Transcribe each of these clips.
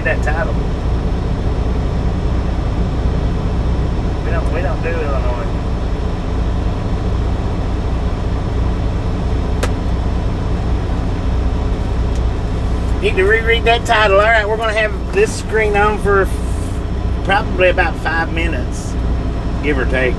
reread that title. We don't do Illinois. Need to reread that title. All right, we're going to have this screen on for probably about 5 minutes, give or take.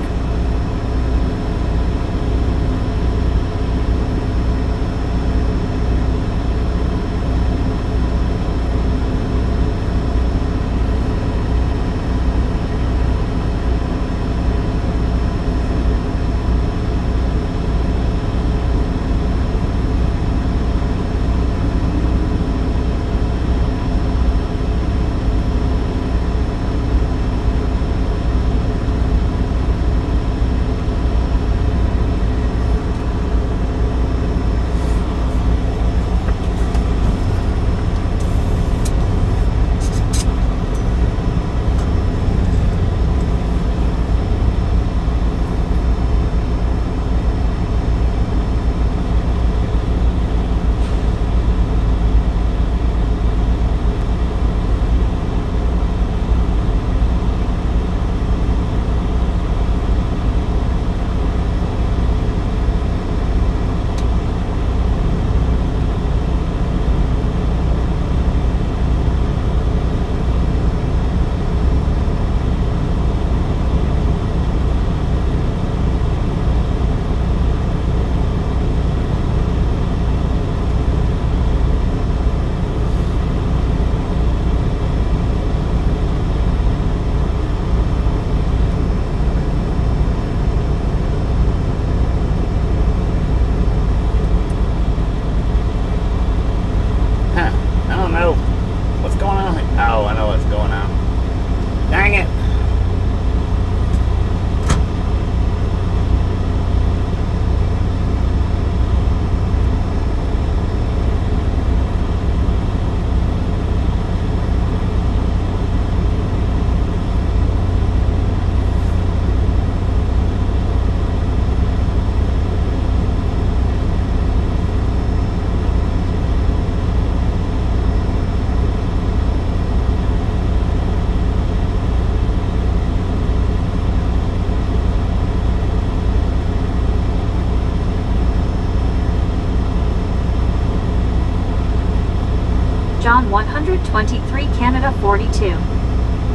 John 123 Canada 42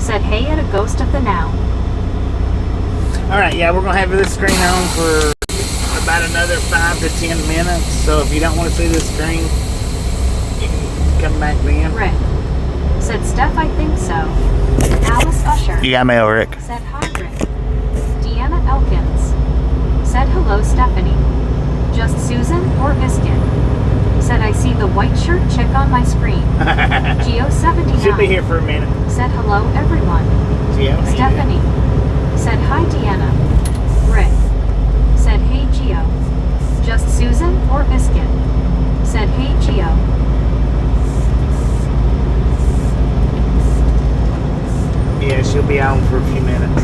said hey at a ghost of the now. Alright, yeah, we're going to have this screen on for about another 5 to 10 minutes. So if you don't want to see this screen, you can come back then. Rick said Steph, I think so. Alice Usher. You got mail, Rick. Said hi, Rick. Deanna Elkins said hello, Stephanie. Just Susan or Biscuit? Said I see the white shirt chick on my screen. Geo79 She'll be here for a minute. said hello, everyone. Geo, Stephanie said hi, Deanna. Rick said hey, Geo. Just Susan or Biscuit? Said hey, Geo. Yeah, she'll be on for a few minutes.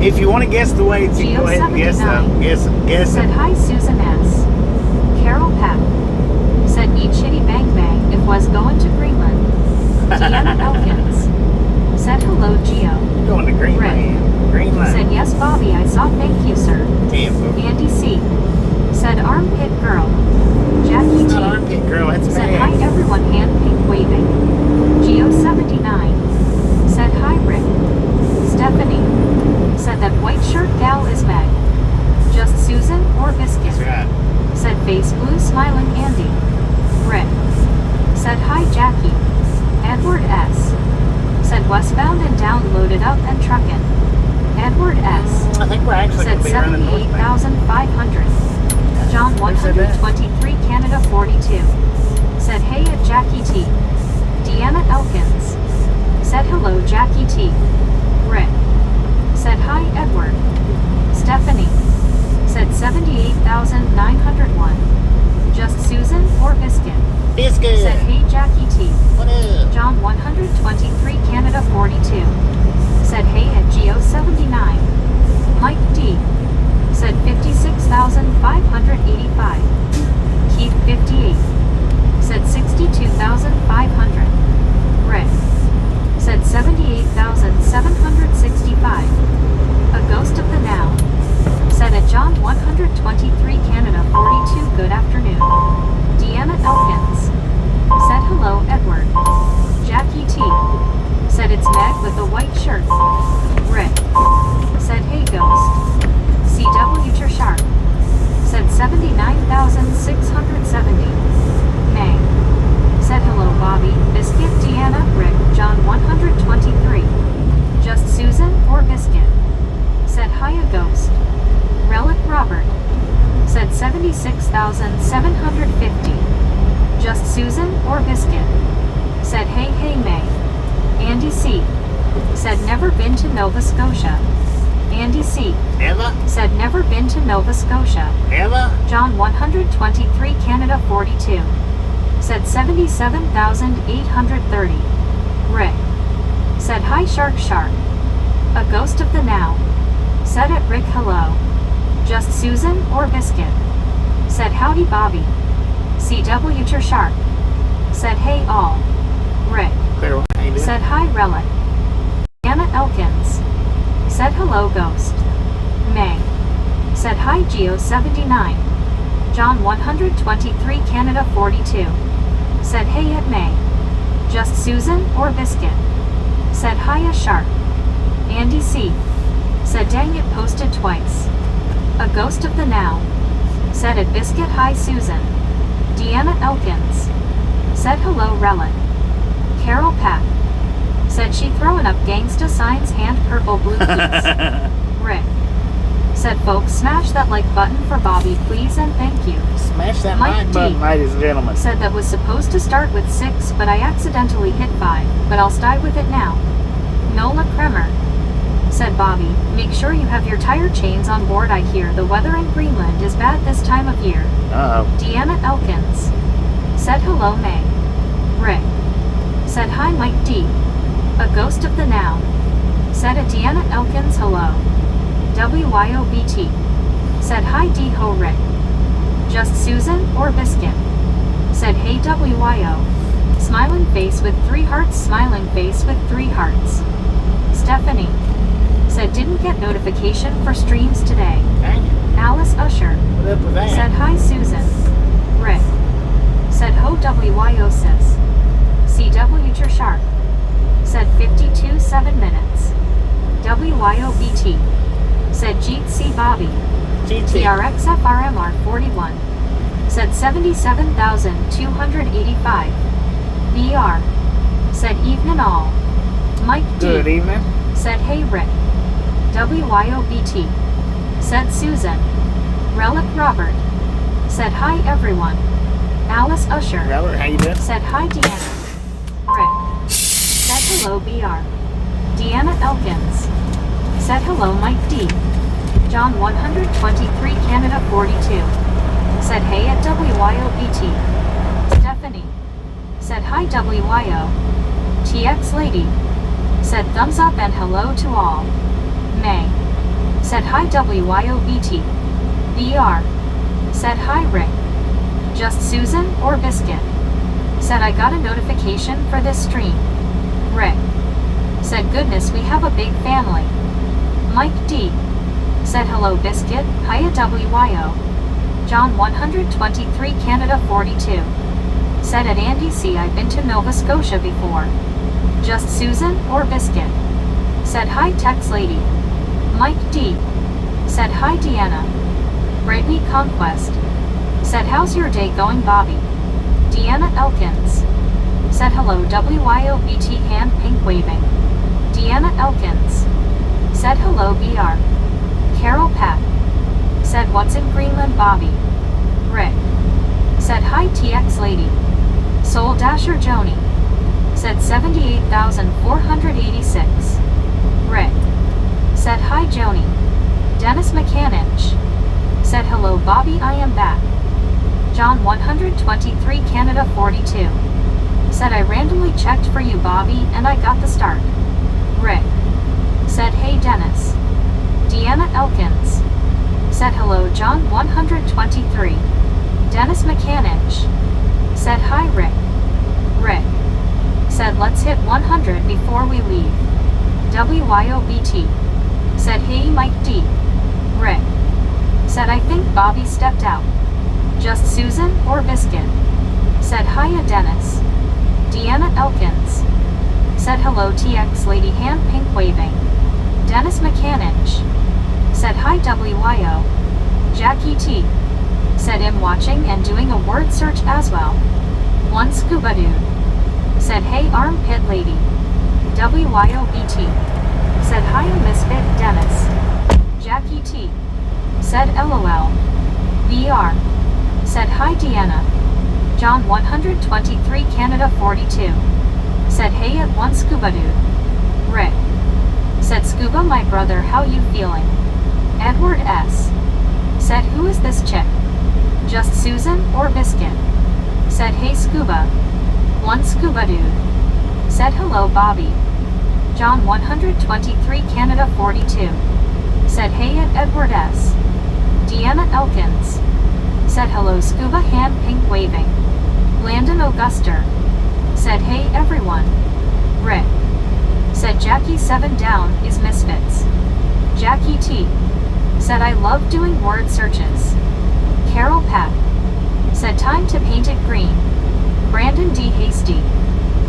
If you want to guess the weights, you can go ahead and guess them. Guess Said them. hi, Susan S. Carol Papp said eat shitty bang bang if was going to Greenland. Deanna Elkins said hello, Geo. Going to Greenland. Greenland. Said yes, Bobby, I saw, thank you, sir. Damn. Andy C. said armpit girl. Jackie It's T. not armpit girl, that's said bad. hi, everyone, hand pink waving. Geo79 said hi, Rick. Stephanie said that white shirt gal is Meg. Just Susan or Biscuit? That's right. Said face blue smiling Andy. Rick said hi, Jackie. Edward S. said westbound and downloaded up and truckin'. Edward S. I think we're actually said going to be running northbound. 78,500. John Who said that? 123 Canada 42 said hey at Jackie T. Deanna Elkins said hello, Jackie T. Rick said hi, Edward. Stephanie said 78,901. Just Susan or Biscuit? Biscuit. Said hey, Jackie T. What up? John 123 Canada 42 said hey at Geo79. Mike D. said 56,585. Keith 58 said 76,750. Just Susan or Biscuit? Said hey May. Andy C. Said never been to Nova Scotia. Andy C. Ella? Said never been to Nova Scotia. Ella? John 123 Canada 42. Said 77,830. Rick. Said hi Shark. A ghost of the now. Said it Rick hello. Just Susan or Biscuit? Said howdy Bobby. CW to Shark. Said hey all. Rick. Clear, how you doing? Said hi Relic. Anna Elkins. Said hello Ghost. May. Said hi Geo 79. John 123 Canada 42. Said hey at May. Just Susan or Biscuit? Said hi a Shark. Andy C. Said dang it posted twice. A ghost of the now. Said at Biscuit hi Susan. Deanna Elkins. Said hello Relic. Carol Pack. Said she throwing up gangsta signs hand purple blue keys. Rick. Said folks smash that like button for Bobby please and thank you. Smash that Mike like button, D. ladies and gentlemen. Said that was supposed to start with 6 but I accidentally hit 5, but I'll stay with it now. Nola Kremer. Said Bobby, make sure you have your tire chains on board. I hear the weather in Greenland is bad this time of year. Uh-oh. Deanna Elkins. Said hello May. Rick. Said hi Mike D. A ghost of the now. Said a Deanna Elkins hello. WYOBT. Said hi D ho Rick. Just Susan or Biscuit? Said hey WYO. Smiling face with 3 hearts. Smiling face with 3 hearts. Stephanie. Said didn't get notification for streams today. Dang it. Alice Usher. What up with that? Said hi Susan. Rick. Said ho WYO sis. CW to Shark. Said 52 7 minutes. WYOBT. Said Jeet C Bobby. GT. TRXFRMR 41. Said 77,285. BR. Said evening all. Mike D. Good evening. Said hey Rick. WYOBT. Said Susan. Relic Robert. Said hi everyone. Alice Usher. Robert, how you doing? Said hi Deanna. Rick. Said hello BR. Deanna Elkins. Said hello Mike D. John 123 Canada 42. Said hey at WYOBT. Stephanie. Said hi WYO. TX Lady. Said thumbs up and hello to all. May. Said hi WYOBT. BR. Said hi Rick. Just Susan or Biscuit? Said I got a notification for this stream. Rick. Said goodness we have a big family. Mike D. Said hello Biscuit, hiya WYO. John 123 Canada 42. Said at Andy C I've been to Nova Scotia before. Just Susan or Biscuit? Said hi Tex Lady. Mike D. Said hi Deanna. Brittany Conquest. Said how's your day going Bobby? Deanna Elkins. Said hello WYOBT hand pink waving. Deanna Elkins. Said hello BR. Carol Pack. Said what's in Greenland Bobby? Rick. Said hi TX Lady. Soul Dasher Joni. Said 78,486. Rick. Said hi Joni. Dennis McCanich. Said hello Bobby I am back. John 123 Canada 42. Said I randomly checked for you Bobby and I got the start. Rick. Said hey Dennis. Deanna Elkins. Said hello John 123. Dennis McCanich. Said hi Rick. Rick. Said let's hit 100 before we leave. WYOBT. Said hey Mike D. Rick. Said I think Bobby stepped out. Just Susan or Biscuit? Said hiya Dennis. Deanna Elkins. Said hello TX Lady hand pink waving. Dennis McCanich. Said hi WYO. Jackie T. Said I'm watching and doing a word search as well. One scuba dude. Said hey armpit lady. WYOBT. Said hiya misfit Dennis. Jackie T. Said LOL. VR. Said hi Deanna. John 123 Canada 42. Said hey at one scuba dude. Rick. Said scuba my brother how you feeling? Edward S. Said who is this chick? Just Susan or Biscuit? Said hey scuba. One scuba dude. Said hello Bobby. John 123 Canada 42. Said hey at Edward S. Deanna Elkins. Said hello scuba hand pink waving. Landon Auguster. Said hey everyone. Rick. Said Jackie 7 down is misfits. Jackie T. Said I love doing word searches. Carol Pack. Said time to paint it green. Brandon D. Hasty.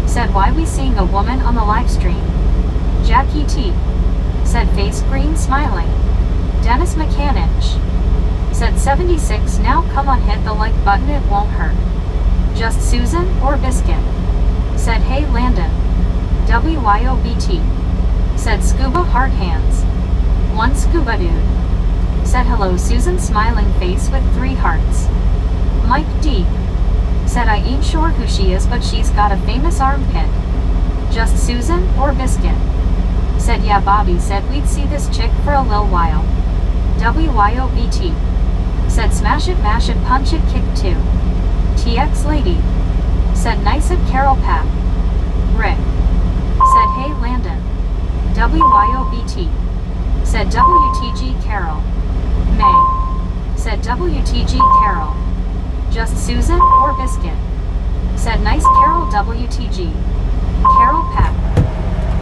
Said why we seeing a woman on the live stream. Jackie T. Said face green smiling. Dennis McCanich. Said 76 now come on hit the like button it won't hurt. Just Susan or Biscuit? Said hey Landon. WYOBT. Said scuba heart hands. One scuba dude. Said hello Susan smiling face with 3 hearts. Mike D. Said I ain't sure who she is but she's got a famous armpit. Just Susan or Biscuit? Said yeah Bobby said we'd see this chick for a little while. WYOBT. Said smash it mash it punch it kick too. TX lady. Said nice at Carol Pack. Rick. Said hey Landon. WYOBT. Said WTG Carol. May. Said WTG Carol. Just Susan or Biscuit? Said nice Carol WTG. Carol Pack.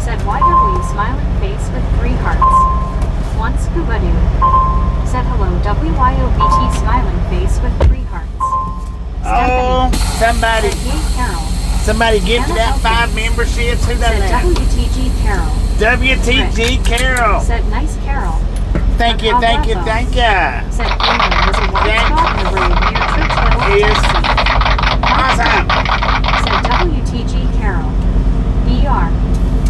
Said YW smiling face with 3 hearts. One scuba dude. Said hello WYOBT smiling face with 3 hearts. Oh, somebody. Said hey Carol. Somebody gifted Anna out 5 memberships. Who does Said that? WTG Carol. WTG Carol. Said nice Carol. Thank you, thank you, thank you. Said England was a white spot in the road near Churchill, Yes. Tennessee. Awesome. Said WTG Carol. BR.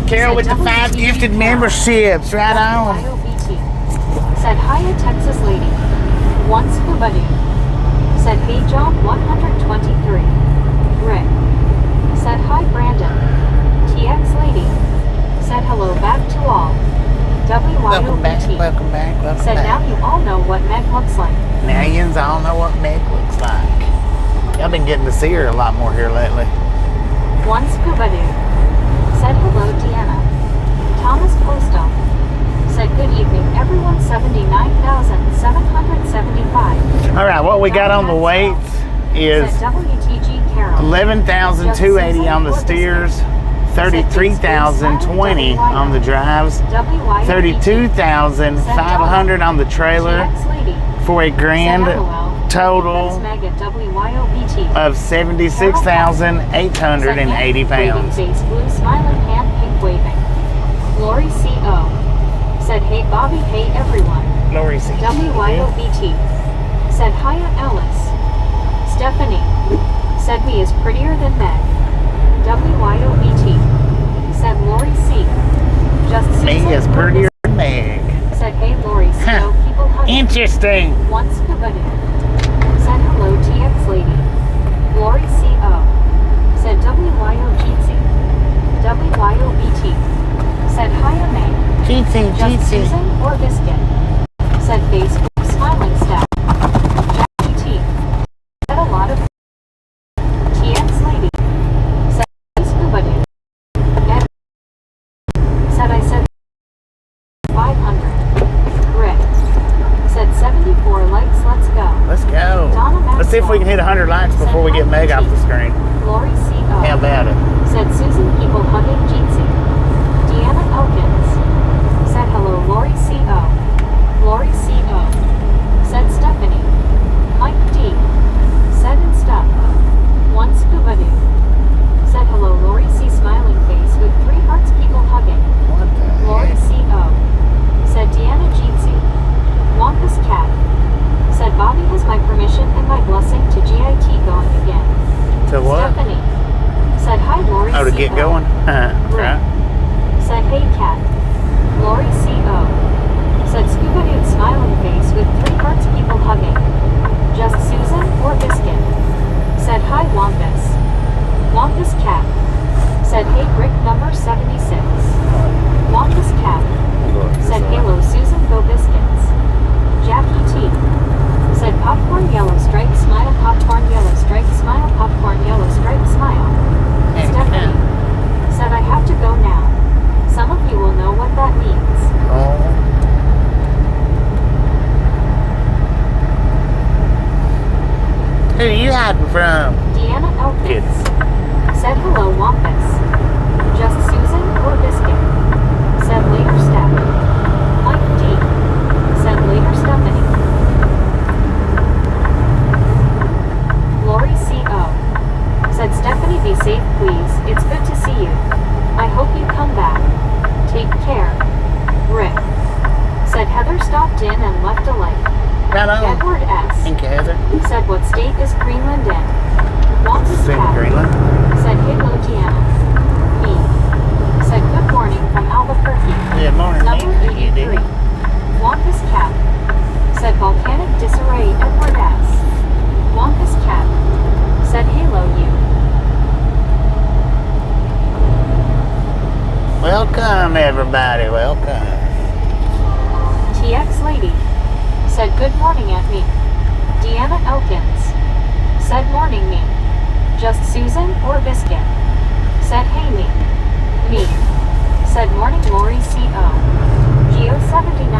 Carol Said with the 5 WTG gifted Carol. memberships. Right on. WYOBT. Said hi a Texas lady. One scuba dude. Said hey John 123. Rick. Said hi Brandon. TX lady. Said hello back to all. Welcome back, WYOBT. welcome back, welcome Said now back. you all know what Meg looks like. Now you all know what Meg looks like. I've been getting to see her a lot more here lately. One scuba dude. Said hello Deanna. Thomas Postal. Said good evening everyone 79,775. All right, what we got on the weights is Said WTG Carol. 11,280 on the steers, 33,020 on the drives, 32,500 on the trailer, for a grand total of 76,880 pounds. Face blue smiling hand pink waving. Lori CO. Said hey Bobby hey everyone. Lori C. WYOBT. Said hiya Alice. Stephanie. Said me is prettier than Meg. WYOBT. Said Lori C. Just Susan Me is prettier than Meg. Said hey Lori CO people hugging. Interesting. One scuba dude. Said hello TX lady. Lori CO. Said WYOGT. WYOBT. Said hiya May. Jeetsy, Just jeetsy. Susan or Biscuit? Said Facebook smiling staff. Jackie T. Said a lot of TX lady. Said scuba dude. Ed. Said I said 500. Rick. Said 74 likes let's go. Let's go. Donna Let's see if we can hit 100 likes before we get Meg off the screen. Lori CO. How about it? Said Susan people hugging Jeetsy. Deanna Elkins. Said hello Lori CO. Lori CO. Said Stephanie. Mike D. Said and stuff. One scuba dude. Said hello Lori C smiling face with 3 hearts people hugging. What the Lori heck? CO. Said Deanna Jeetsy. Wampus cat. Said Bobby has my permission and my blessing to GIT going again. To what? Stephanie. Said hi Lori Oh, to get CO. going? Rick. Right. Said hey cat. Lori CO. Who are you hiding from? Deanna Elkins. Kids. Said hello, Wampus. Just Susan or Biscuit. Said later, Steph. Mike D. Said later, Stephanie. Lori C.O. Said Stephanie, be safe, please. It's good to see you. I hope you come back. Take care. Rick. Said Heather stopped in and left a like. Right on. Edward S. Thank you, Heather. Said what state is Greenland in? Wampus Same Cat. Greenland. Said hello, Deanna. Me. Said good morning from Albuquerque. Good morning, Number Nick. You 83. did. Wampus Cat. Said volcanic disarray, Edward S. Wampus Cat. Said halo, you. Welcome, everybody. Welcome. TX Lady. Said good morning at me. Deanna Elkins. Said morning me. Just Susan or Biscuit. Said hey me. Me. Said morning Lori C.O. Geo79.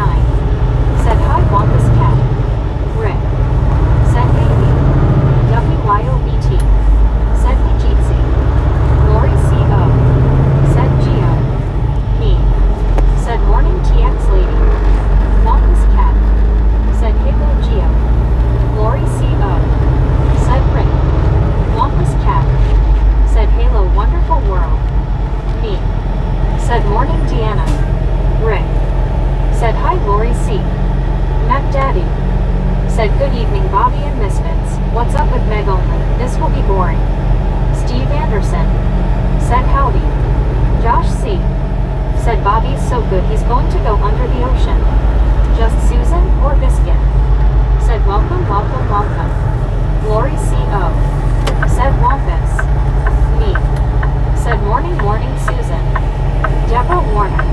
Said hi Wampus Cat. Rick. Said hey me. WYOBT. Said me Jeetsy. Lori C.O. Said Geo. Me. Said morning TX Lady. Wampus Cat. Said halo Geo. Lori C.O. Said Rick. Wampus Cat. Said halo wonderful world. Me. Said morning Deanna. Rick. Said hi Lori C. Matt Daddy. Said good evening Bobby and Misfits. What's up with Meg only? This will be boring. Steve Anderson. Said howdy. Josh C. Said Bobby's so good he's going to go under the ocean. Just Susan or Biscuit. Said welcome, welcome, welcome. Lori C.O. Said Wampus. Me. Said morning, morning Susan. Deborah Warner.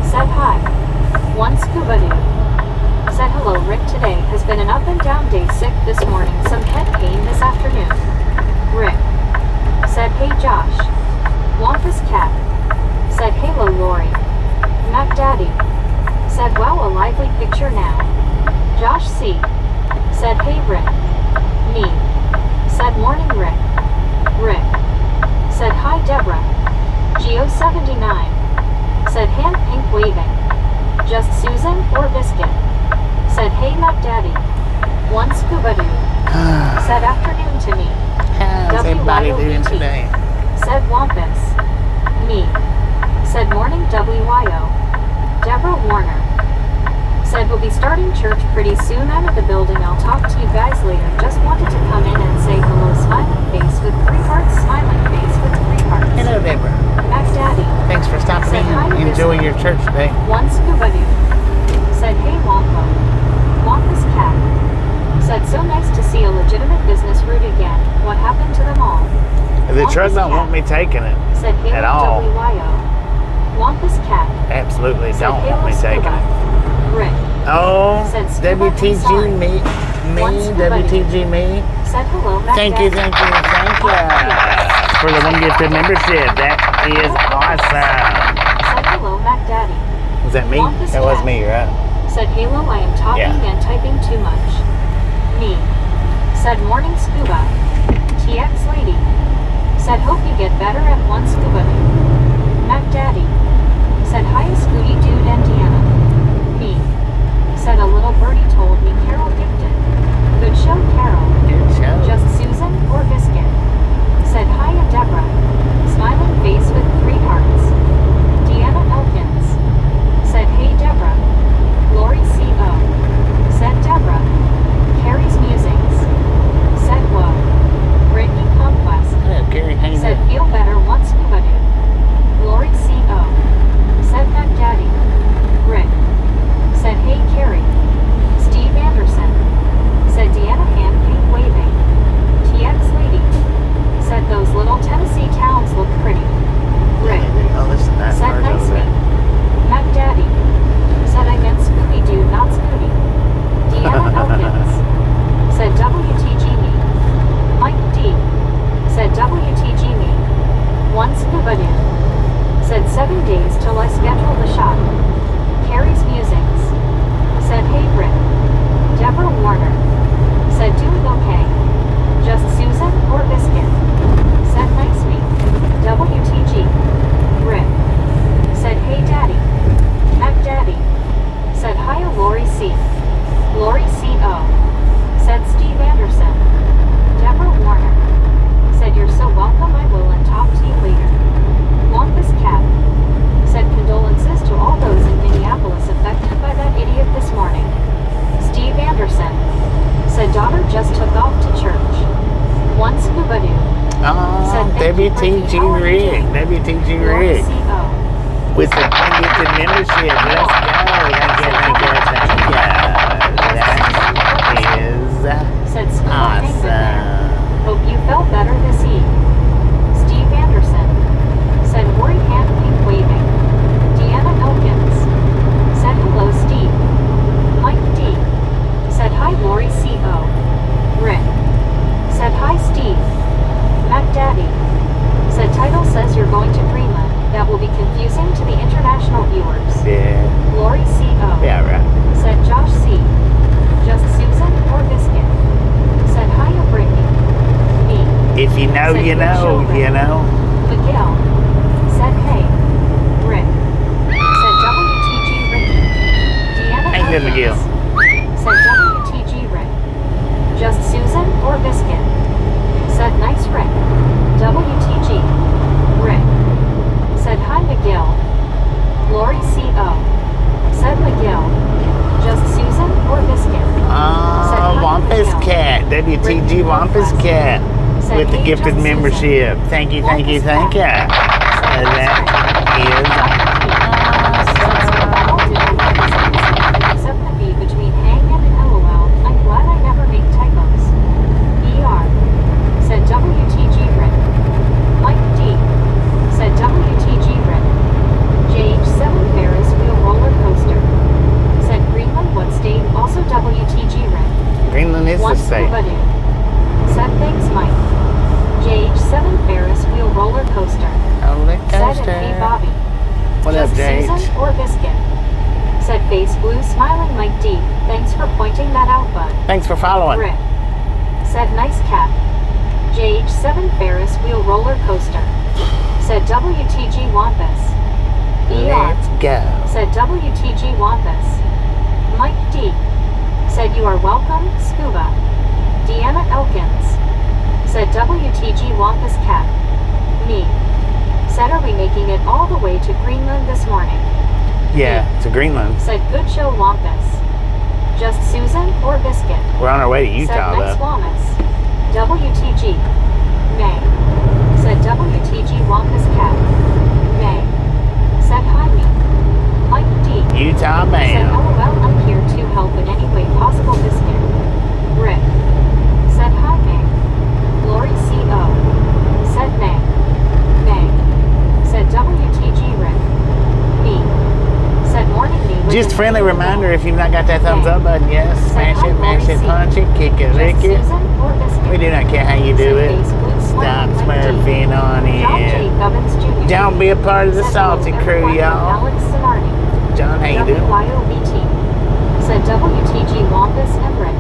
Said hi. One scuba dude. Said hello Rick, today has been an up and down day, sick this morning, some head pain this afternoon. Rick. Said hey Josh. Wampus Cat. Said halo Lori. Mac Daddy. Said wow, a lively picture now. Josh C. Said hey Rick. Me. Said morning Rick. Rick. Said hi Deborah. Geo79. Said hand pink waving. Just Susan or Biscuit. Said hey Mac Daddy. One scuba dude. Said afternoon to me. How's everybody doing WYOBT. today? Said Wampus. Me. Said morning WYO. Deborah Warner. Said we'll be starting church pretty soon. I'm at the building. I'll talk to you guys later. Just wanted to come in and say hello. Smiling face with 3 hearts. Smiling face with 3 hearts. Hello, Deborah. Mac Daddy. Thanks for stopping Said hi to in. Enjoy your church today. One scuba dude. Said hey Wampo. Wampus Cat. Said so nice to see a legitimate business route again. What happened to them all? The truck Wampus don't Cat. want me taking it. Said At halo all. WYO. Wampus Cat. Absolutely Said don't halo want me taking scuba. it. Rick. Oh, Said scuba WTG inside. me, One scuba WTG me. Said hello Mac Thank you, Daddy. thank you, thank you for the one gifted membership. That is awesome. Said hello Mac Daddy. Was that me? Wampus That was Cat. me, right? Said halo, I am talking Yeah. and typing too much. Me. Said morning scuba. TX Lady. Said hope you get better at one scuba dude. Mac Daddy. Said hi Scooty dude and Deanna. Me. Said a little birdie told me Carol gifted. Good show Carol. Good show. Just Susan or Biscuit. Said hi Deborah. Smiling face with 3 hearts. Deanna Elkins. Said hey Deborah. Lori C.O. Said Deborah. Carrie's Musings. Said whoa. Brittany Conquest. Hello, Gary. How you Said doing? feel better one scuba dude. Lori C.O. Said Mac Daddy. Rick. Said hey Carrie. C. Lori C.O. Said Steve Anderson. Deborah Warner. Said you're so welcome, I will and talk to you later. Wampus Cat. Said condolences to all those in Minneapolis affected by that idiot this morning. Steve Anderson. Said daughter just took off to church. One Scuba Doo. Oh, WTG Rick. WTG Rick. With the unlimited membership. Let's go. Thank you. That is awesome. Hope you felt better this eve. Steve Anderson. Said worried hand pink waving. Deanna Elkins. Said hello Steve. Mike D. Said hi Lori C.O. Rick. Said hi Steve. Matt Daddy. Said title says you're going to Greenland. That will be confusing to the international viewers. Yeah. Lori C.O. Yeah, right. Said Josh C. Just Susan or Biscuit. Said hiya Brittany. Me. If you know, Said you know, children. you know. Miguel. Said hey. Rick. Said WTG Ricky. Deanna Ain't good, Miguel. Said WTG Rick. Just Susan or Biscuit. Said nice Rick. WTG. Rick. Said hi Miguel. Lori C.O. Said Miguel. Just Susan or Biscuit. Wampus Cat. WTG Wampus Cat. With the gifted membership. Thank you. That is except the B between hang and LOL. I'm glad I never make typos. ER. Said WTG Rick. Mike D. Said WTG Rick. JH7 Ferris wheel roller coaster. Said Greenland what state? Also WTG Rick. Greenland is the state. Said thanks Mike. JH7 Ferris wheel roller coaster. Roller Said and hey Bobby. What up, Just Jake? Susan or Biscuit. Said face blue smiling Mike D. Thanks for pointing that out, bud. Thanks for following. Rick. Said nice cat. JH7 Ferris wheel roller coaster. Said WTG Wampus. Let's go. Said WTG Wampus. Mike D. Said you are welcome, Scuba. Deanna Elkins. Said WTG Wampus Cat. Me. Said are we making it all the way to Greenland this morning? Yeah, to Greenland. Said good show Wampus. Just Susan or Biscuit? We're on our way to Utah, Said nice though. Wampus. WTG. May. Said WTG Wampus Cat. May. Said hi me. Mike D. Utah, Said man. LOL I'm here to help in any way possible Biscuit. Rick. Said hi May. Lori C.O. Said May. May. Said WTG Rick. Me. Said morning me. Just friendly reminder, if you've not got that thumbs up button, yes, smash it, mash it, punch it, kick it, lick it. We do not care how you do it. Stop smurfing on it. Don't be a part of the salty crew, y'all. John, how you doing? WYOBT. Said WTG Wampus and Rick.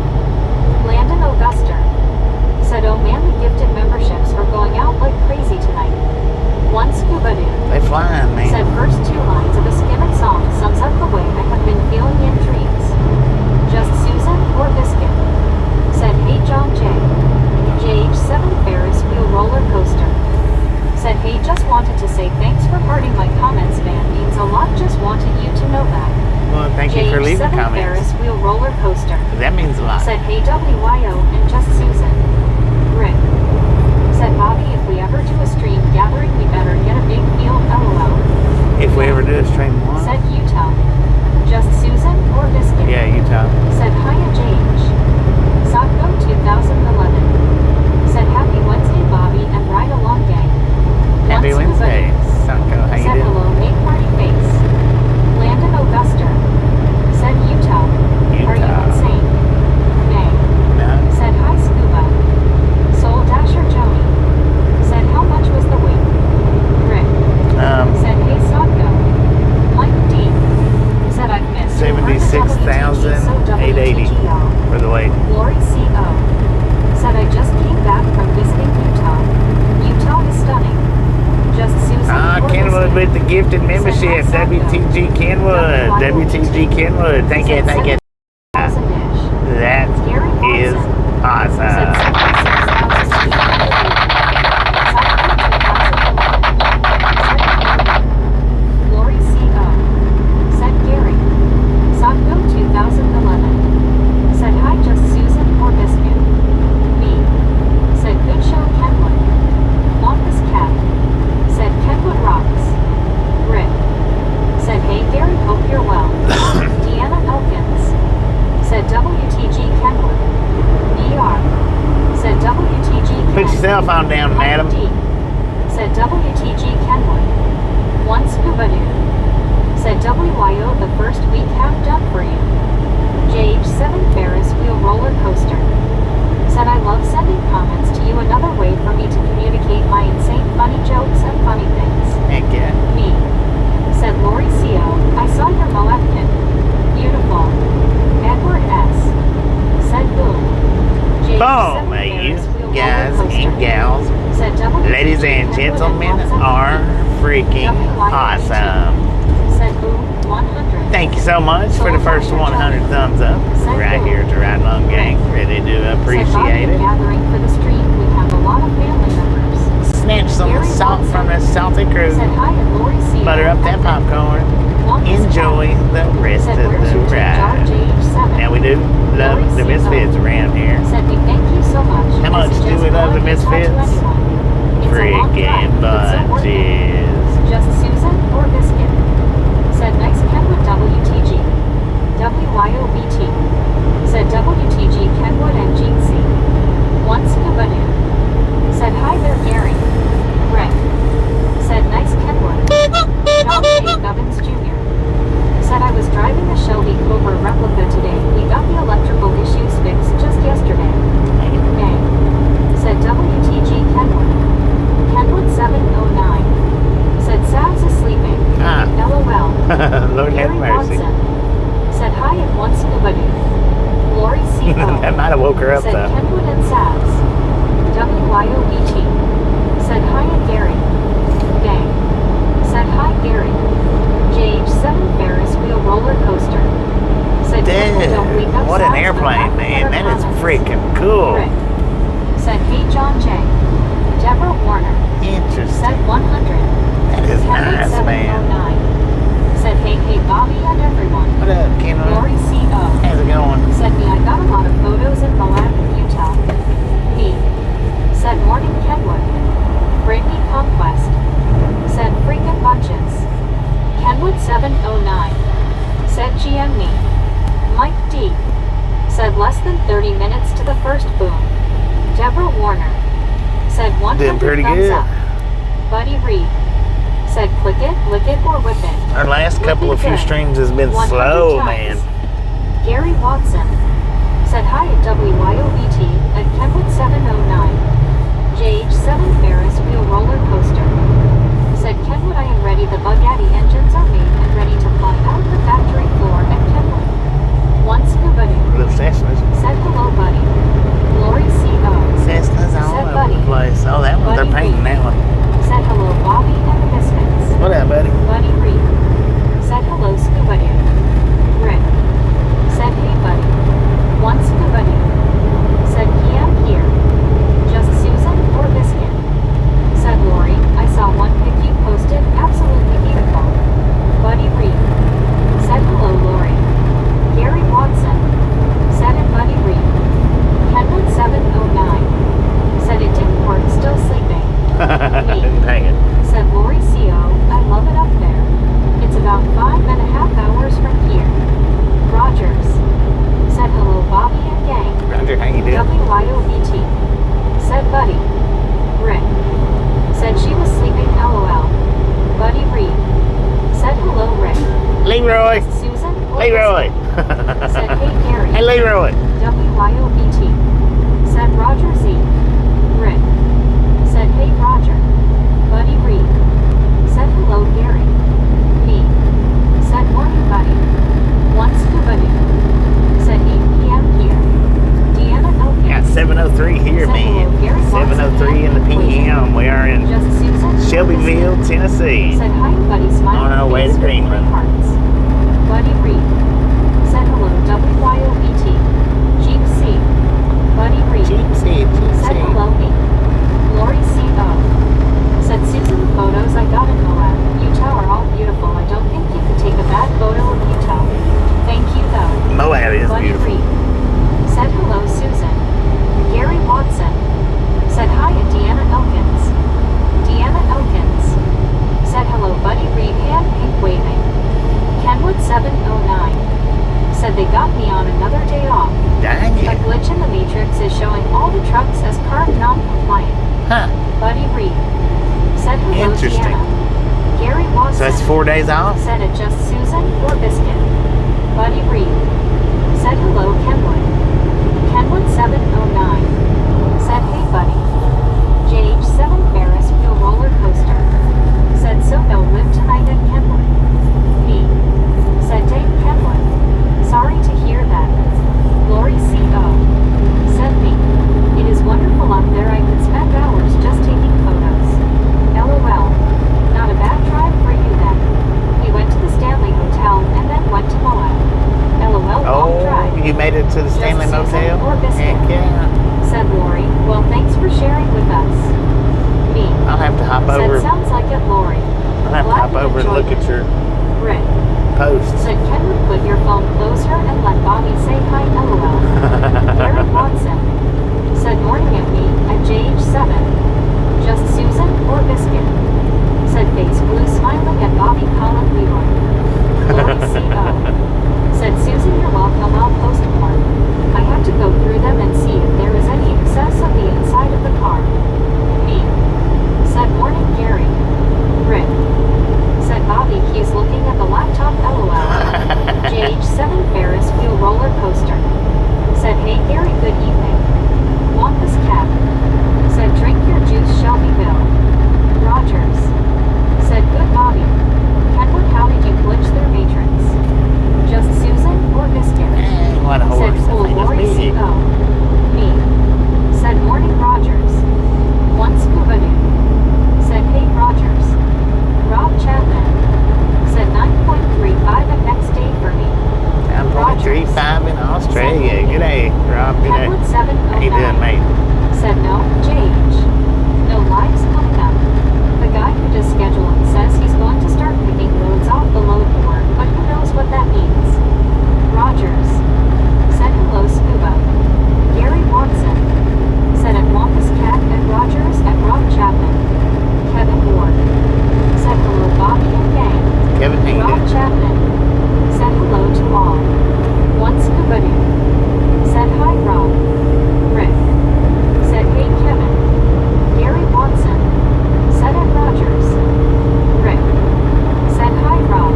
Landon Auguster. Said oh man, the gifted memberships are going out like crazy tonight. One Scuba Doo. They flying, man. Said first two lines of a Scenic song sums up the way I have been feeling in dreams. Just Susan or Biscuit? Said hey John J. JH7 Ferris wheel roller coaster. Said hey just wanted to say thanks for parting my comments man means a lot just wanted you to know that. Well, thank you for leaving JH7 comments. Ferris wheel roller coaster. That means a lot. Said hey WYO and just Susan. Rick. Said Bobby if we ever do a stream gathering we better get a big field LOL. If we ever do a stream one. Said Utah. Just Susan or Biscuit? Yeah, Utah. Said hiya JH. Socko 2011. Said happy Wednesday Bobby and ride along gang. Happy Once Wednesday, everybody. Sanko. How you Said doing? hello make party face. Landon Auguster. Said Utah. Are you insane? May. No. Said hi Scuba. Soul Dasher Joni. Said how much was the wait? Rick. Said hey Socko. Mike D. Said I've missed 76,880 for the wait. Lori C.O. Said I just came back from visiting Utah. Utah is stunning. Just Susan. Kenwood with the gifted membership. WTG Kenwood. WTG Kenwood. Thank you. Lori C.O. Said Gary. Sogno 2011. Said hi, just Susan or Biscuit. Me. Said good show, Kenwood. Longest cat. Said Kenwood rocks. Rick. Said hey Gary, hope you're well. Deanna Elkins. Said WTG Kenwood. ER. Said WTG Kenwood. Put your cell phone down, madam. D. Said WTG Kenwood. One scuba dude. Said WYO, the first week half done for you. JH7 Ferris wheel roller coaster. Said I love sending comments to you, another way for me to communicate my insane funny jokes and funny things. Heck yeah. Me. Said Lori C.O. I saw your Moab pin. Beautiful. Edward S. Said boom. Boom, you guys and gals, Said W. ladies and gentlemen, are freaking awesome. Said boom 100. Thank you so much for the first 100 thumbs up right here at the Ride Along Gang. Really do appreciate it. Gathering for the stream, we have a lot of family members. Snatch some salt from the salty crew. Said hi and Lori C. Butter up that popcorn. Enjoy the rest of the ride. Now we do love the Misfits around here. Said we thank you so much. How much do we love the Misfits? Freaking bunches. Just Susan or Biscuit. Said nice Kenwood WTG. WYOBT. Said WTG Kenwood and Gene C. One scuba dude. Said hi there Gary. Rick. Said nice Kenwood. John A. Gubbins Jr. Said I was driving the Shelby Cobra replica today. We got the electrical issues fixed just yesterday. May. Said WTG Kenwood. Kenwood 709. Said Sav's is sleeping. LOL. Lord have Gary mercy. Watson. Said hi and one scuba dude. Lori C.O. That might have woke her up Said though. Kenwood and Sav's. WYOBT. Said hi and Gary. Gang. Said hi Gary. JH7 Ferris wheel roller coaster. Said Kenwood don't wake up. Dude, what an Sav's, airplane, but man. That is comments. freaking cool. Rick. Said hey John J. Deborah Warner. Interesting. Said 100. That is Kenwood nice, man. 709. Said hey hey Bobby and everyone. What up, Kenwood? Lori C.O. How's it going? Said me I got a lot of photos in Moab if you tell. Me. Said morning Kenwood. Brittany Conquest. Said freaking bunches. Kenwood 709. Said GM me. Mike D. Said less than 30 minutes to the first boom. Deborah Warner. Said 100 Doing pretty thumbs good. up. Buddy Reed. Said click it, lick it, or whip it. Our last couple of few streams has been 100 slow, times. man. Gary Watson. Said hi at WYOBT at Kenwood 709. JH7 Ferris wheel roller coaster. Said Kenwood I am ready, the Bugatti engines are made and ready to fly out the factory floor at Kenwood. One scuba dude. Little Cessnas. Said hello buddy. Lori C.O. Cessnas all Said over buddy. the place. Oh, that one, they're Buddy painting Reed. that one. Said hello Bobby and the Misfits. What up, buddy? Buddy Reed. Said hello scuba dude. Rick. Said hey buddy. One scuba dude. Said PM here. Just Susan or Biscuit. Said Lori. I saw one pic you posted. Absolutely beautiful. Buddy Reed. Said hello Lori. Gary Watson. Said it Buddy Reed. Kenwood 709. Said it didn't work, still sleeping. Dang it. Said Lori C.O. I love it up there. It's about 5.5 hours from here. Rogers. Said hello Bobby and gang. Roger, how you doing? WYOBT. Said Buddy. Rick. Said she was sleeping LOL. Buddy Reed. Said hello Rick. Leroy. Susan. or Leroy. Biscuit. Said hey Gary. Hey, Leroy. WYOBT. Said Roger Z. Rick. Said hey Roger. Buddy Reed. Said hello Gary. Me. Said morning buddy. One scuba dude. Said 8 p.m. here. Deanna Elkins. Got 7:03 here, Said man. hello, Gary Watson 7:03 in the and p.m. We are in Just Susan. Shelbyville, Tennessee. Said hi buddy smiling On our way to face with Greenland. three hearts. Buddy Reed. Said hello WYOBT. Jeep C. Buddy Reed. 4 days off? Said it just Susan or Biscuit. Buddy Reed. Said hello Kenwood. Kenwood 709. Said hey buddy. JH7 Ferris wheel roller coaster. Said so no live tonight at Kenwood. Me. Said Dave Kenwood. Sorry to hear that. Lori C.O. Said me. It is wonderful up there. I could spend hours just taking photos. LOL. Not a bad drive for you then. We went to the Stanley Hotel and then went to Moab. LOL long drive. Oh, you made it to the Stanley Just Susan Motel? or Biscuit? Heck yeah. Said Lori. Well, thanks for sharing with us. Me. I'll have to hop over. Said sounds like it, Lori. I'll have to hop over and look at your Rick. posts. Said Kenwood put your phone closer and let Bobby say hi LOL. Garrett Watson. Said morning at me at JH7. Just Susan or Biscuit? Said face blue smiling at Bobby Colin Leroy. Lori C.O. Said Susan you're welcome, I'll post more. I have to go through them and see if there is any excess of the inside of the car. Me. Said morning Gary. Rick. Said Bobby he's looking at the laptop LOL. JH7 Ferris wheel roller coaster. Said hey Gary good evening. Wampus cat. Said drink your juice Shelbyville. Rogers. Said good Bobby. Kenwood how did you glitch their matrix? Just Susan or Biscuit? What a horse. Said cool I think it's Lori big. C.O. Me. Said morning Rogers. One scuba dude. Said hey Rogers. Rob Chapman. Said 9.35 the next day for me. 9.35 in Australia. Good day, Rob. Good day. Kenwood 709. How you doing, mate? Said no, JH. No lives coming up. The guy who does scheduling says he's going to start picking loads off the load board, but who knows what that means. Rogers. Said hello Scuba. Gary Watson. Said at Wampus Cat at Rogers at Rob Chapman. Kevin Ward. Said hello Bobby and gang. Kevin, how you Rob doing? Chapman. Said hello to all. One Scuba dude. Said hi Rob. Rick. Said hey Kevin. Gary Watson. Said at Rogers. Rick. Said hi Rob.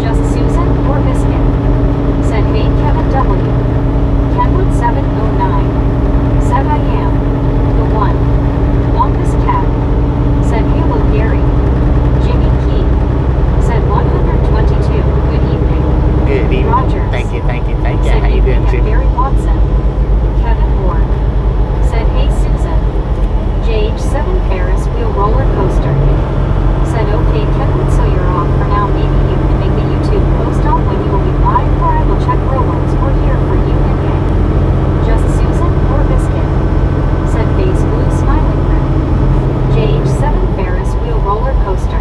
Just Susan or Biscuit? Said hey Kevin W. Kenwood 709. Said I am. The one. Wampus cat. Said hello Gary. Jimmy Key. Said 122. Good evening. Good evening. Rogers. Thank you, thank you, thank you. Said How you doing, evening at Jimmy? Gary Watson. Kevin Ward. Said hey Susan. JH7 Ferris wheel roller coaster. Said okay Kenwood so you're off for now. Maybe you can make a YouTube post on when you will be live or I will check robots or here for you and gang. Just Susan or Biscuit? Said face blue smiling grin. JH7 Ferris wheel roller coaster.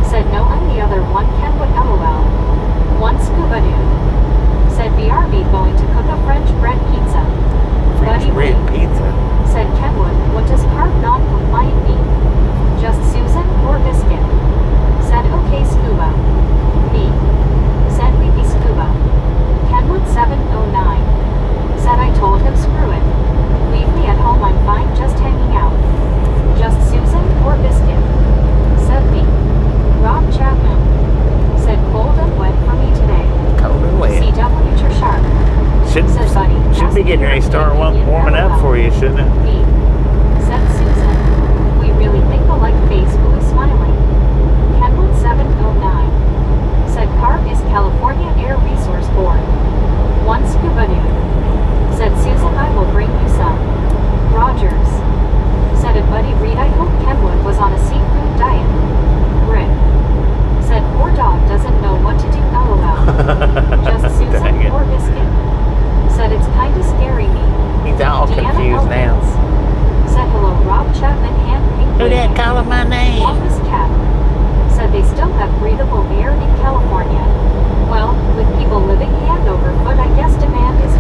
Said no I'm the other one Kenwood LOL. One scuba dude. Said BRB going to cook a French bread pizza. French Buddy bread Reed. pizza. Said Kenwood, what does carb non-compliant mean? Just Susan or Biscuit? Said okay Scuba. Me. Said we be Scuba. Kenwood 709. Said I told him screw it. Leave me at home I'm fine just hanging out. Just Susan or Biscuit? Said me. Rob Chapman. Said cold and wet for me today. Cold and wet. CW Sharp. Should be getting ready to start warming up for you, shouldn't it? Me. Said Susan. We really think alike face blue smiling. Kenwood 709. Said CARB is California Air Resource Board. One scuba dude. Said Susan I will bring you some. Rogers. Said a Buddy Reed I hope Kenwood was on a seafood diet. Rick. Said poor dog doesn't know what to do LOL. Just Susan Dang it. or Biscuit? Said it's kinda scary me. He's all Deanna confused now. Elkins. Said hello Rob Chapman hand pink Who that lady. calling my name? Wampus cat. Said they still have breathable air in California. Well, with people living hand over foot I guess demand is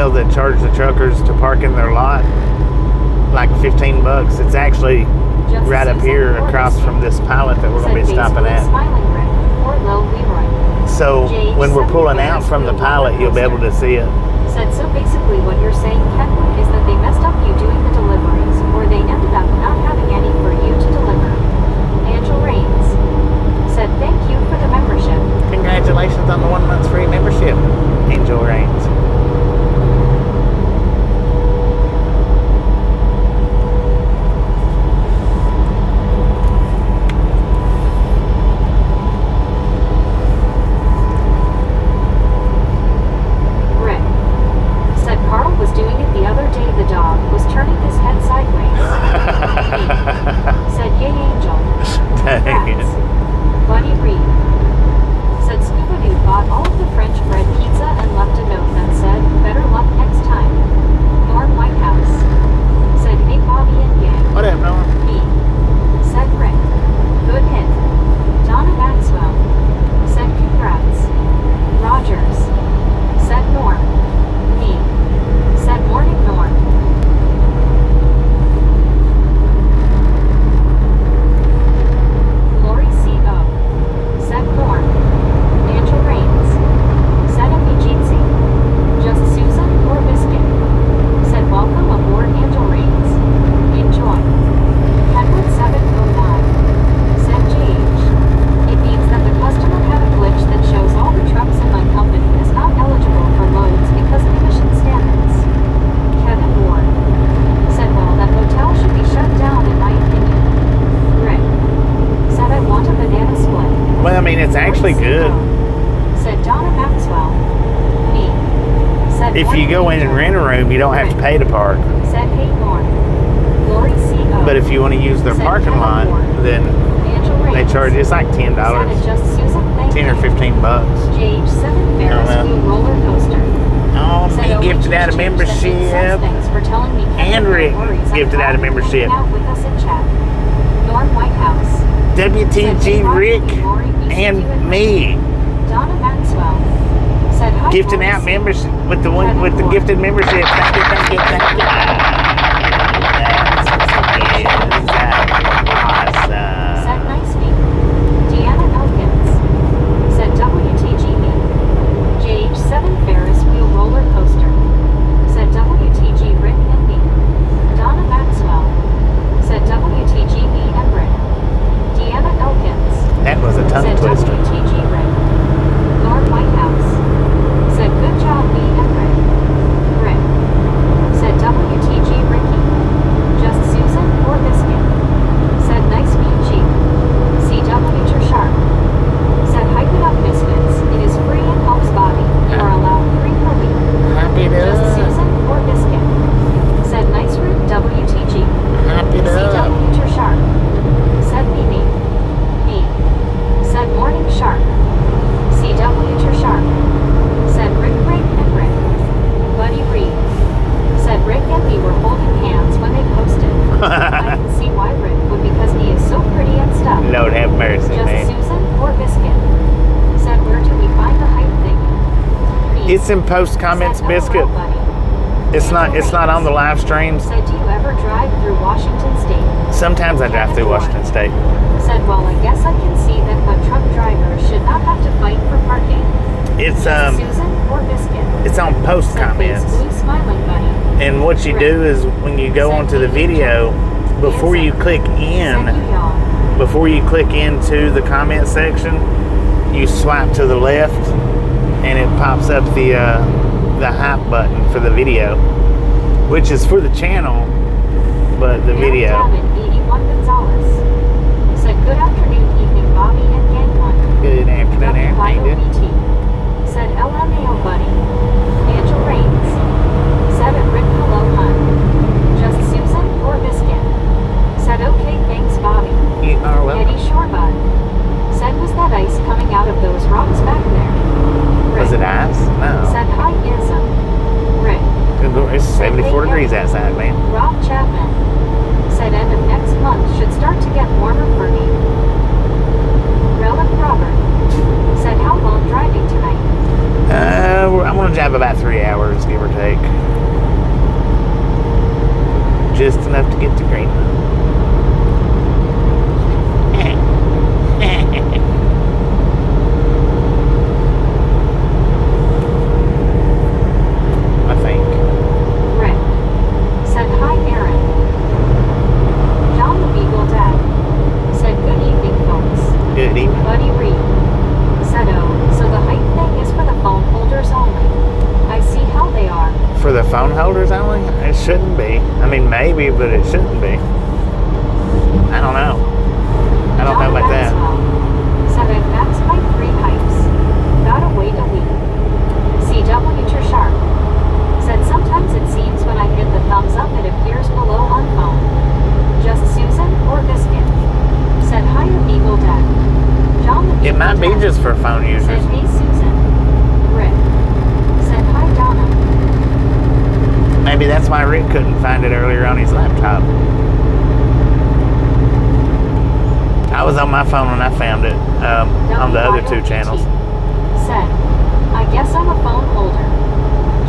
well that charge the truckers to park in their lot like $15. It's actually Just right up Susan here or across Biscuit. from this pilot that we're going to be Said stopping basically at. Smiling Rick or Lil Leroy. So when we're pulling out from the pilot, you'll be able to see it. Said so basically what you're saying, Kenwood, is that they messed up you doing the deliveries, or they ended up not having any for you to deliver. Angel Rains said thank you for the membership. Congratulations on the 1 month's free membership, Angel Rains. Rick said Carl was doing it the other day. The dog was turning his head sideways. Said yay Angel. Dang it. Rats. Buddy Reed said Scooby-Doo bought all of the French bread pizza and left a note that said, better luck next time. Norm Whitehouse said, hey Bobby and gang. What up, Norm? Me said Rick. Good hit. Donna Maxwell said congrats. Rogers said Norm. Me said morning Norm. Lori C.O. said Norm. Angel Rains said Emijitsi. Just Susan or Biscuit said welcome aboard Angel Rains. Enjoy. Kenwood 709 said GH. It means that the customer had a glitch that shows all the trucks in my company is not eligible for loads because of emission standards. Kevin Ward said well that hotel should be shut down in my opinion. Rick said I want a banana split. Well, I mean, it's actually good. Said Donna Maxwell. Me said If you go in and rent a room, you don't have to pay to park. said hey Norm. Lori C.O. But if you want to use their Said parking Kevin lot, Ward. then Angel they Rains charge, it's like $10, said it just Susan thank 10 or you. $15. JH7 Ferris know. wheel roller coaster. Oh, Said me only gifted out a Chief said makes sense. membership. Thanks for telling me. Kevin, And no Rick worries. I'm gifted out a glad you're membership. hanging out with us in chat. Norm Whitehouse. Said, hey, WTG Roger, Rick Lori, we see you and in me Donna Maxwell said hi. gifting Lori out C. membership with the one with the gifted membership. Thank you, thank you, thank you. That's awesome. Said nice meet. Deanna Elkins said WTG me. JH7 Ferris wheel roller coaster. Said WTG Rick and me. Donna Maxwell said WTG me and Rick. Deanna Elkins That was a tongue said twister. WTG Rick. Norm Whitehouse said good job me and Rick. Rick said WTG Ricky. Just Susan or Biscuit. Said nice meet Chief. CW Sharp said hype it up Misfits. It is free and helps Bobby. You are allowed 3 per week. Happy Just to Susan or Biscuit. Said nice Rick WTG. happy to CW Sharp said me. Said morning Sharp. CW Sharp said Rick and Rick. Buddy Reed said Rick and me were holding hands when they posted. I can see why Rick would because he is so pretty and stuff. Lord have mercy, Just man. Susan or Biscuit said where do we find the hype thing? Me It's in post comments, said, Biscuit. LOL, buddy. It's not on the live streams. Said do you ever drive through Washington State? Sometimes I drive through Washington State. Said well I guess I can see that but truck drivers should not have to fight for parking. It's Just Susan or Biscuit it's on post said face comments. blue smiling bunny. And what you do is when you go onto the video, before you click Said in, you y'all. before you click into the comment section, you swipe to the left, and it pops up the hype button for the video, which is for the channel, but the video. Gavin 81 Gonzalez said good afternoon, evening, Bobby and Gang One. Good afternoon, Aaron. How you doing? BT said LMAO buddy. Angel Rains said it Rick hello hun. Just Susan or Biscuit said okay thanks Bobby. You are welcome. Eddie Shorebud said was that ice coming out of those rocks back there? Was it ice? No. Said hi Ism. Rick It's 74 degrees outside, man. Rob Chapman said end of next month should start to get warmer for me. Relic Robert said how long driving tonight? I'm gonna gonna drive about 3 hours, give or take. Just enough to get to Greenland. I think. Rick said, "Hi, Aaron." John the Beagle Dad said, "Good evening, folks." Good evening. Buddy Reed said, "Oh, so the height thing is for the phone holders only. I see how they are." For the phone holders only? It shouldn't be. I mean, maybe, but it shouldn't be. I don't know. I don't know about that. Said I've maxed my 3 heights. Gotta wait a week. CW Sharp said sometimes it seems when I hit the thumbs up it appears below on phone. Just Susan or Biscuit said, "Hi, Beagle Dad." John the Beagle It might be Dad just for phone users. said, "Hey, Susan." Rick said, "Hi, Donna." Maybe that's why Rick couldn't find it earlier on his laptop. I was on my phone when I found it on the other 2 channels. Said, "I guess I'm a phone holder.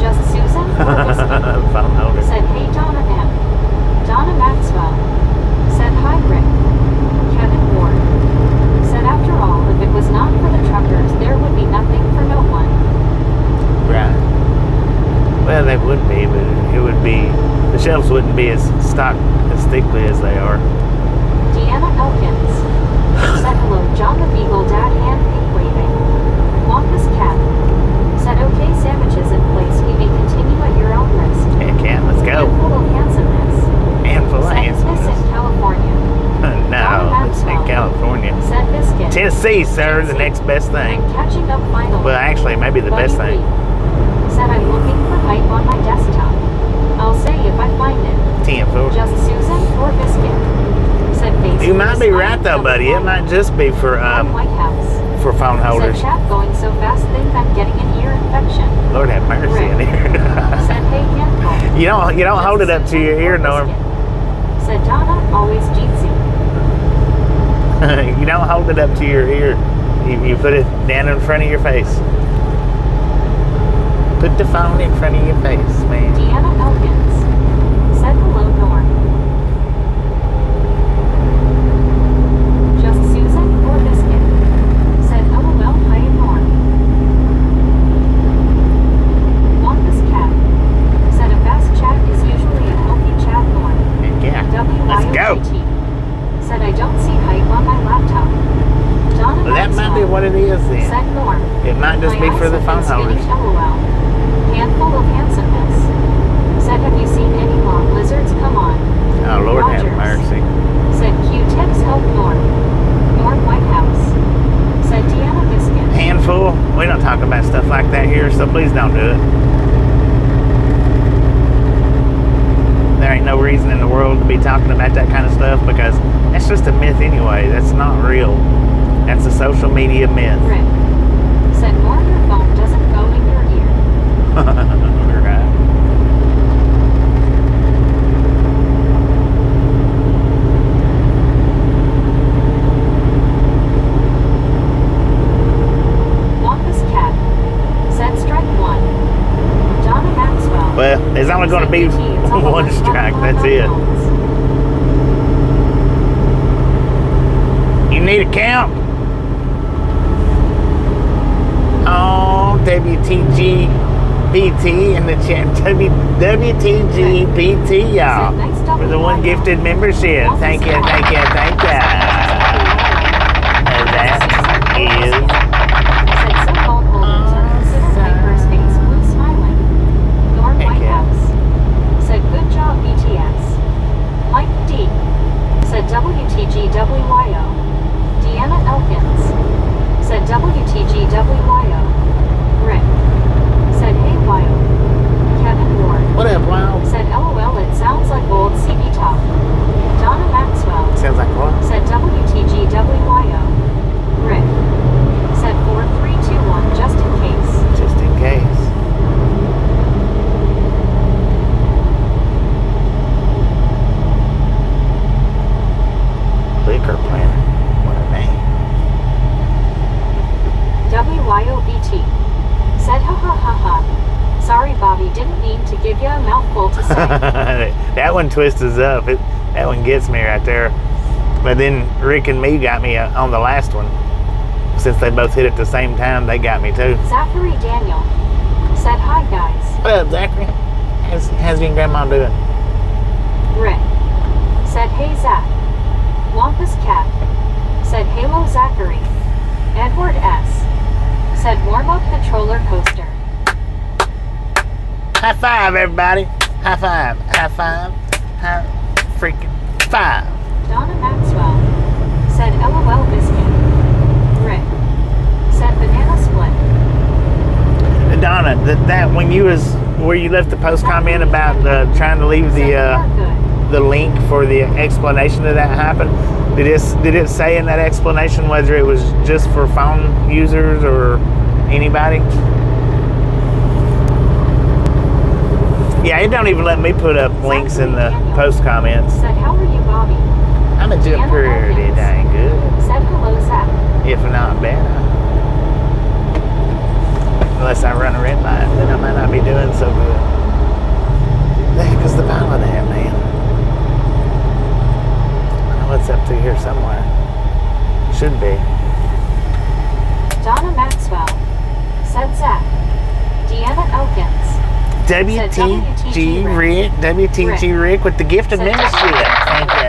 Just Susan or Biscuit?" Phone holder. Said, "Hey, Donna M." Donna Maxwell said, "Hi, Rick." Kevin Ward said, "After all, if it was not for the truckers, there would be nothing for no one." Right. Well, they would be, but it would be, the shelves wouldn't be as stocked as thickly as they are. Deanna Elkins said, "Hello, John the Beagle Dad, hand pink waving." Wampus Cat said, "Okay, sandwiches in place. You may continue at your own risk." Heck yeah, let's go. Handful of handsomeness Handful of said, "Is this handsomeness. in California?" No, it's in California. Said Biscuit. Tennessee, sir, the next best thing. I'm catching up finally. Well, actually, maybe the best Buddy thing. Reed said, "I'm looking for hype on my desktop. I'll say if I find it." 10-4. Just Susan or Biscuit said Facebook. You might be right though, buddy. It might just be for White House phone said, holders. "Chat going so fast, think I'm getting an ear infection." Lord have mercy in Said, here. "Hey, handful." you don't hold it up to your ear, Norm. Said Donna, always jeetsy. You don't hold it up to your ear. You put it down in front of your face. Put the phone in front of your face, man. Deanna Elkins said, "Hello, Norm." Just Susan or Biscuit said, "LOL, hi, Norm." Wampus Cat said, "A fast chat is usually a healthy chat, Norm." Yeah. Let's go. WYOGT said, "I don't see hype on my laptop." Donna Well, that might be Maxwell what it is then. said, "Norm." It might just My be for eyes the have phone been skinny, holders. LOL. Handful of handsomeness said, "Have you seen any long lizards? Come on." Oh, Lord have Rogers mercy. said, "Q-tips help Norm." Norm White House said, "Deanna Biscuit." Handful. We don't talk about stuff like that here, so please don't do it. There ain't no reason in the world to be talking about that kind of stuff because that's just a myth anyway. That's not real. That's a social media myth. Rick said, "Norm, your phone doesn't go in your ear." Right. Wampus Cat said, "Strike one." Donna Maxwell Well, there's only going to be said, "BT, it's all one about strike. phone That's it. phones." You need a count? Oh, WTGBT in the chat. WTGBT, y'all. For the one gifted membership. Thank you, thank you, thank you. And that is... Said some phone holders are considered hyperspace blue smiling. Norm Heck White yeah. House said, "Good job, BTS." Mike D said, "WTGWYO." Deanna Elkins said, "WTGWYO." Rick said, "Hey, Wyo." Kevin Ward What up, wow? said, "LOL, it sounds like old CB talk." Donna Maxwell Sounds like what? said, mouthful to say. That one twists us up. That one gets me right there. But then Rick and me got me on the last one. Since they both hit at the same time, they got me too. Zachary Daniel said, "Hi guys." What up, Zachary? How's your grandma doing? Rick said, "Hey Zach." Wampus Cat said, "Halo Zachary." Edward S said, "Warm up the roller coaster." High five, everybody. High five. High five. High freaking five. Donna Maxwell said, "LOL biscuit." Rick said, "Banana split." Donna, that when you was where you left the post comment about trying to leave the link for the explanation of that happened, did it say in that explanation whether it was just for phone users or anybody? Yeah, it don't even let me put up links in the post comments. Said, "How are you, Bobby?" I'm a doing pretty dang good. Said, "Hello, Zach." If not better. Unless I run a red light, then I might not be doing so good. The heck is the pilot at, man? I know it's up through here somewhere. Should be. Donna Maxwell said, "Zach." Deanna Elkins WTG Rick. WTG Rick with the gift of membership. Thank you.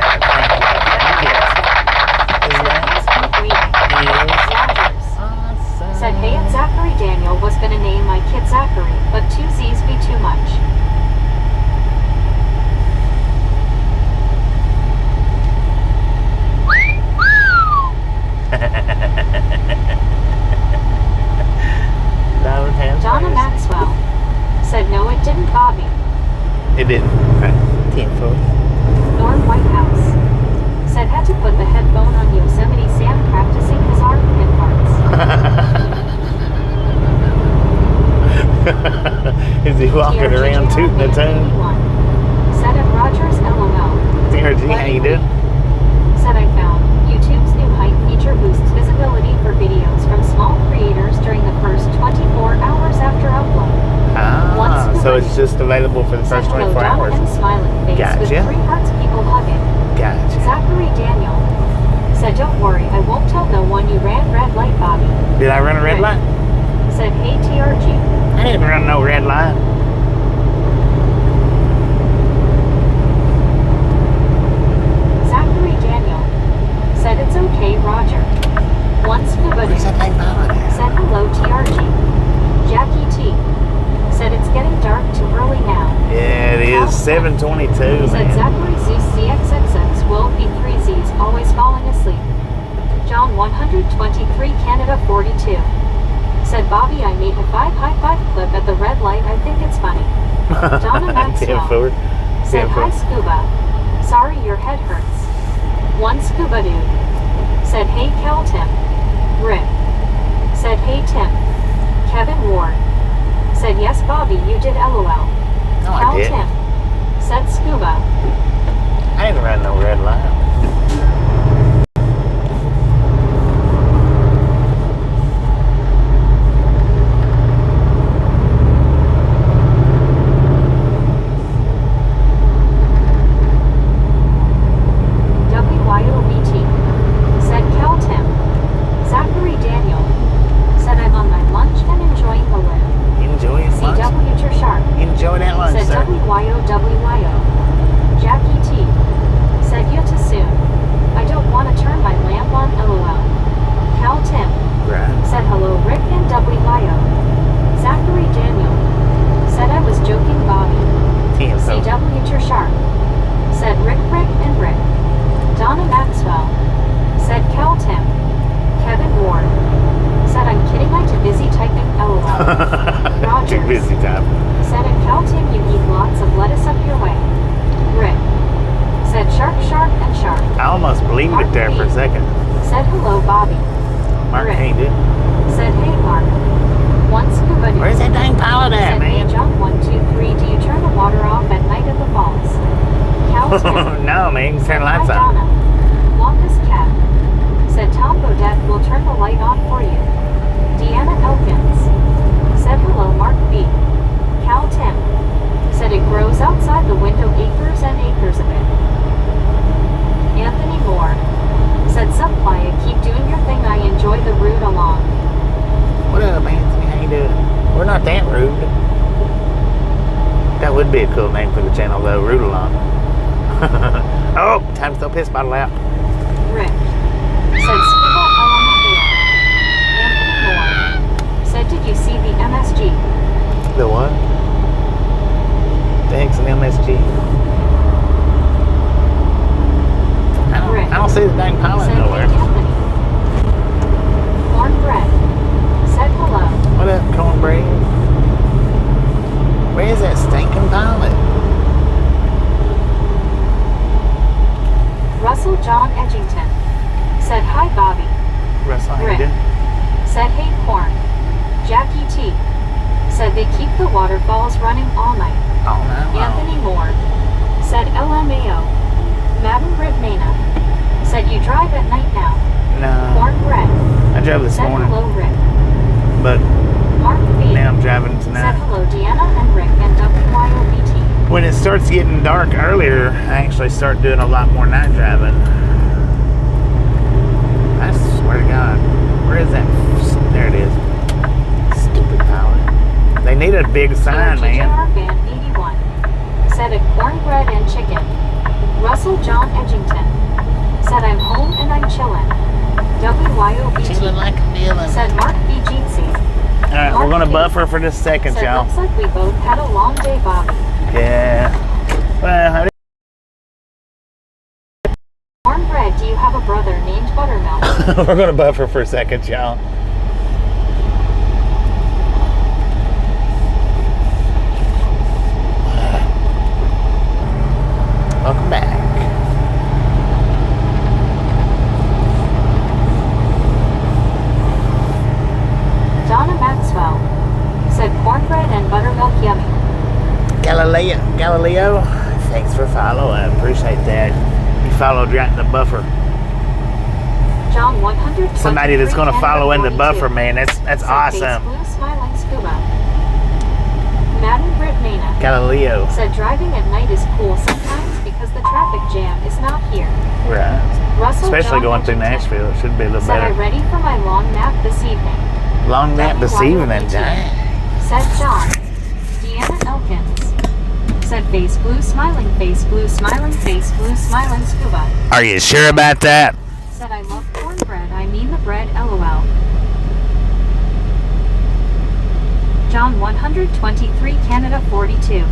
Said, "Hey, it's Zachary Daniel. Was gonna name my kid Zachary, but two Z's be too much." Donna Maxwell said, "No, it didn't, Bobby." It didn't. Okay. 10-4. Norm Whitehouse said, "Had to put the headphone on Yosemite Sam practicing his armpit parts." Is he walking around tooting the tune? Said at Rogers LOL. TRG, how you doing? Said, "I found YouTube's new height feature boosts visibility for videos from small creators during the first 24 hours after upload." Ah, so it's just available for the first 24 hours. And smiling face Gotcha. with 3 hearts people hugging. Gotcha. Zachary Daniel said, "Don't worry, I won't tell no one you ran red light, Bobby." Did I run a red light? Said, "Hey TRG." I didn't run no red light. Zachary Daniel said, "It's okay, Roger." One scuba Where's that thing pilot at? said, "Hello TRG." Jackie T said, "It's getting dark too early now." Yeah, it is 7:22, Said, man. "Zachary ZCXXX will be 3 Z's always falling asleep." John 123 Canada 42 said, "Bobby, I made a 5 high five clip at the red light. I think it's funny." Donna Maxwell 10-4. said, "Hi 10-4. Scuba. Sorry your head hurts." One Scuba dude said, "Hey Cal Tim." Rick said, "Hey Tim." Kevin Ward said, "Yes Bobby, you did LOL." No, I Cal didn't. Tim said, "Scuba." I didn't run no red light. WYOBT said, "Cal Tim." Zachary Daniel said, "I'm on my lunch and enjoying the live." Enjoy it, lunch. CW Sharp Enjoy that lunch, said, sir. "WYOWYO." Jackie T said, "You too soon. I don't want to turn my lamp on, LOL." Cal Tim Right. said, "Hello Rick and WYO." Zachary Daniel said, "I was joking, Bobby." 10-4. CW Sharp said, "Rick and Rick." Donna Maxwell said, "Cal Tim." Kevin Ward said, "I'm kidding, I'm too busy typing, LOL." Too Rogers busy time. said, "At Cal Tim you eat lots of lettuce up your way." Rick said, "Shark and shark." I almost believed it there for a second. Said, "Hello Bobby." Mark Rick ain't it. said, "Hey Mark." One Scuba dude Where's that dang pilot at, said, "Hey man? John 123, do you turn the water off at night at the falls?" Cal Tim No, man. You can turn the Hi lights on. Donna. Wampus Cat said, "Tom Bodette will turn the light on for you." Deanna Elkins said, "Hello Mark B." Cal Tim said it grows outside the window, acres and acres of it. Anthony Moore said, "Sup, Playa, keep doing your thing. I enjoy the route along." What up, Anthony? How you doing? We're not that rude. That would be a cool name for the channel, though. Root along. Oh, time to throw piss bottle out. Rick said, "Scuba LMAO." Anthony Moore said, "Did you see the MSG?" The what? The heck's an MSG? I don't see the dang pilot said, nowhere. "Hey, Anthony." Cornbread said, "Hello." What up, cornbread? Where is that stinking pilot? Russell John Edgington said, "Hi, Bobby." Russell, how you Rick doing? said, "Hey, Corn." Jackie T said, "They keep the waterfalls running all night." Oh, no. Anthony Moore said, "LMAO." Madam Britt Mana said, "You drive at night now." No. Cornbread I drove this said, morning, "Hello, Rick." but Mark B now I'm driving said, tonight. "Hello, Deanna and Rick and WYOBT." When it starts getting dark earlier, I actually start doing a lot more night driving. I swear to God. Where is that? There it is. Stupid pilot. They need a big sign, man. GJR Band 81 said, "A cornbread and chicken." Russell John Edgington said, "I'm home and I'm chillin'." WYOBT Chilling like a villain. said, "Mark B. Jeansy." Alright, we're gonna buffer for just a second, Said, y'all. "Looks like we both had a long day, Bobby." Yeah. Well, Cornbread, do you have a brother named Buttermilk? we're gonna buffer for a second, y'all. Welcome back. Donna Maxwell said, "Cornbread and buttermilk yummy." Galileo, thanks for following. I appreciate that. You followed right in the buffer. John 100. Somebody that's gonna follow in the buffer, man. That's awesome. Blue smiling scuba. Madam Britt Mana Galileo. said, "Driving at night is cool sometimes because the traffic jam is not here." Right. Russell Especially John going through Edgington Nashville. It should be a little said, "I'm better. ready for my long nap this evening." Long nap this evening, dang. Said John. Deanna Elkins said, "Face blue smiling face blue smiling face blue smiling scuba." Are you sure about that? Said, "I love cornbread, I mean the bread, LOL." John 123 Canada 42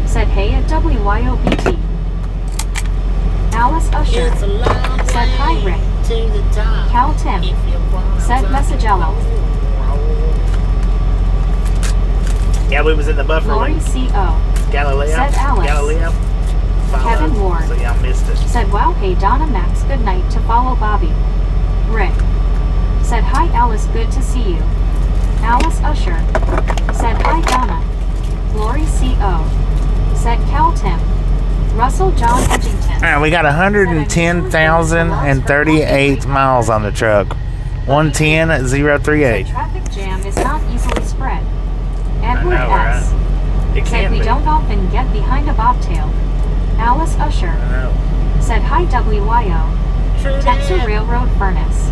said, "Hey at WYOBT." Alice Usher said, "Hi Rick." Cal Tim said, "Messagello." Yeah, we was in the buffer Lori when C.O. Galileo. said Alice. Galileo. Kevin followed, Ward so y'all missed it. said, "Wow, hey Donna Max, good night to follow Bobby." Rick said, "Hi Alice, good to see you." Alice Usher said, "Hi Donna." Lori C.O. said, "Cal Tim." Russell John Edgington All right, we got 110,038 miles on the truck. 110,038. said, "Traffic jam is not easily spread." I Edward know, right? S. It said, can "We be. don't often get behind a bobtail." Alice Usher I know. said, "Hi WYO." Texas Railroad Furnace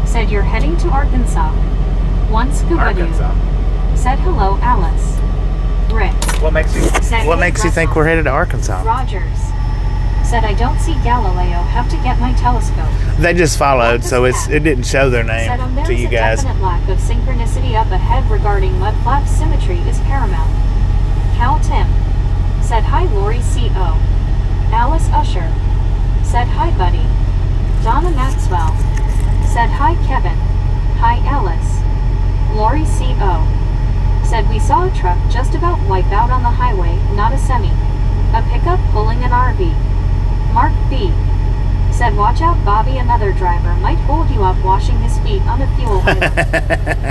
said, "You're heading to Arkansas." One Scuba Dude Arkansas. said, "Hello Alice." Rick What makes you said, What "Hey, makes you think Russell." we're headed to Arkansas? Rogers said, "I don't see Galileo, have to get my telescope." They just followed, so it didn't show their name Said, "There to is you a guys. definite lack of synchronicity up ahead regarding mud flap symmetry is paramount." Cal Tim said, "Hi Lori C.O." Alice Usher said, "Hi buddy." Donna Maxwell said, "Hi Kevin." Hi Alice. Lori C.O. said, "We saw a truck just about wipe out on the highway, not a semi. A pickup pulling an RV." Mark B. said, "Watch out Bobby, another driver might hold you up washing his feet on a fuel island."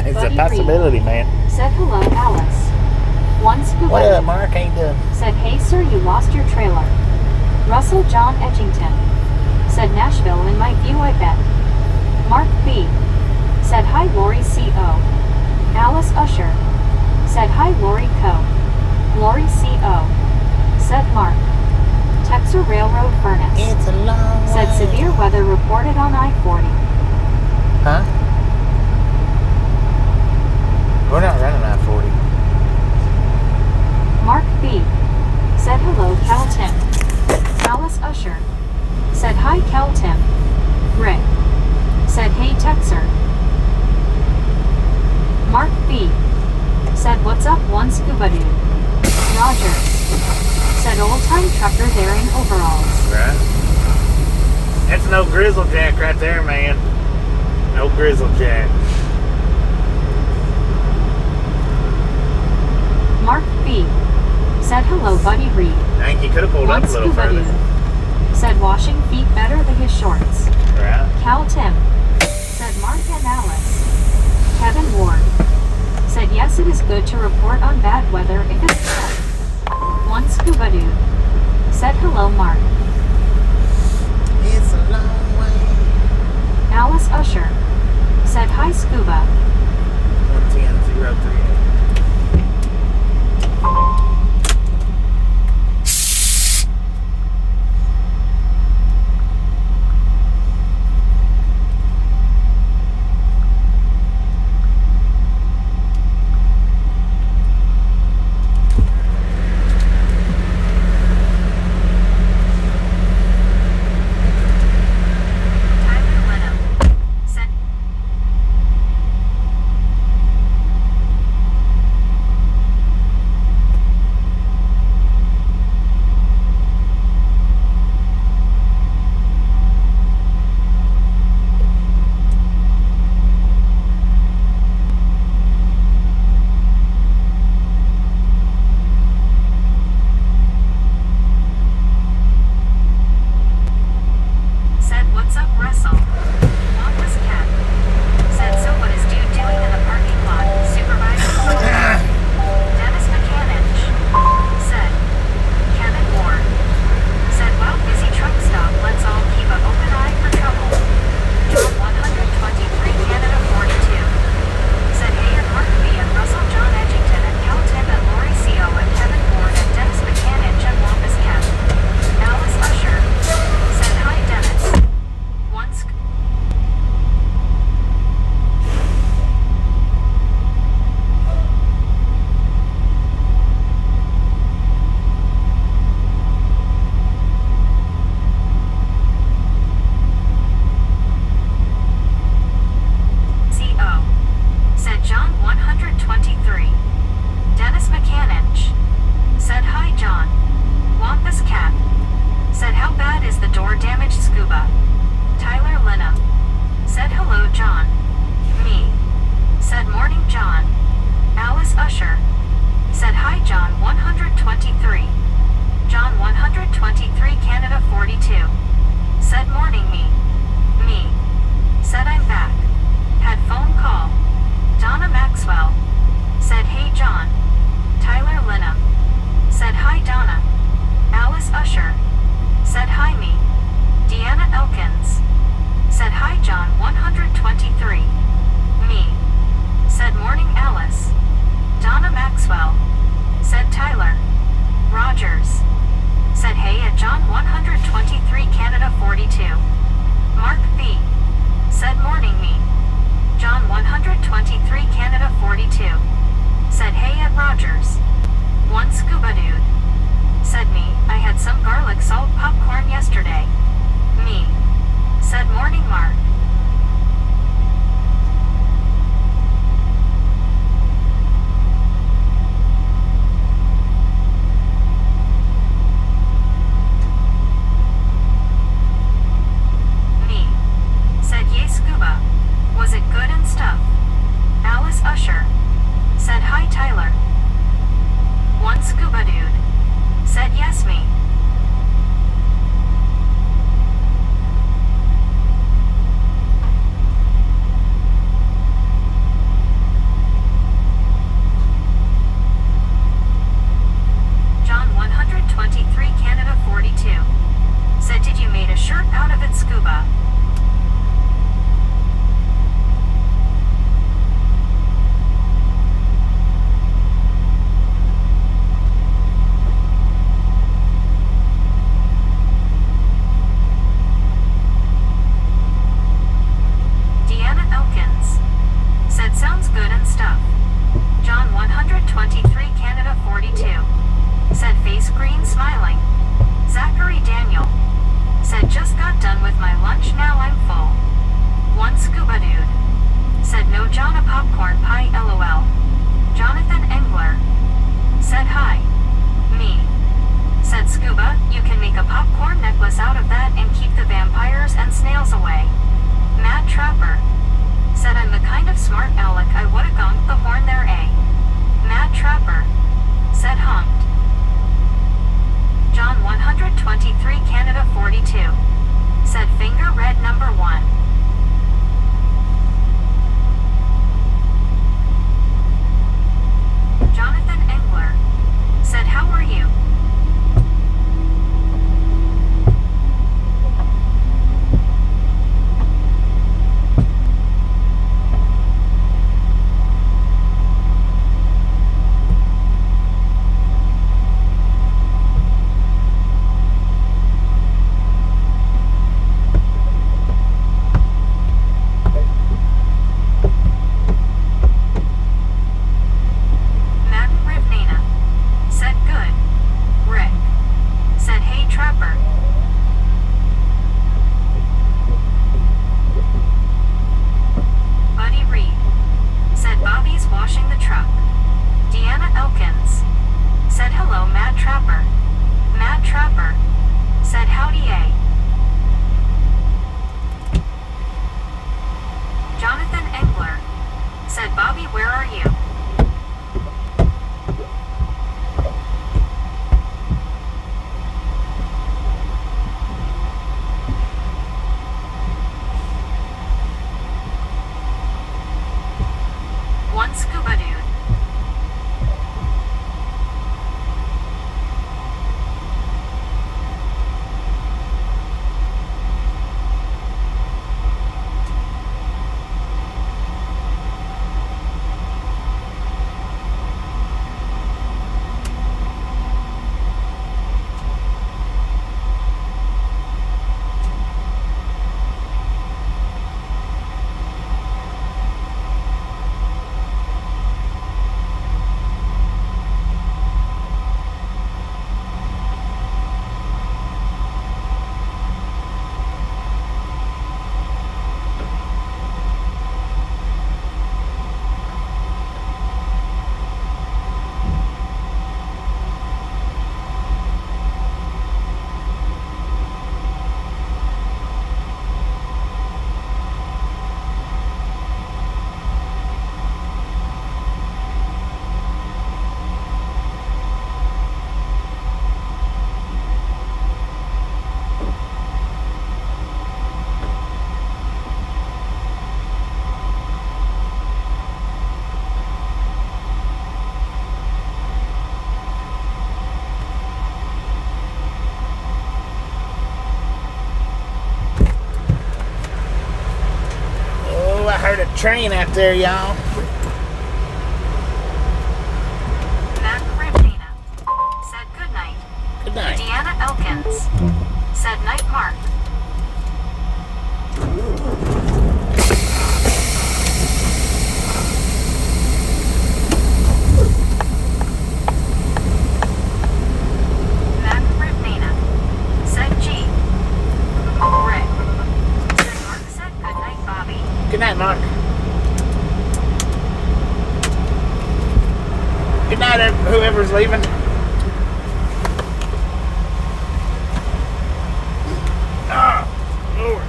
It's Buddy a possibility, man. said, "Hello Alice." One Scuba What up, Dude Mark? Ain't doing? said, "Hey sir, you lost your trailer." Russell John Edgington said, "Nashville in my view, I bet." Mark B. said, "Hi Lori C.O." Alice Usher said, "Hi Lori Co." Lori CO. Said Mark. Texas Railroad Furnace. It's a long Said way. severe weather reported on I-40. Huh? We're not running I-40. Mark B. Said hello, Cal Tim. Alice Usher. Said hi, Cal Tim. Rick. Said hey, Texer. Mark B. Said what's up, one scuba dude. Roger. Said old-time trucker there in overalls. Right. That's no Grizzlejack right there, man. No Grizzlejack. Mark B. Said hello, Buddy Reed. I think he could have pulled One up a little scuba further. dude. Said washing feet better than his shorts. Right. Cal Tim. Said Mark and Alice. Kevin Ward. Said yes, it is good to report on bad weather if it's bad. One scuba dude. Said hello, Mark. It's a long way. Alice Usher. Said hi, scuba. 110-038. screen smiling. Zachary Daniel. Said just got done with my lunch, now I'm full. One scuba dude. Said no John a popcorn pie lol. Jonathan Engler. Said hi. Me. Said scuba, you can make a popcorn necklace out of that and keep the vampires and snails away. Matt Trapper. Said I'm the kind of smart aleck I woulda gonked the horn there Matt Trapper. Said humped. John 123 Canada 42. Said finger red number 1. Jonathan Engler. Said how are you? Train out there, y'all. Matt Rivnina said good night. Good night. Deanna Elkins said night Mark. Matt Rivnina said G. Rick. Said Mark said good night Bobby. Good night, Mark. Good night, whoever's leaving. Ah, Lord.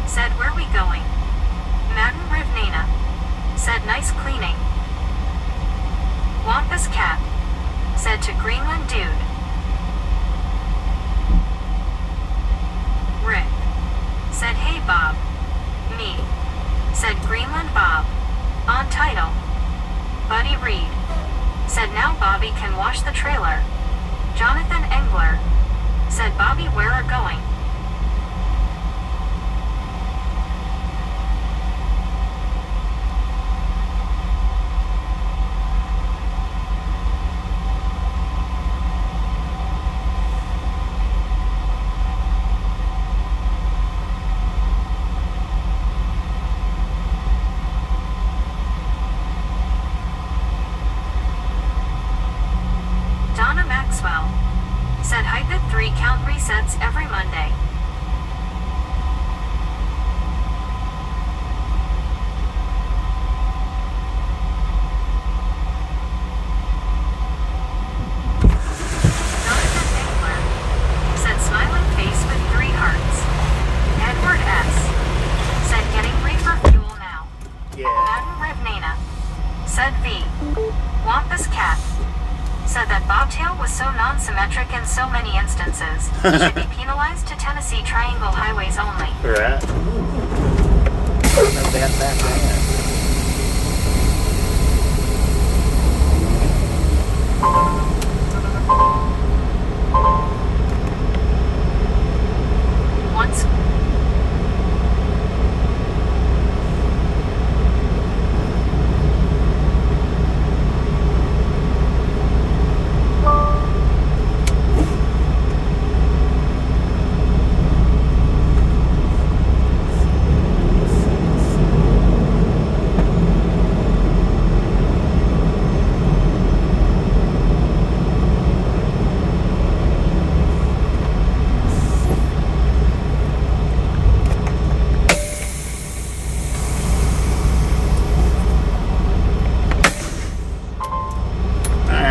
Said where we going? Madden Rivnina said nice cleaning. Wampus Cat said to Greenland Dude. Rick said hey Bob. Me said Greenland Bob. On title. Buddy Reed said now Bobby can wash the trailer. Jonathan Engler said Bobby where are going? Sound resets every Monday. Said smiling face with 3 hearts. Edward S. Said getting reefer fuel now. Yeah. Madden Revnana. Said V. Wampus Cat. Said that bobtail was so non-symmetric in so many instances. He should be penalized to Tennessee Triangle highways only. Right. No doubt about that. Once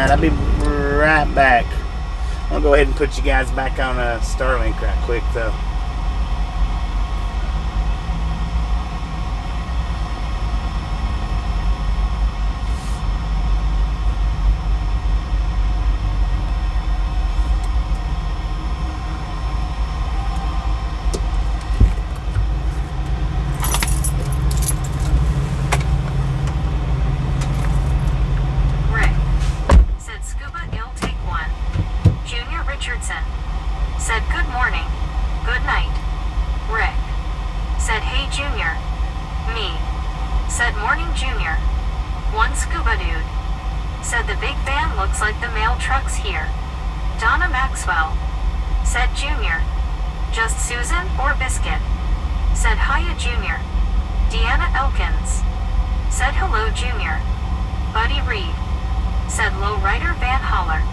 I'll be right back. I'll go ahead and put you guys back on Starlink right quick, though. said good morning, good night. Rick said hey Junior. Me said morning Junior. One scuba dude said the big van looks like the mail trucks here. Donna Maxwell said Junior. Just Susan or Biscuit said hiya Junior. Deanna Elkins said hello Junior. Buddy Reed said lowrider Van Holler.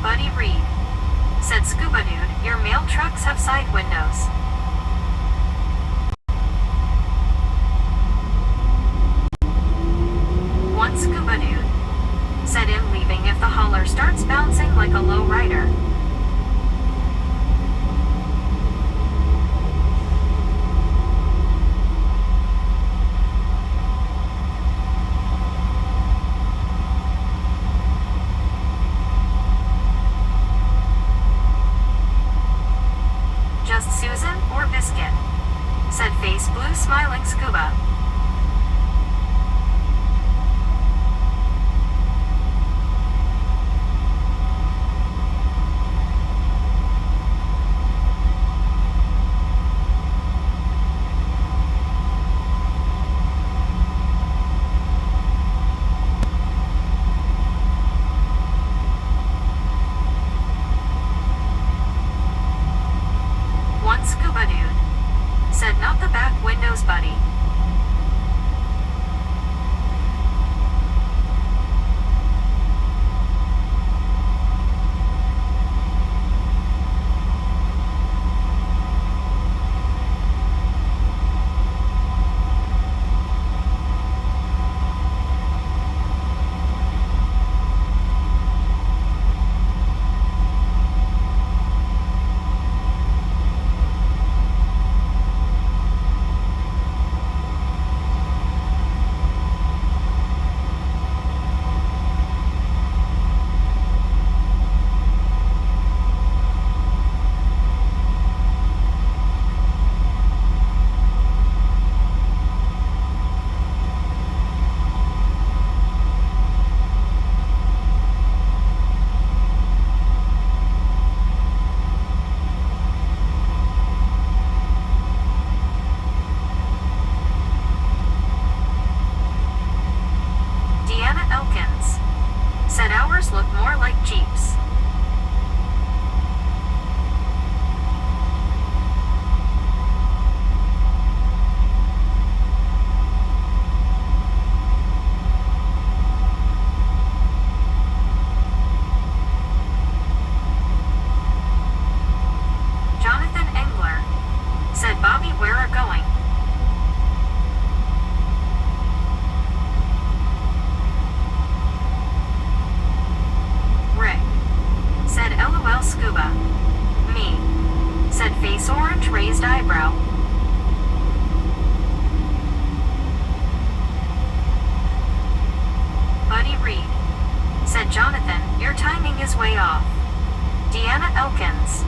Buddy Reed said scuba dude, your mail trucks have side windows. One scuba dude said in leaving if the hauler starts bouncing like a low rider. Just Susan or Biscuit said face blue smiling scuba. One scuba dude said not the back windows buddy. Elkins.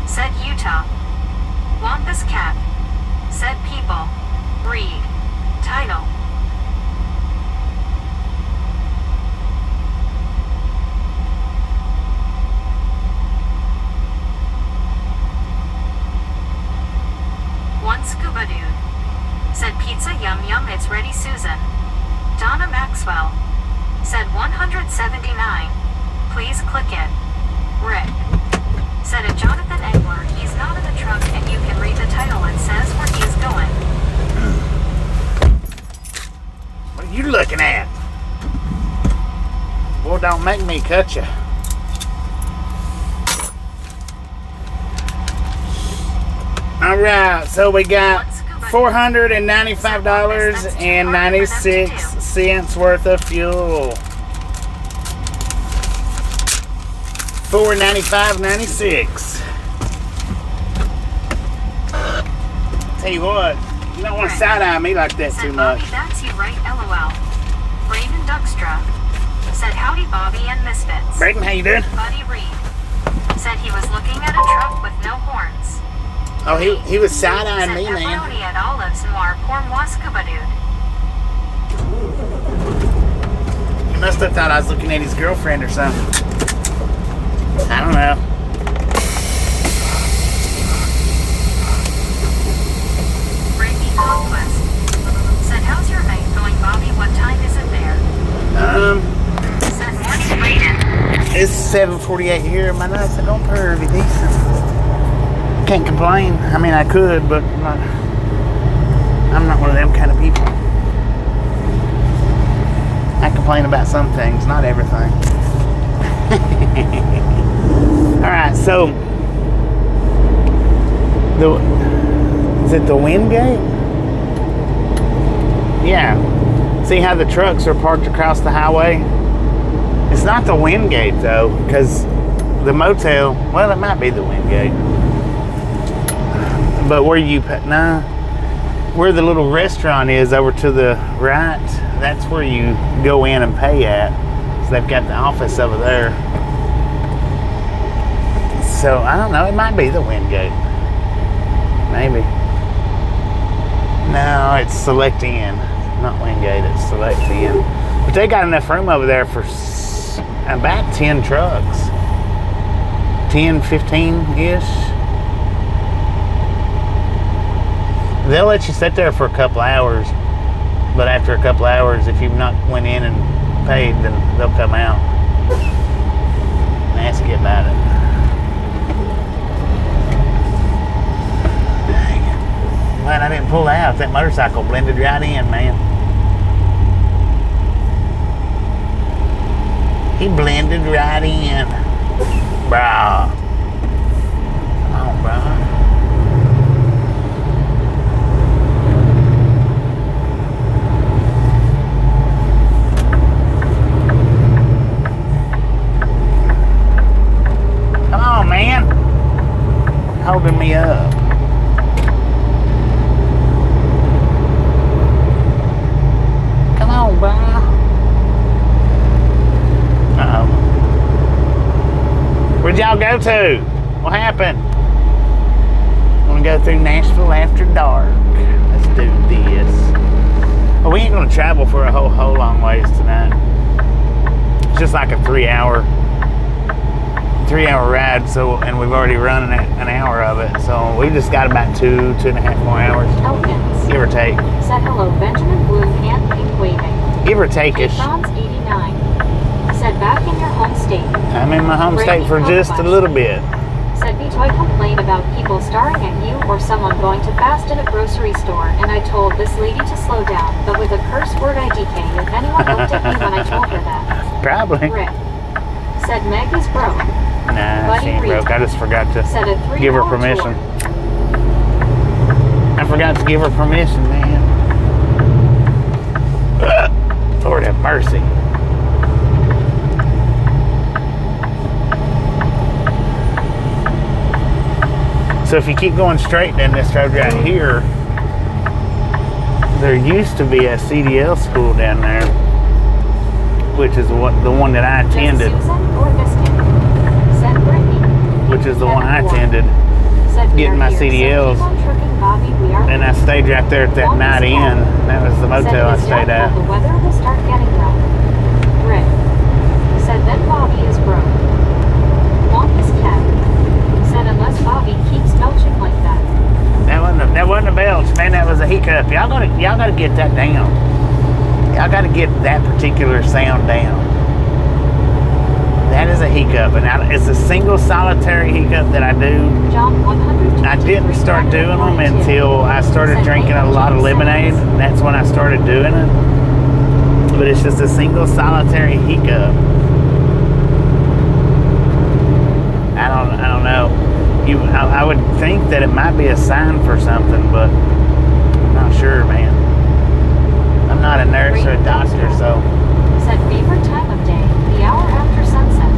Said Utah. Want this cat. Said people. Read. Title. One scuba dude. Said pizza yum yum it's ready Susan. Donna Maxwell. Said 179. Please click it. Rick. Said a Jonathan Engler, he's not in the truck and you can read the title, it says where he's going. What are you looking at? Boy, don't make me cut you. Alright, so we got $495.96 worth of fuel. $495.96. Tell you what, you don't want to side-eye me like that too much. Bobby, that's you, right? LOL. Raymond Duckstra. Said howdy, Bobby and Misfits. Braden, how you doing? Buddy Reed. Said he was looking at a truck with no horns. Oh, he was side-eyeing me, man. Pepperoni at Olives Noir, pour moi scuba dude. He must have thought I was looking at his girlfriend or something. I don't know. Brady Conquest. Said how's your night going, Bobby? What time is it there? Said morning Brayden. It's 7:48 here. My nights are going pretty decent. Can't complain. I mean, I could, but I'm not one of them kind of people. I complain about some things, not everything. Alright, so is it the wind gate? Yeah. See how the trucks are parked across the highway? It's not the wind gate though, because the motel, well, it might be the wind gate. But where where the little restaurant is over to the right, that's where you go in and pay at. So they've got the office over there. So I don't know, it might be the wind gate. Maybe. No, it's Select Inn. Not Wingate, it's Select Inn. But they got enough room over there for about 10 trucks. 10, 15-ish. They'll let you sit there for a couple hours, but after a couple hours, if you've not went in and paid, then they'll come out and ask you about it. Dang it. Glad I didn't pull out. That motorcycle blended right in, man. He blended right in. Bruh. Come on, bruh. Man, holding me up. Come on, bro. Uh-oh. Where'd y'all go to? What happened? I'm gonna go through Nashville after dark. Let's do this. Oh, we ain't gonna travel for a whole long ways tonight. It's just like a 3-hour ride, and we've already run an hour of it, so we just got about 2.5 more hours. Elkins. Give or take. Said hello, Benjamin Blue, hand pink waving. Give or take-ish. Beckons 89. Said back in your home state. I'm in my home state for just a little bit. Said B-Toy complained about people staring at you or someone going too fast in a grocery store, and I told this lady to slow down, but with a curse word IDK if anyone looked at me when I told her that. Probably. Rick. Said Meg is broke. Nah, she ain't broke. I just forgot to give her permission. I forgot to give her permission, man. Lord have mercy. So if you keep going straight down this road right here, there used to be a CDL school down there, which is the one that I attended. Susan or Biscuit? Said Brittany. which is the one I Kevin attended, said, "We getting are my here." Said, CDLs. "Keep on trucking, Bobby. We are And I stayed right there at that Night Inn. That was the motel I stayed at. The weather will start getting rough. Rick said, "Then Bobby is broke." Longest cat said, "Unless Bobby keeps belching like that." That wasn't a belch, man. That was a hiccup. Y'all gotta get that down. Y'all gotta get that particular sound down. That is a hiccup, and it's a single solitary hiccup that I do. John 100. I didn't start doing them until I started drinking a lot of lemonade. That's when I started doing it. But it's just a single solitary hiccup. I don't know. I would think that it might be a sign for something, but I'm not sure, man. I'm not a nurse or a doctor, so. Said favorite time of day, the hour after sunset.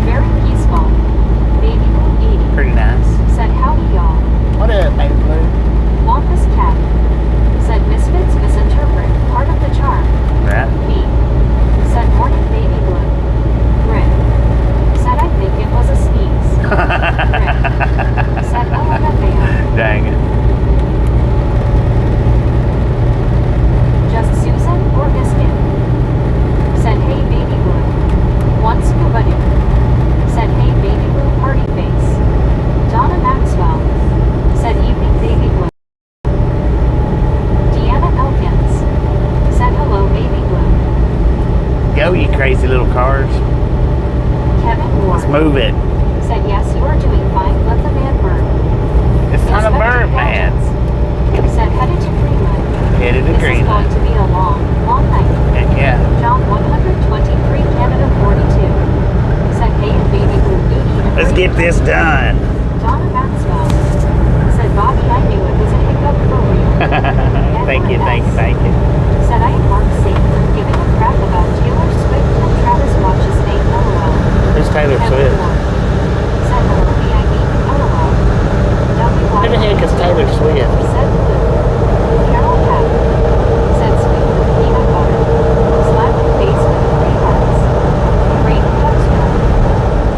Very peaceful. Baby Blue 80. Pretty nice. Said howdy y'all. What up, Baby Blue? Wampus cat. Said misfits misinterpret part of the charm. Right. Me. Said morning baby blue. Rick. Said I think it was a sneeze. Rick. Said LMFAO. Dang it. Just Susan or Biscuit. Said hey baby blue. One scuba dude. Said hey baby blue party face. Donna Maxwell. Said evening baby blue. Deanna Elkins. Said hello baby blue. Go, you crazy little cars. Kevin Ward. Let's move it. Said yes you are doing fine, let the man burn. It's not a bird, man. Said headed to Greenland. Headed to This is going Greenland. to be a long, long night. Heck yeah. John 123 Canada 42. Said hey and baby blue beauty. Let's get this done. Donna Maxwell. Said Bobby I knew it was a hiccup for real. Thank you, thank you, thank you. Said I am Mark Saban giving a crap about Taylor Swift and Travis Watch's name LOL. Who's Taylor Kevin Swift? Ward. Said hello BIB LOL. Who the heck is Taylor Swift? Said Blue. Carol Cat. Said sweet with peanut butter. Slapping face with 3 hearts. Great Duxter.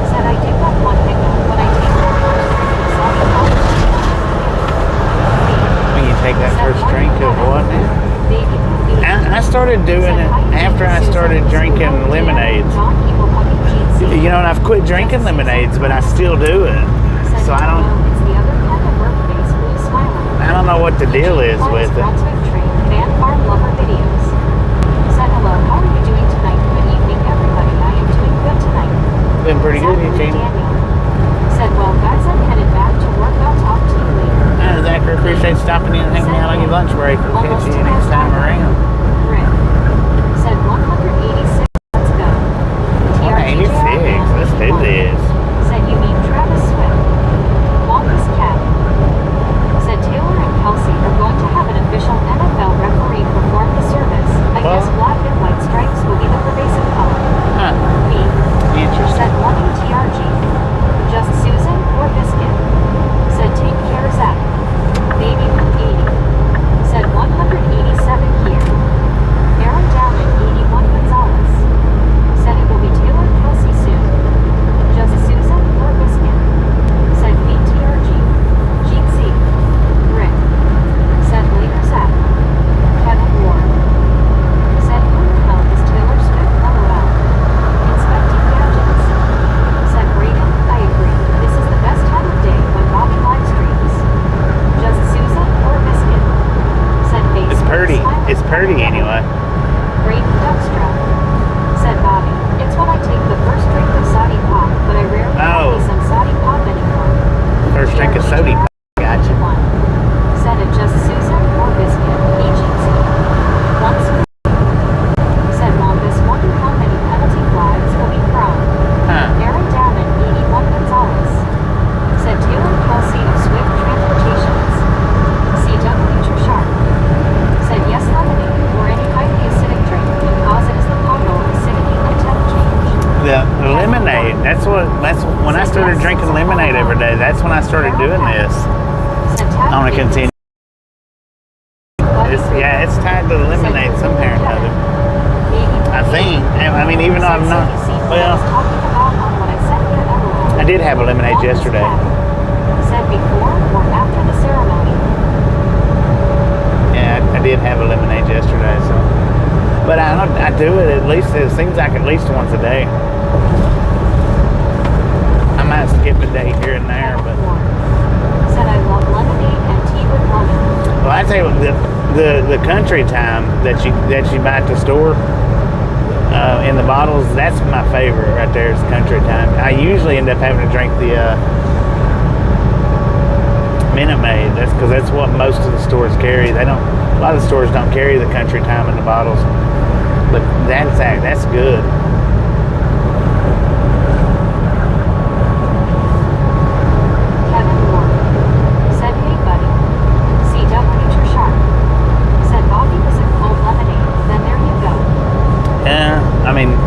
Said I do have one hiccup when I take that first drink of salty pop. When you take that first drink of what now? Baby Blue. I started doing it after I started drinking lemonades. You know, and I've quit drinking lemonades, but I still do it. So I don't know what the deal is with it. Fan farm lover videos. Said hello, how are you doing tonight? Good evening, everybody. I am doing good tonight. Been pretty good, Eugene. Said, well, guys, I'm headed back to work. I'll talk to you later. Zachary, appreciate stopping in and hanging out on your lunch break. We'll catch you next time around. Rick. Said 186. Let's go. 186. Let's do this. Said you mean Travis Swift. Wampus cat. Said Taylor and Kelsey are going to have an official NFL referee perform the service. I guess black and white stripes will be the pervasive color. Huh. Me. Interesting. Said morning TRG. Just Susan or Biscuit. Said take care Zach. Baby Blue 80. Said 187 here. Aaron down at 81 Gonzalez. Said it will be Taylor Kelsey soon. Just Susan or Biscuit. Said BTRG. Gene Z. Rick. Said later Zach. Kevin Ward. Said who the hell is Taylor Swift LOL. Inspecting gadgets. Said Brayden, I agree. This is the best time of day when Bobby live streams. Just Susan or Biscuit. Said face. It's pretty. It's pretty anyway. Brayden Duxtra. Said Bobby, it's when I take the first drink of Saudi pop, but I rarely have me some Saudi pop anymore. First drink of soda. Gotcha. Said it just Susan or Biscuit. Agency. Once. Said Wombus wonder how many penalty flags will be thrown. Huh. Aaron down at 81 Gonzalez. Said Taylor Kelsey of Swift Transportations. CW Sharp. Said yes lemonade or any highly acidic drink because it is the bottle of acidity and temp change. The lemonade. That's when I started drinking lemonade every day. That's when I started doing this. I want to continue. It's tied to the lemonade somehow or another. I think. I mean, even though I'm not. Well, I did have a lemonade yesterday. Said before or after the ceremony. Yeah, I did have a lemonade yesterday, so. But I do it at least, it seems like at least once a day. I might skip a day here and there, but. Said I love lemonade and tea with lemon. Well, I tell you what, the country time that you buy at the store in the bottles, that's my favorite right there. Is country time. I usually end up having to drink the Minute Maid. That's because that's what most of the stores carry. They don't. A lot of the stores don't carry the country time in the bottles, but that's good.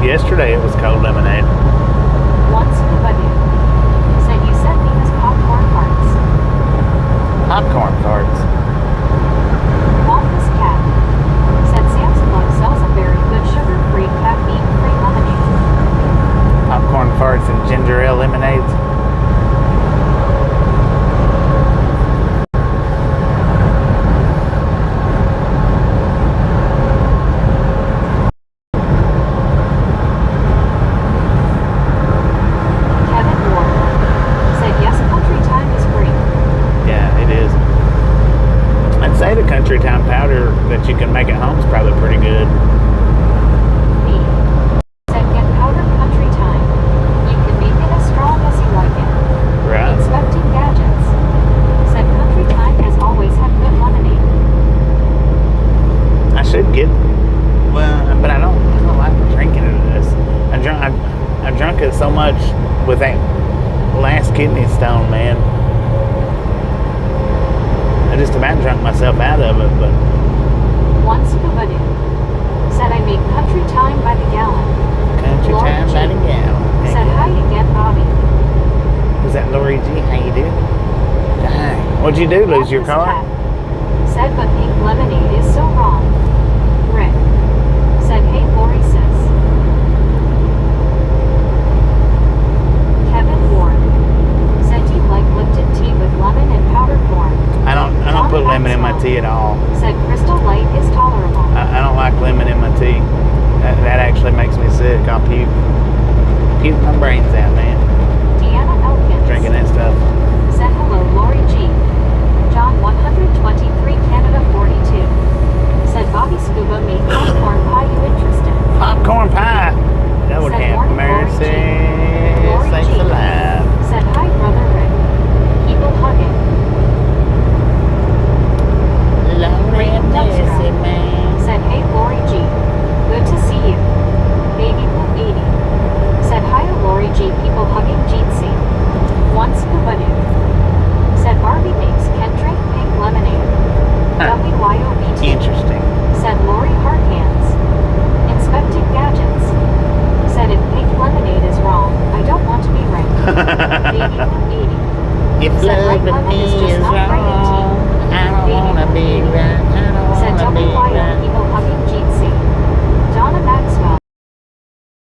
Yesterday it was cold lemonade. Once Kubadu said you sent me his popcorn parts. Popcorn parts. Wampus Cat said Sam's Club sells a very good sugar-free, caffeine-free lemonade. Popcorn farts and ginger ale lemonades. Town powder that you can make at home is probably pretty good. Said get powder country time. You can make it as strong as you like it. Right. Expecting gadgets. Said country time has always had good lemonade. I should get, well, but I don't like drinking it. I drunk it so much with that last kidney stone, man. I just about drunk myself out of it, but. Once Kubadu said I make country time by the gallon. Country Lori time G by the gallon. said hi again, Bobby. Was that Lori G? How you doing? Hi. What'd you do? Lose your car? Said but pink lemonade is so wrong. Rick said hey Lori sis. Kevin Ward said do you like lifted tea with lemon and powdered corn? I don't put lemon in my tea at all. Said Crystal Light is tolerable. I don't like lemon in my tea. That actually makes me sick. I'll puke my brains out, man. Deanna Elkins Drinking that stuff. said hello Lori G. John 123 Canada 42 said Bobby Scuba made popcorn pie. You interested? Popcorn pie. That would have mercy. Sakes alive. Said hi brother Rick. People hugging. Lori mercy, man. Said hey Lori G. Good to see you. Baby Blue 80 said hi Lori G. People hugging Jeetsy. Once Kubadu said Barbie makes can drink pink lemonade. WYOBT Interesting. said Lori Heart Hands. Inspecting gadgets said if pink lemonade is wrong, I don't want to be right. Baby Blue 80 If said love right with me lemon is just is not right in tea. wrong, I don't wanna be right. I Said don't wanna be WYO right. people hugging Jeetsy. Donna Maxwell.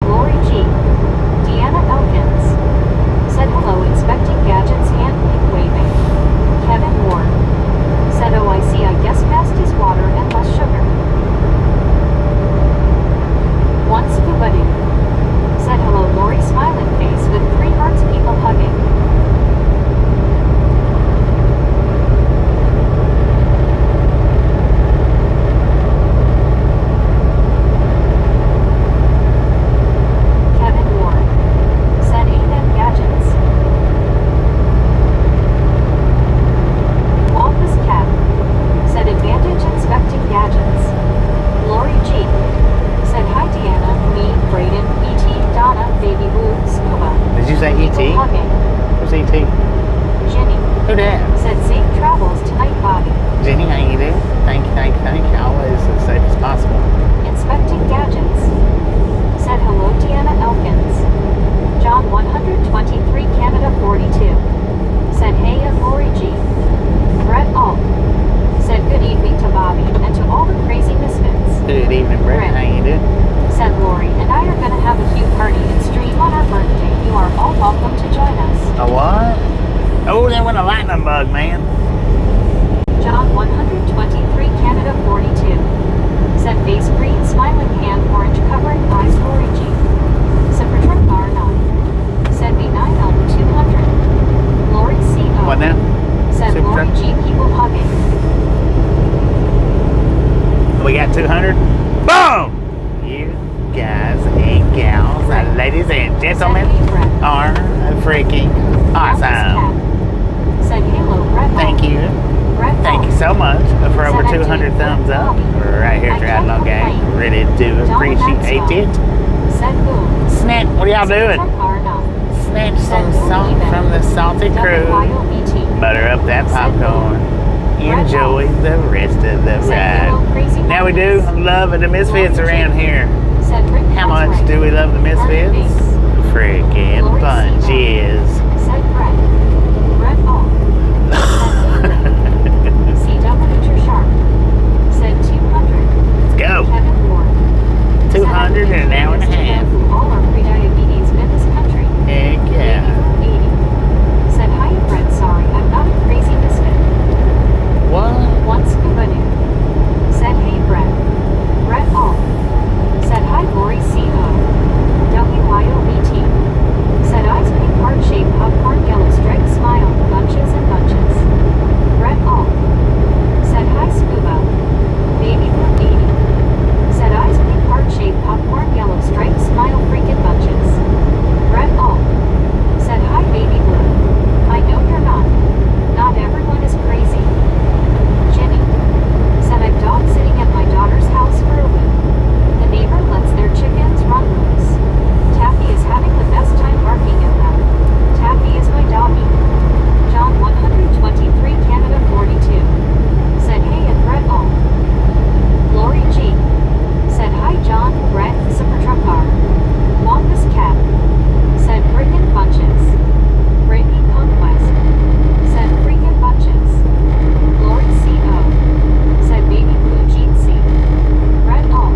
Lori G. Deanna Elkins. Said hello inspecting gadgets hand pink waving. Kevin Ward. Said oh I see I guess fast is water and less sugar. Once Kubadu. Said hello Lori smiling face with 3 hearts people hugging. Kevin Ward said amen gadgets. Wampus Cat said advantage inspecting gadgets. Lori G said hi Deanna, me, Brayden, E.T., Donna, Baby Blue, Scuba. Did you say People E.T.? hugging. Who's E.T.? Jenny Who that? said safe travels tonight, Bobby. Jenny, how you doing? Thank you. Always as safe as possible. Inspecting gadgets. Said hello Deanna Elkins. John 123 Canada 42 said hey and Lori G. Brett Alt said good evening to Bobby and to all the crazy misfits. Good evening, Brett. How you doing? Said Lori and I are gonna have a cute party and stream on our birthday. You are all welcome to join us. only want a lightning bug, man. John 123, Canada 42. Said face green, smiling hand, orange covering eyes, Lori G. Supertruck R9. Said B9 Elm 200. Lori C.O. What now? Said Lori Supertruck? G. People hugging. We got 200. Boom! You guys and gals, ladies and gentlemen, are freaking awesome. Said Halo Red. Thank you. Thank you so much for over 200 thumbs up right here, Triathlon Gang. Really do appreciate it. Said boom. Snatch, what are y'all doing? Snatch some salt from the salty crude. Butter up that popcorn. Enjoy the rest of the ride. Now we do love the Misfits around here. How much do we love the Misfits? Freaking bunches. Said Brett. Brett all. Said 200. Let's go. Kevin Ward. 200 in an hour and a half. All our pre-diabetes in this country. Heck yeah. 80. Said hi, Brett. Sorry, I'm not a crazy misfit. What? One scuba dude. Said hey, Brett. Brett all. Said hi, Lori C.O. WYOBT. Said eyes pink heart-shaped popcorn yellow striped smile bunches and bunches. Brett all. Said hi, scuba. Baby blue 80. Said eyes pink heart-shaped popcorn yellow striped smile freaking bunches. Brett all. Said hi, baby blue. I know you're not. Not everyone is crazy. Jimmy. Said I'm dog sitting at my daughter's house for a week. The neighbor lets their chickens run loose. Taffy is having the best time barking at them. Taffy is my doggy. John 123, Canada 42. Said hey and Brett all. Lori G. Said hi John, Brett, Supertruck car. Wampus cat. Said frickin' bunches. Brittany Conquest. Said freaking bunches. Lori C.O. Said baby blue jeans C. Brett all.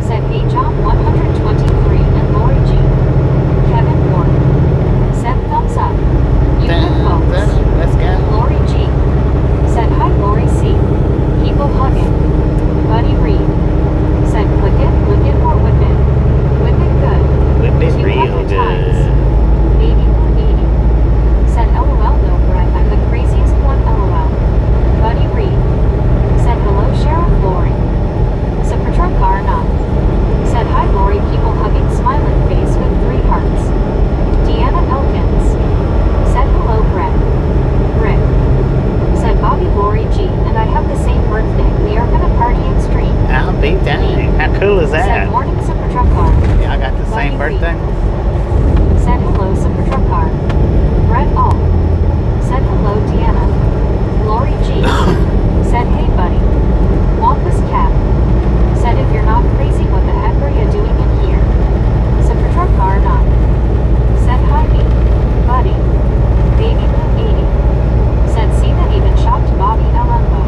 Said hey John 123 and Lori G. Kevin Ward. Said thumbs up. You good folks. Let's go. Lori G. Said hi Lori C. People hugging. Buddy Reed. Said click it, look it, or whip it. Whip it good. Whip it 200 real times. good. Baby blue 80. Said LOL no Brett, I'm the craziest one LOL. Buddy Reed. Said hello Sheriff Lori. Supertruck car not. Said hi Lori, people hugging smiling face with 3 hearts. Deanna Elkins. Said hello Brett. Britt. Said Bobby Lori G, and I have the same birthday. We are gonna party extreme. I'll be dang. How cool is Said that? morning Supertruck car. Yeah, I got the same Buddy birthday. Reed. Said hello Supertruck car. Brett all. Said hello Deanna. Lori G. Said hey buddy. Wampus cat. Said if you're not crazy, what the heck are you doing in here? Supertruck car not. Said hi me. Buddy. Baby blue 80. Said see that even shocked Bobby Lambo.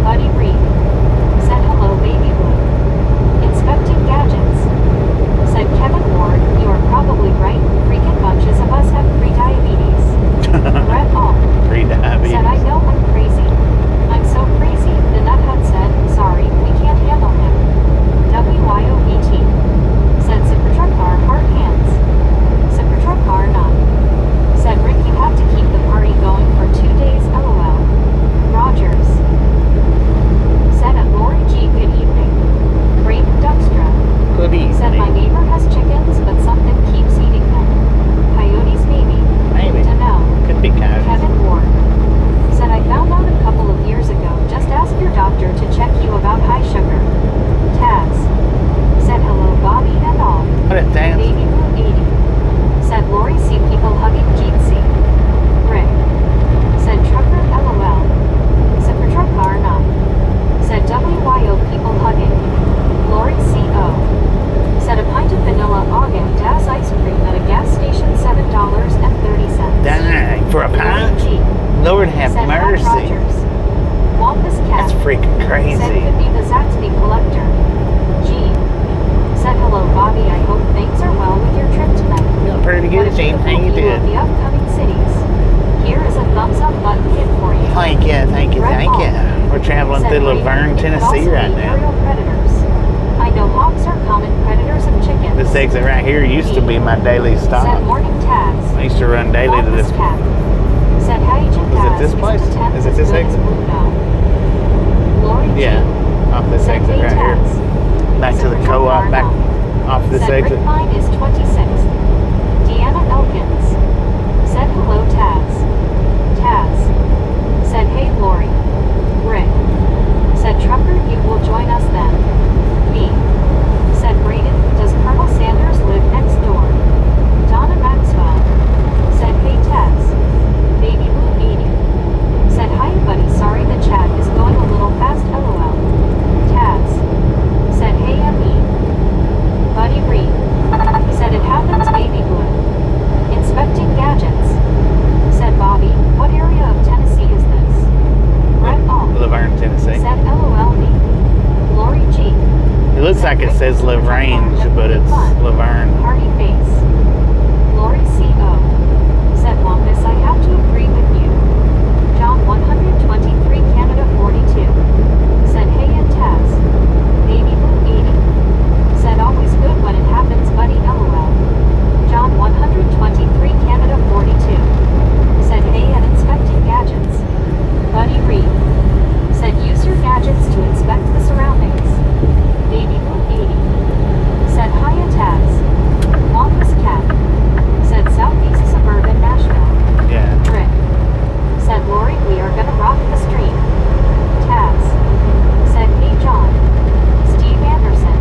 Buddy Reed. Said hello baby blue. Inspecting gadgets. Said Kevin Ward, you are probably right. Freaking bunches of us have pre-diabetes. Brett all. Pre-diabetes. Said I know I'm crazy. I'm so crazy. The nuthead said, sorry, we can't handle him. WYOBT. Said Supertruck car heart hands. Supertruck car not. Said Rick you have to keep the party going for 2 days LOL. Rogers. Said at Lori G good evening. Brayden Duckstra. Good Said my evening. neighbor has chickens but something keeps eating them. Coyotes maybe. Maybe. Dunno. Could be coyotes. Kevin Ward. Said I found out a couple of years ago. Just ask your doctor to check you about high sugar. Taz. Said hello Bobby and all. What a damn. Baby blue 80. Said Lori see people hugging Jeetsy. Rick. Said trucker LOL. Supertruck car not. Said WYO people hugging. Lori CO. Said a pint of vanilla Ogden Das ice cream at a gas station $7.30. Dang, for a Lori pint? G. Lord have Said Pat mercy. Rogers. Wampus cat. That's freaking Said crazy. could be the Zaxby collector. Gene. Said hello Bobby, I hope things are well with your trip tonight. Feeling pretty good, What a Gene. How you beautiful view doing? of the upcoming cities. Here is a We're traveling Said through Raven, Laverne, it could Tennessee also right be now. aerial predators. I know hawks are common predators of chickens. This exit right here used to be my daily Said stop. morning Taz. I used to run daily to this. Cat. Said hi, Jim. Is it this place? Is it this exit? Lori G. Yeah, off this Said exit hey, right here. Taz. Back to Said the patrol co-op, car back now. off this Said exit. Rick Mine is 26. Deanna Elkins. Said hello, Taz. Taz. Said hey, Lori. Rick. Said trucker, you will join us then. B. Said Brayden, does Colonel Sanders live next door? Donna Maxwell. Said hey, Taz. Baby Blue 80. Said hi, buddy, sorry the chat is going a little fast, lol. Taz. Said hey, ME. Buddy Reed. Said it happens, baby blue. Inspecting gadgets. Said Bobby, what area of Tennessee is this? Brett All. Laverne, Tennessee. Said LOLD. Lori G. It looks like it says Laverne, but it's Laverne. Party face. Lori CO. Said Wampus, I have to agree with you. John 123 Canada 42. Said hey and Taz. Baby Blue 80. Said always good when it happens, buddy, lol. John 123 Canada 42. Said hey and inspecting gadgets. Buddy Reed. Said use your gadgets to inspect the surroundings. Baby Blue 80. Said hi and Taz. Wampus Cat. Said southeast suburban Nashville. Yeah. Rick. Said Lori, we are gonna rock the stream. Taz. Said hey John. Steve Anderson.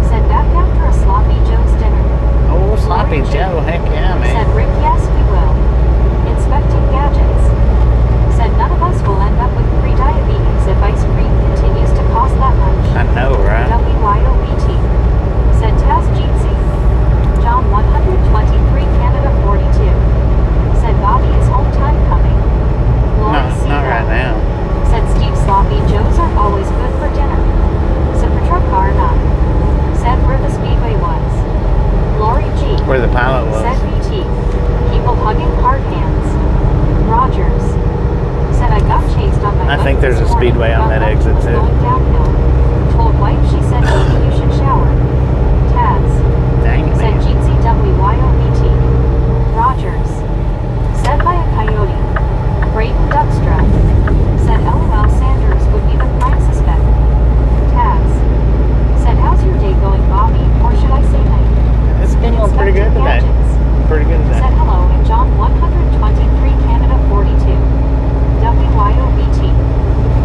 Said back after a sloppy Joe's dinner. Oh, Sloppy Lori G. Joe, heck yeah, Said man. Rick, yes we will. Inspecting gadgets. Said none of us will end up with pre-diabetes if ice cream continues to cost that much. I know, right? WYOBT. Said Taz Jeetsy. John 123 Canada 42. Said Bobby is home time coming. Lori C. Not right now. Said Steve Sloppy Joes are always good for dinner. Said Patrol car not. Said where the speedway was. Lori G. Where the pilot was. Said BT. People hugging hard hands. Rogers. Said I got chased on my I think bike there's this a morning, speedway on but that nothing exit was too. going downhill. Told wife, she said maybe you should shower. Taz. Dang it, Said man. Jeetsy WYOBT. Rogers. Said by a coyote. Braden Duckstra. Said LOL Sanders would be the prime suspect. Taz. Said how's your day going, Bobby? Or should I say night? It's been going pretty good today. Gadgets. Pretty good Said today. hello in John 123 Canada 42. WYOBT.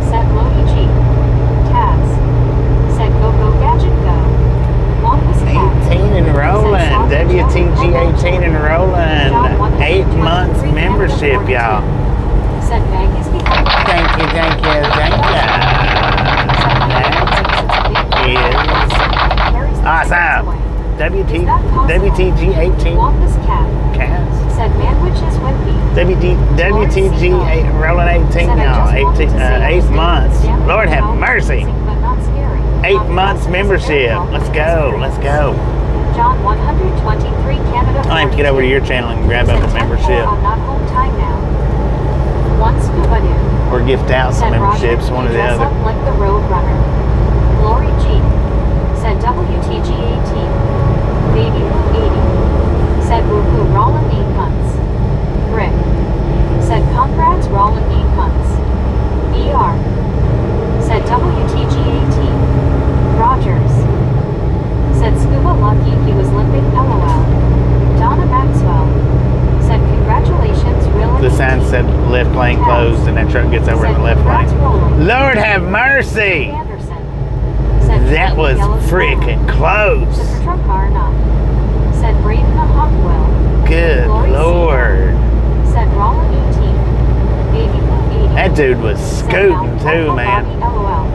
Said Lodi G. Taz. Said go go gadget go. Wampus Cat. 18 and rolling. Said WTG 18 and rolling. 8 months membership, y'all. Said Meg is behind. Thank you, thank you, thank you. That is awesome. WTG 18 Wampus Cat. cats. Said Manwich is wimpy. WTG rolling 18, y'all. 8 months. Lord have mercy. 8 months membership. Let's go. Let's go. John 123 Canada. I'll have to get over to your channel and grab up a membership. I'm not home time now. One scuba dude. Or gift out some Said Roger, memberships, one or the dress other. up like the road runner. Lori G. Said WTG 18. Baby Blue 80. Said woohoo rollin' 8 months. Rick. Said congrats rollin' 8 months. ER. Said WTG 18. Rogers. Said scuba lucky he was limping LOL. Donna Maxwell. Said congratulations really. The sign said left lane closed and that truck gets over in the left lane. Lord have mercy! Anderson. Said That was freaking close. Said for truck car not. Said Braden a Hawkwell. Good Lori Lord. Said Rollin 18. Baby Blue 80. That dude was scooting too, man. Bobby, LOL.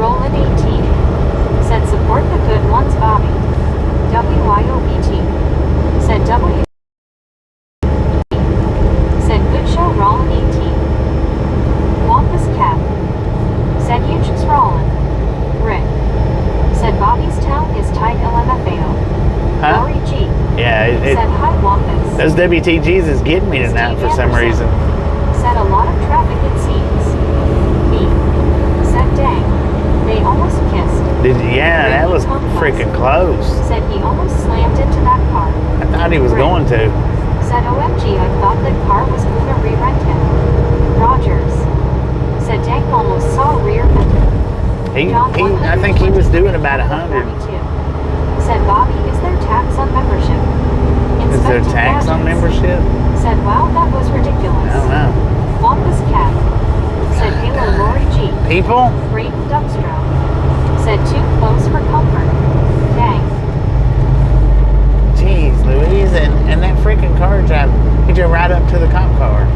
Rollin 18. Said support the good ones, Bobby. WYOBT. Said W. Said good show, Rollin 18. Wampus Cat. Said you just rollin'. Rick. Said Bobby's town is tight LMFAO. Huh? Lori G. Yeah, Said hi, Wampus. those WTGs is getting me tonight for some reason. Said a lot of traffic it seems. B. They almost kissed. Yeah, that was freaking close. Said he almost slammed into that car. I thought he was going to. Said OMG, I thought that car was gonna re-rent him. Rogers. Said dang, almost saw rear ender. I think he was doing about 100. Said Bobby, is there tax on membership? Is there tax on membership? Said wow, that was ridiculous. I don't know. Wampus cat. Said Halo Lori G. People? Great duckstrow. Said too close for comfort. Dang. Jeez Louise, and that freaking car drive, he drove right up to the cop car.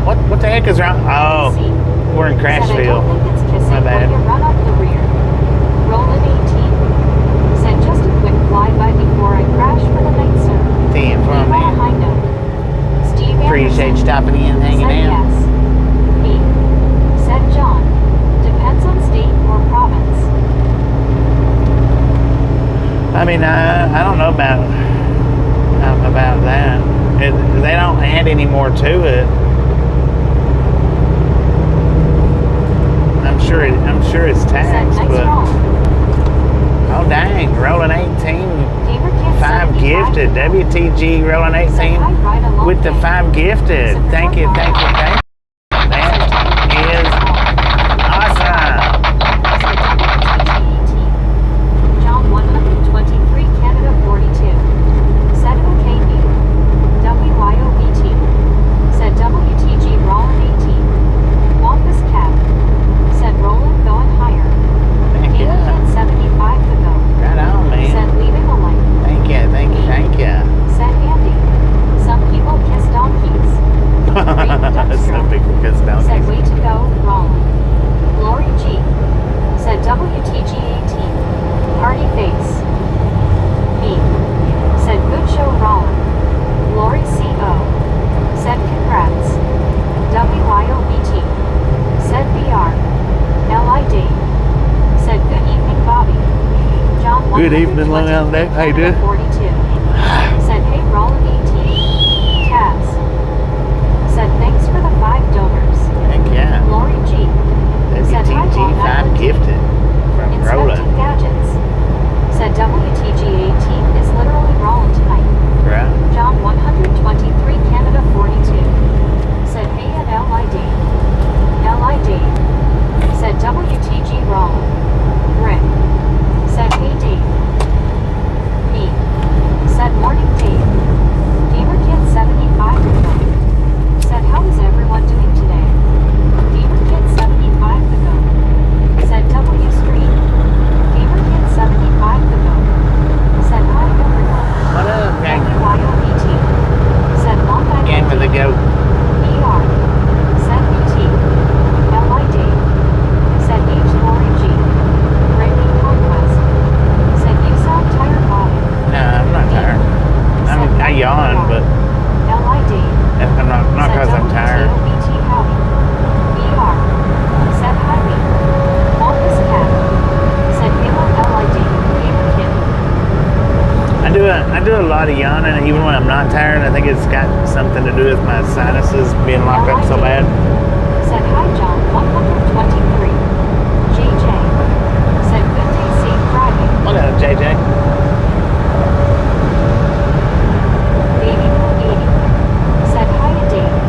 What the heck is wrong? Oh, we're in Nashville. Said I don't think it's kissing My bad. when you run up the rear. Roland 18. Said just a quick flyby before I crash for the night, sir. Damn, from Leave on a man. high note. Steve Appreciate you Anderson. stopping in and hanging Said out. yes. Me. Said John. Depends on state or province. I mean, I don't know about that. They don't add any more to it. I'm sure it's Said taxed, nice but roll. oh dang, rolling 18, Gamer Kid 5 gifted. 75. WTG rolling 18 Said hi, ride along with the day. 5 gifted. Said Thank you. Said That is awesome. John 123, Canada 42. Said OKB. WYOBT. Said WTG Rollin 18. Wampus Cat. Said Roland going higher. Thank you. Gamer Kid 75 to go. Right on, man. Said leaving a light. Thank you. Said Andy. Some people kiss donkeys. Some people kiss donkeys. Said way to go, Roland. Lori G. Said WTG 18. Party face. Me. Said good show, Roland. Lori CO. Said congrats. WYOBT. Said BR. LID. Said good evening, Bobby. John Good evening, Long Island Day. How you doing? 42. Said hey, Roland 18. Taz. Said thanks for the 5 donors. Heck yeah. Lori G. Said hi, WTG Long 5 Island. gifted from Inspecting Roland. gadgets. Said WTG 18 is literally Roland tonight. Right. John 123, Canada 42. Said hey at LID. LID. Said WTG Roland. Rick. Said hey Dave. Me. Said morning Dave. Gamer Kid 75 to go. Said how is everyone doing today? Gamer Kid 75 to go. Said W Stream. Gamer Kid 75 to go. Said hi everyone. What up, gang? WYOBT. Said Long Island. Game of the goat. ER. Said BT. LID. Said H. Lori G. Rainy Conquest. Said you sound tired, Bobby. No, I'm not tired. I yawn, but LID. I'm not because I'm tired. WTOBT Howdy. ER. Said highly. Wampus Cat. Said Halo LID. Gamer Kid. I do a lot of yawning even when I'm not tired. I think it's got something to do with my sinuses being locked up so bad. Said hi, John 123. JJ. Said good day, safe driving. What up, JJ? Baby Blue 80. Said hi to Dave.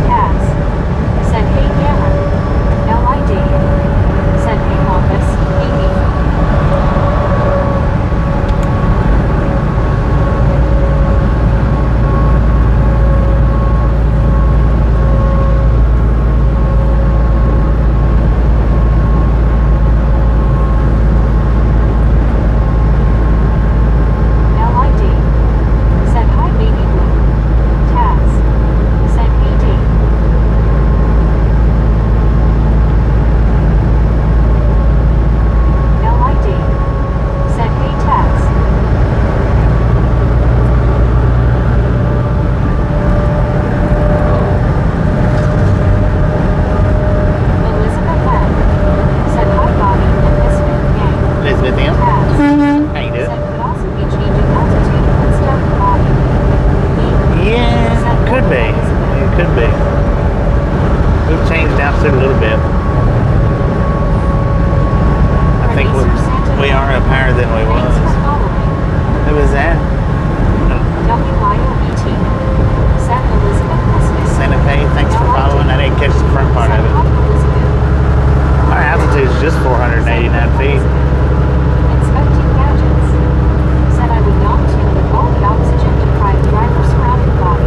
Taz. Said hey Gamma. LID. Said hey Wampus. Amy. LID. Said hi Baby Blue. Taz. Said hey Dave. LID. Said hey Taz. Elizabeth M. Said hi Bobby and Misfit Gang. Elizabeth M. Taz. How you Said doing? could also be changing altitude and stuff Bobby. Me. Yeah, it could be. It could be. We've changed Just a little bit. I think we are up higher than we was. Thanks for following. Who was that? WYOBT. Said Elizabeth Liskett. Centipede, thanks for following. I didn't catch the front part of it. Our altitude is just 489 feet. Inspecting gadgets. Said I would not tune with all the oxygen deprived driver surrounded body.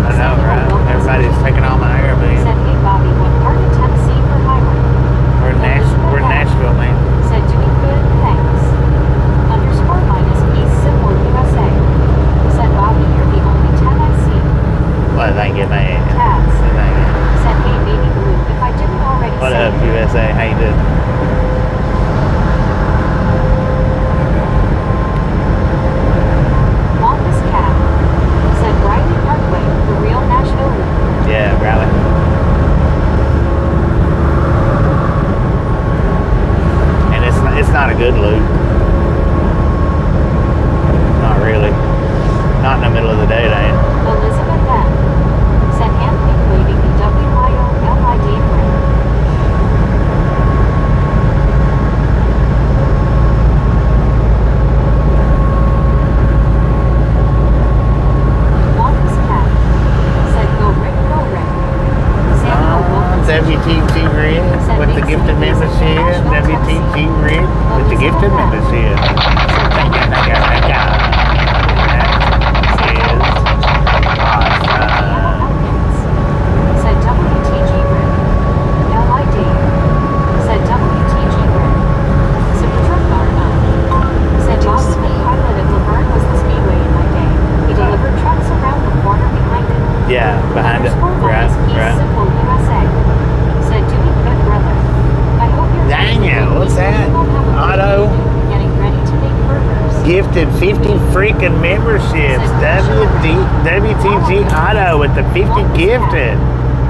I know, right? Everybody's taking all my air, man. Said, hey Bobby, what part of Tennessee for highway? We're in Nashville, man. Said, doing good, thanks. Underscore minus East symbol USA. Said, Bobby, you're the only 10 I see. Well, thank you, man. Taz. Thank you. Said, hey baby blue, if I didn't already What say up, it. USA? How you doing? Longest cat. Said, Riley Parkway, the real Nashville route. Yeah, Riley. And it's not a good loop. Not really. Not in the middle of the day, it ain't. Elizabeth M. Said, handpicked waving the WYOLID grid. Longest cat. Said, go Rick, go Rick. Samuel Wilkinson. WTG Red with the gifted membership. WTG Red with the gifted membership. Thank you, thank you, thank you. Said WTG Rick. LID. Said WTG Rick. Supertruck Garna. Said Bob's the pilot at Laverne was the speedway in my day. He delivered trucks around the corner behind it. Yeah, behind it. Underscore minus East Right. symbol USA. Said doing good, brother. I hope you're Daniel, what's that? Otto. Getting ready to make burgers. Gifted 50 freaking memberships. WTG Auto with the 50 gifted.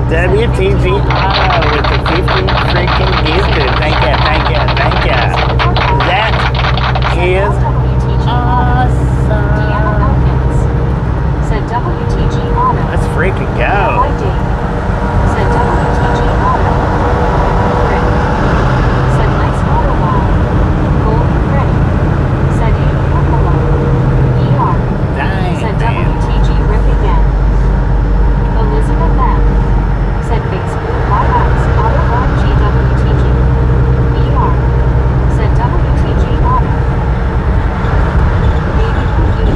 WTG Auto with the 50 freaking gifted. Thank you, thank you, thank you. That is Deanna awesome. Elkins. Said WTG Auto. Let's freaking go. LID. Said WTG Auto. Rick. Said nice auto wow. Golden ready. Said Amy hello. ER. Said Dang, man. WTG Rick again. Elizabeth M. Said Facebook by Ice Auto Run GWTG. ER. Said WTG Auto. Baby Blue.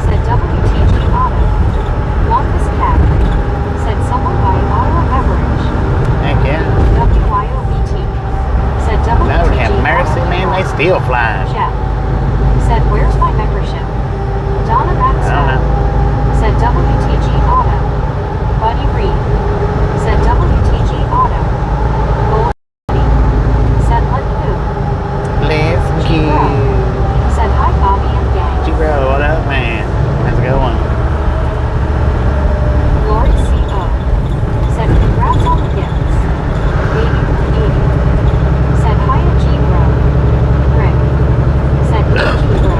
Said WTG Auto. Longest cat. Said someone buy auto beverage. Heck yeah. WYOBT. Said WTG Lord have mercy, man. They still flying. Jeff. Said, where's my membership? Donna I don't Maxwell. know. Said WTG Auto. Buddy Reed. Said WTG Auto. Gold Buddy. Said let who? Let's G-Bro. go. Said hi Bobby and gang. G-Bro, what up, man? How's it going? Lori C.O. Said congrats on the gifts. Baby 80. Said hiya G-Bro. Rick. Said hey G-Bro.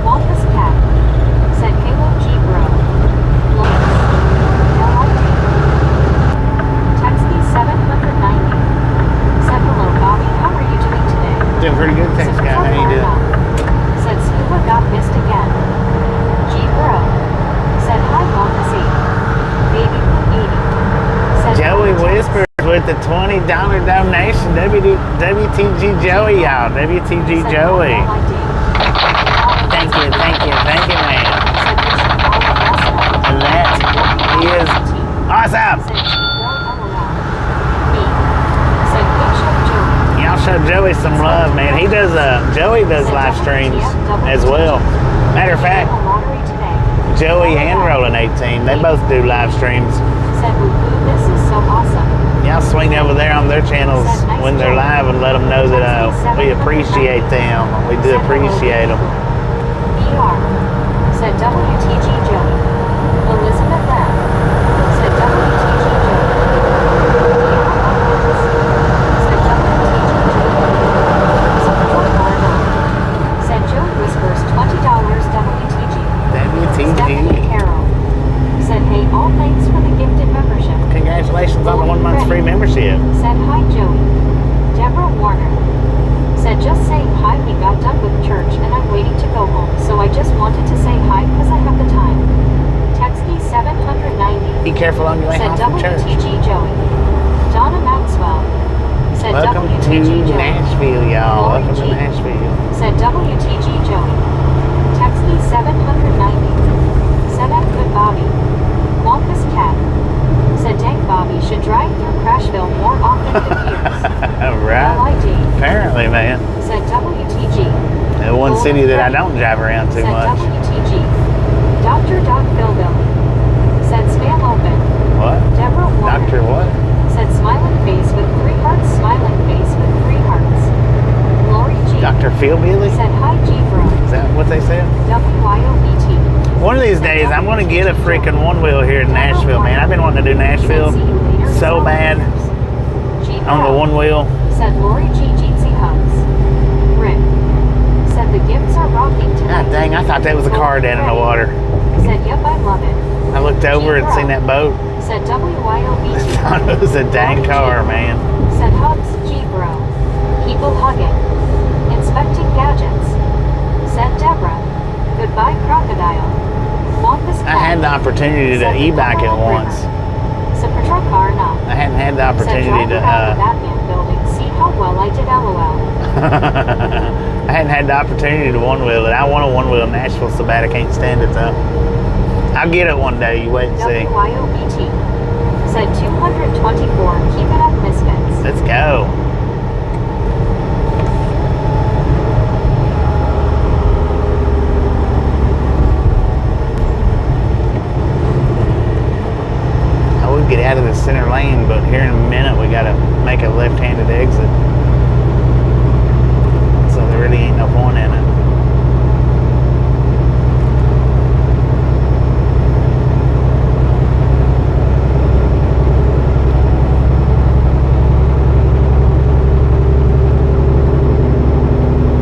Wampus Cat. Said Halo G-Bro. Lois. LID. Text me 790. Said hello Bobby, how are you doing today? Doing pretty good, thanks, guy. How you doing? Said Scuba got missed again. G-Bro. Said hi Wampus 80. Baby 80. Said Joey hi, Tex. Whispers with the $20 donation. WTG Joey, y'all. WTG Said Joey. no LID. Thank you, thank you, thank you, man. Said this is all the best. And that is awesome. Said G-Bro LOL. Me. Said good show Joey. Y'all show Joey some love, man. He does, Joey does live streams as well. Matter of fact, The lottery today. Joey and Rollin' 18, they both do live streams. Said woo woo, this is so awesome. Y'all swing over there on their channels when they're live and let them know that we appreciate them. We do appreciate them. ER. Said WTG Joey. Elizabeth M. Said WTG Joey. Said WTG Joey. Support Marna. Said Joey Whispers $20 WTG. Stephanie WTG. Carroll. Said hey, all thanks for the gifted membership. Congratulations on the 1 ship. Said hi, Joey. Deborah Warner. Said just saying hi, we got done with church and I'm waiting to go home, so I just wanted to say hi because I have the time. Text me 790. Be careful on your way Said home from church. WTG Joey. Donna Maxwell. Said Welcome to WTG Joey. Nashville, y'all. Lori Welcome to G. Nashville. Said WTG Joey. Text me 790. Said I'm good, Bobby. Wampus Cat. Said dang, Bobby should drive through Crashville more often than years. Right. LID. Apparently, man. Said WTG. The one city that I don't drive around too Said much. WTG. Dr. Doc Philville. Said spam open. What? Deborah Warner. Doctor what? Said smiling face with 3 hearts, smiling face with 3 hearts. Lori G. Dr. Phil Billy? Said hi, G bro. Is that what they said? WYOBT. One of these days, I'm going to get a freaking one wheel here in Nashville, man. I've been wanting to do Nashville so bad on the one wheel. Said Lori G. Jeetsy hugs. Rick. Said the gifts are rocking tonight. God dang, I thought that was a car down in the water. Said yep, I love it. I looked over and seen that boat. Said I WYOBT. thought it was a dang car, man. Said hugs, G bro. People hugging. Inspecting gadgets. Said Deborah. Goodbye, crocodile. Wampus I had the opportunity to e-bike it once. Said patrol car not. I hadn't had the Said opportunity drive around the Batman building. See how well I did, LOL. I hadn't had the opportunity to one wheel it. I want a one wheel in Nashville so bad I can't stand it though. I'll get it one day. You wait and see. WYOBT. Said 224. Keep it up, misfits. Let's go. I would get out of the center lane, but here in a minute we gotta make a left-handed exit. So there really ain't no point in it.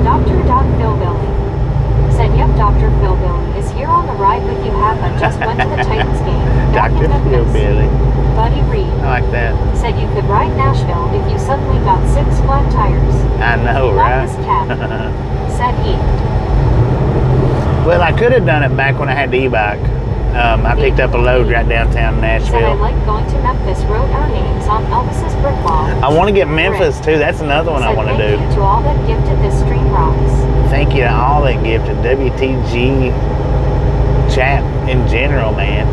Dr. Doc Philbilly. Said yep, Dr. Philbilly is here on the ride with you. Happened. Just went to the Titans game. Back Dr. in Memphis. Hillbilly. Buddy Reed. I like that. Said you could ride Nashville if you suddenly got 6 flat tires. I know, right? Wampus Cat. Said he. Well, I could have done it back when I had the e-bike. I picked up a load right downtown Said I Nashville. like going to Memphis. Wrote our names on Elvis's brick wall. I want to get Memphis too. That's another one I Said want to thank do. you to all that gifted this stream rocks. Thank you to all that gifted WTG chat in general, man.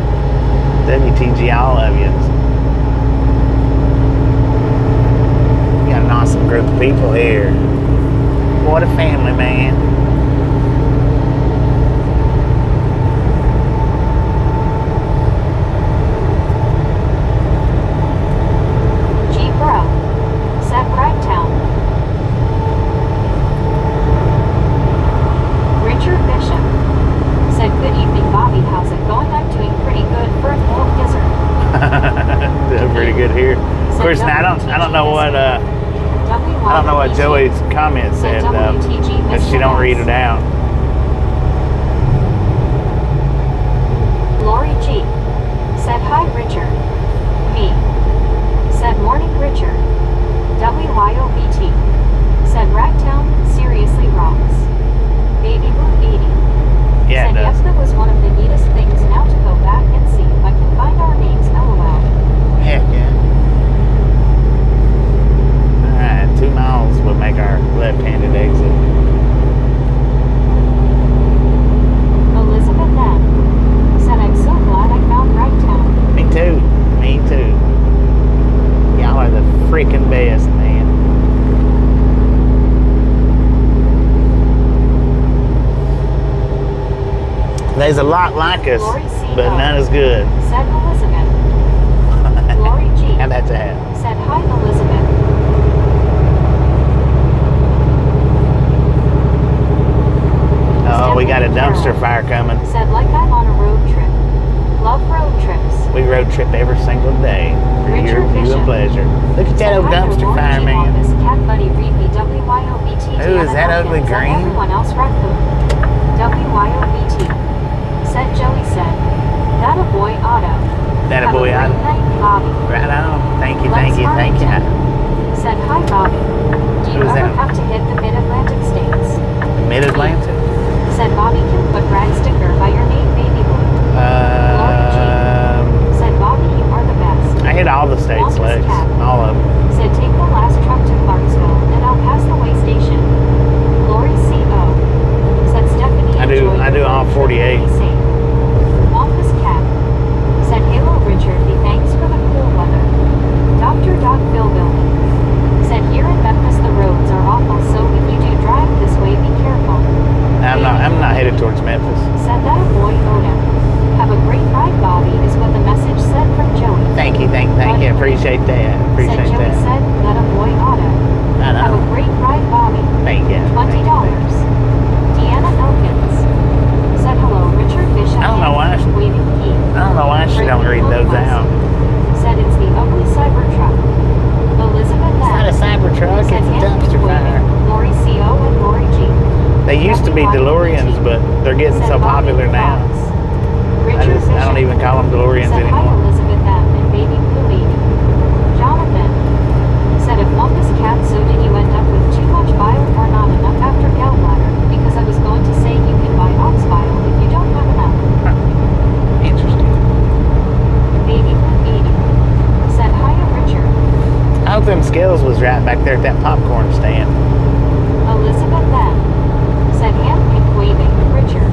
WTG, all of you. We got an awesome group of people here. What a family, man. G bro. Said Ragtown. Richard Bishop. Said good evening, Bobby. How's it going? I'm doing pretty good for an old gizzard. Doing pretty good here. Of course, now I don't know what Joey's comment said, because she don't read it out. Lori G. Said hi, Richard. Me. Said morning, Richard. WYOBT. Said Ragtown seriously rocks. Baby Blue 80. Yeah, it Said does. yes, that was one of the neatest things. Now to go back and see if I can find our names, LOL. Heck yeah. Alright, 2 miles will make our left-handed exit. Elizabeth M. Said I'm so glad I found Ragtown. Me too. Me too. Y'all are the freaking best, man. There's a lot like us, Lori C. but none as good. Said Elizabeth. Lori G. How about that? Said hi, Elizabeth. Oh, we got a dumpster fire coming. Said like I'm on a road trip. Love road trips. We road trip every single day for your Richard view and Bishop. pleasure. Look at that Said old hi to dumpster Lori fire, G. man. Office. Cat buddy read me. WYOBT. Ooh, is that ugly Said green? everyone else raccoon. WYOBT. Said Joey said. That a boy auto. That a Have boy great auto. night, Bobby. Right on. Thank you, Lex thank you, thank you. Harrington said, hi, Bobby. Do you Who's ever that? have to hit the Mid-Atlantic states? Mid-Atlantic. Said, Bobby can put rag sticker by your name, baby blue. Said, Bobby, you are the best. I hit all the states, Lex. All of them. Said, take the last truck to Clarksville, and I'll pass the way station. Lori C.O. Said, Stephanie, I do all 48. Be safe. Wampus Cat. Said, Halo Richard, be thanks for the cool weather. Dr. Doc Philville. Said, here in Memphis the roads are awful, so if you do drive this way, be careful. I'm not headed towards Memphis. Said that a boy Oda. Have a great ride, Bobby, is what the message said from Joey. Thank you. Appreciate that. Said Joey said that a boy Oda. I know. Have a great ride, Bobby. Thank you. $20. Deanna Elkins. Said hello, Richard Bishop. I don't know why she don't read those out. Said it's the ugly Cybertruck. Elizabeth It's not a Cybertruck, said it's a hand dumpster fire. Lori C.O. and Lori G. They used to be DeLoreans, but they're getting Said so Bobby popular now. Fox. Richard I don't Bishop. even call them DeLoreans Said hi, anymore. Elizabeth M. and baby Blue Lady. Jonathan. Said if Wampus Cat, so did you end up with too much bile or not enough after gallbladder? Because I was going to say you can buy ox bile if you don't have enough. Interesting. Baby Blue 80. Said hiya, Richard. I hope them scales was right back there at that popcorn stand. Elizabeth M. Said hand pink waving, Richard.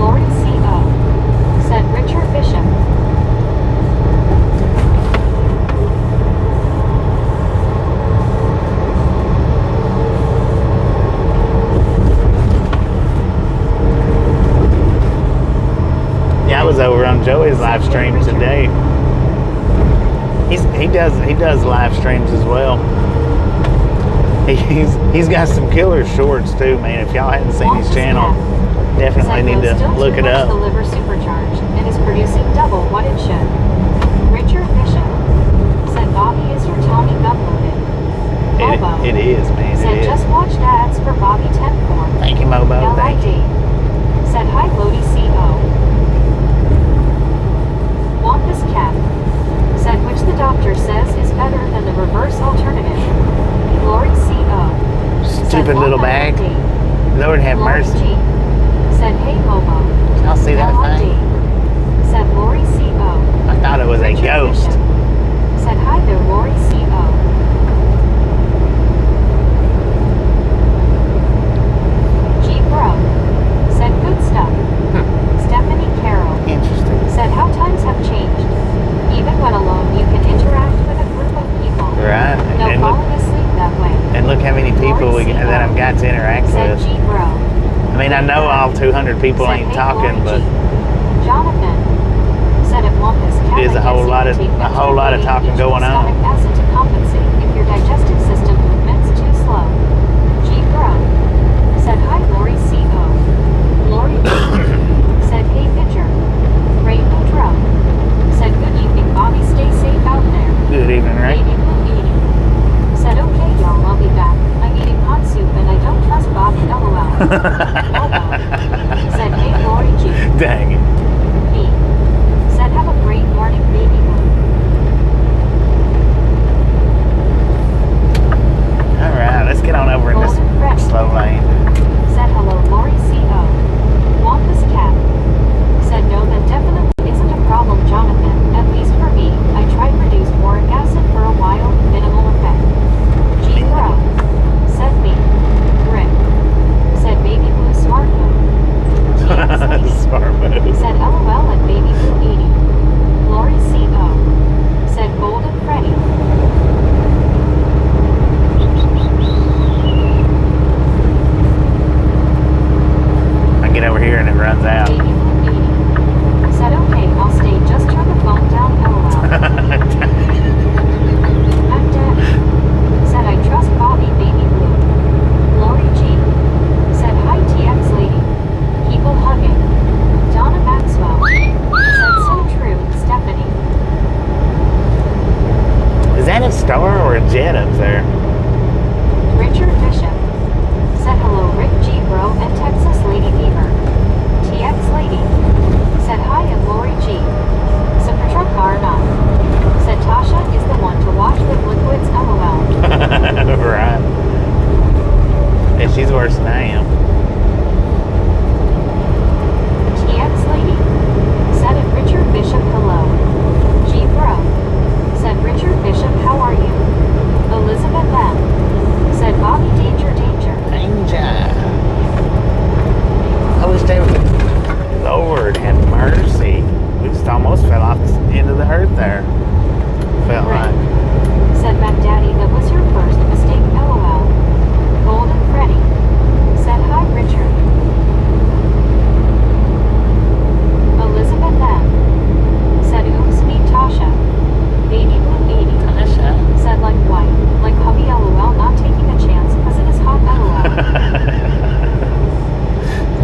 Lori C.O. Said Richard Bishop. Yeah, I was over on Joey's live stream today. He does live streams as well. He's got some killer shorts too, man. If y'all hadn't seen his channel, definitely need to look it up. The liver supercharged and is producing double what it should. Richard Bishop said, Bobby, is your Tommy gun loaded? Mobo It is, man. said, It is. just watched ads for Bobby 10 form. Thank you, Mobo. Thank you. LID said, hi, Lodi C.O. Wampus Cat said, which the doctor says is better than the reverse alternative. Lori C.O. Stupid little bag. Lord have Lori mercy. G. Said, hey, Mobo. I'll see that LID thing. said, Lori C.O. I thought it was a Richard ghost. Bishop said, hi there, Lori C.O. G. Bro said, good stuff. Stephanie Carroll Interesting. said, how times have changed. Even when alone, you can interact with a group of people. Right. No And falling asleep that way. look how many people that I've got to interact Said with. G. Bro. I mean, I know all 200 people Said, ain't hey, talking, Lori but G. Jonathan said at Wampus Cat, It is a I guess whole you lot can of- take a whole lot of extra talking going on. stomach acid to compensate if your digestive system movement's too slow. G. Bro said, hi, Lori C.O. Lori G. said, hey, Pitcher. Rainbow Drum said, good evening, Bobby, stay safe out there. good evening, right? Baby Blue eating. Said, okay, y'all, I'll be back. I'm eating hot soup and I don't trust Bobby, LOL. Mobo said, hey, Lori G. Dang it. B. said, have a great morning, baby blue. All right, let's get on over in this Golden Freddy slow lane. said, hello, Lori C.O. Wampus Cat said, no, that definitely isn't a problem, Jonathan. At least for me, I tried reduced boric acid for a while, minimal effect. G. Bro said me. Rick said, baby blue smart move. Smart move. Said LOL at baby blue eating. Lori C.O. said Golden Freddy. I get over here and it runs out. Baby blue eating. Said okay, I'll stay. Just turn the phone down, LOL. I'm dead. Said I trust Bobby, baby blue. Lori G. said hi, TX lady. People hugging. Donna Maxwell said so true, Stephanie. Is that a star or a jet up there? Richard Bishop said hello, Rick G. Bro and Texas Lady Beaver. TX lady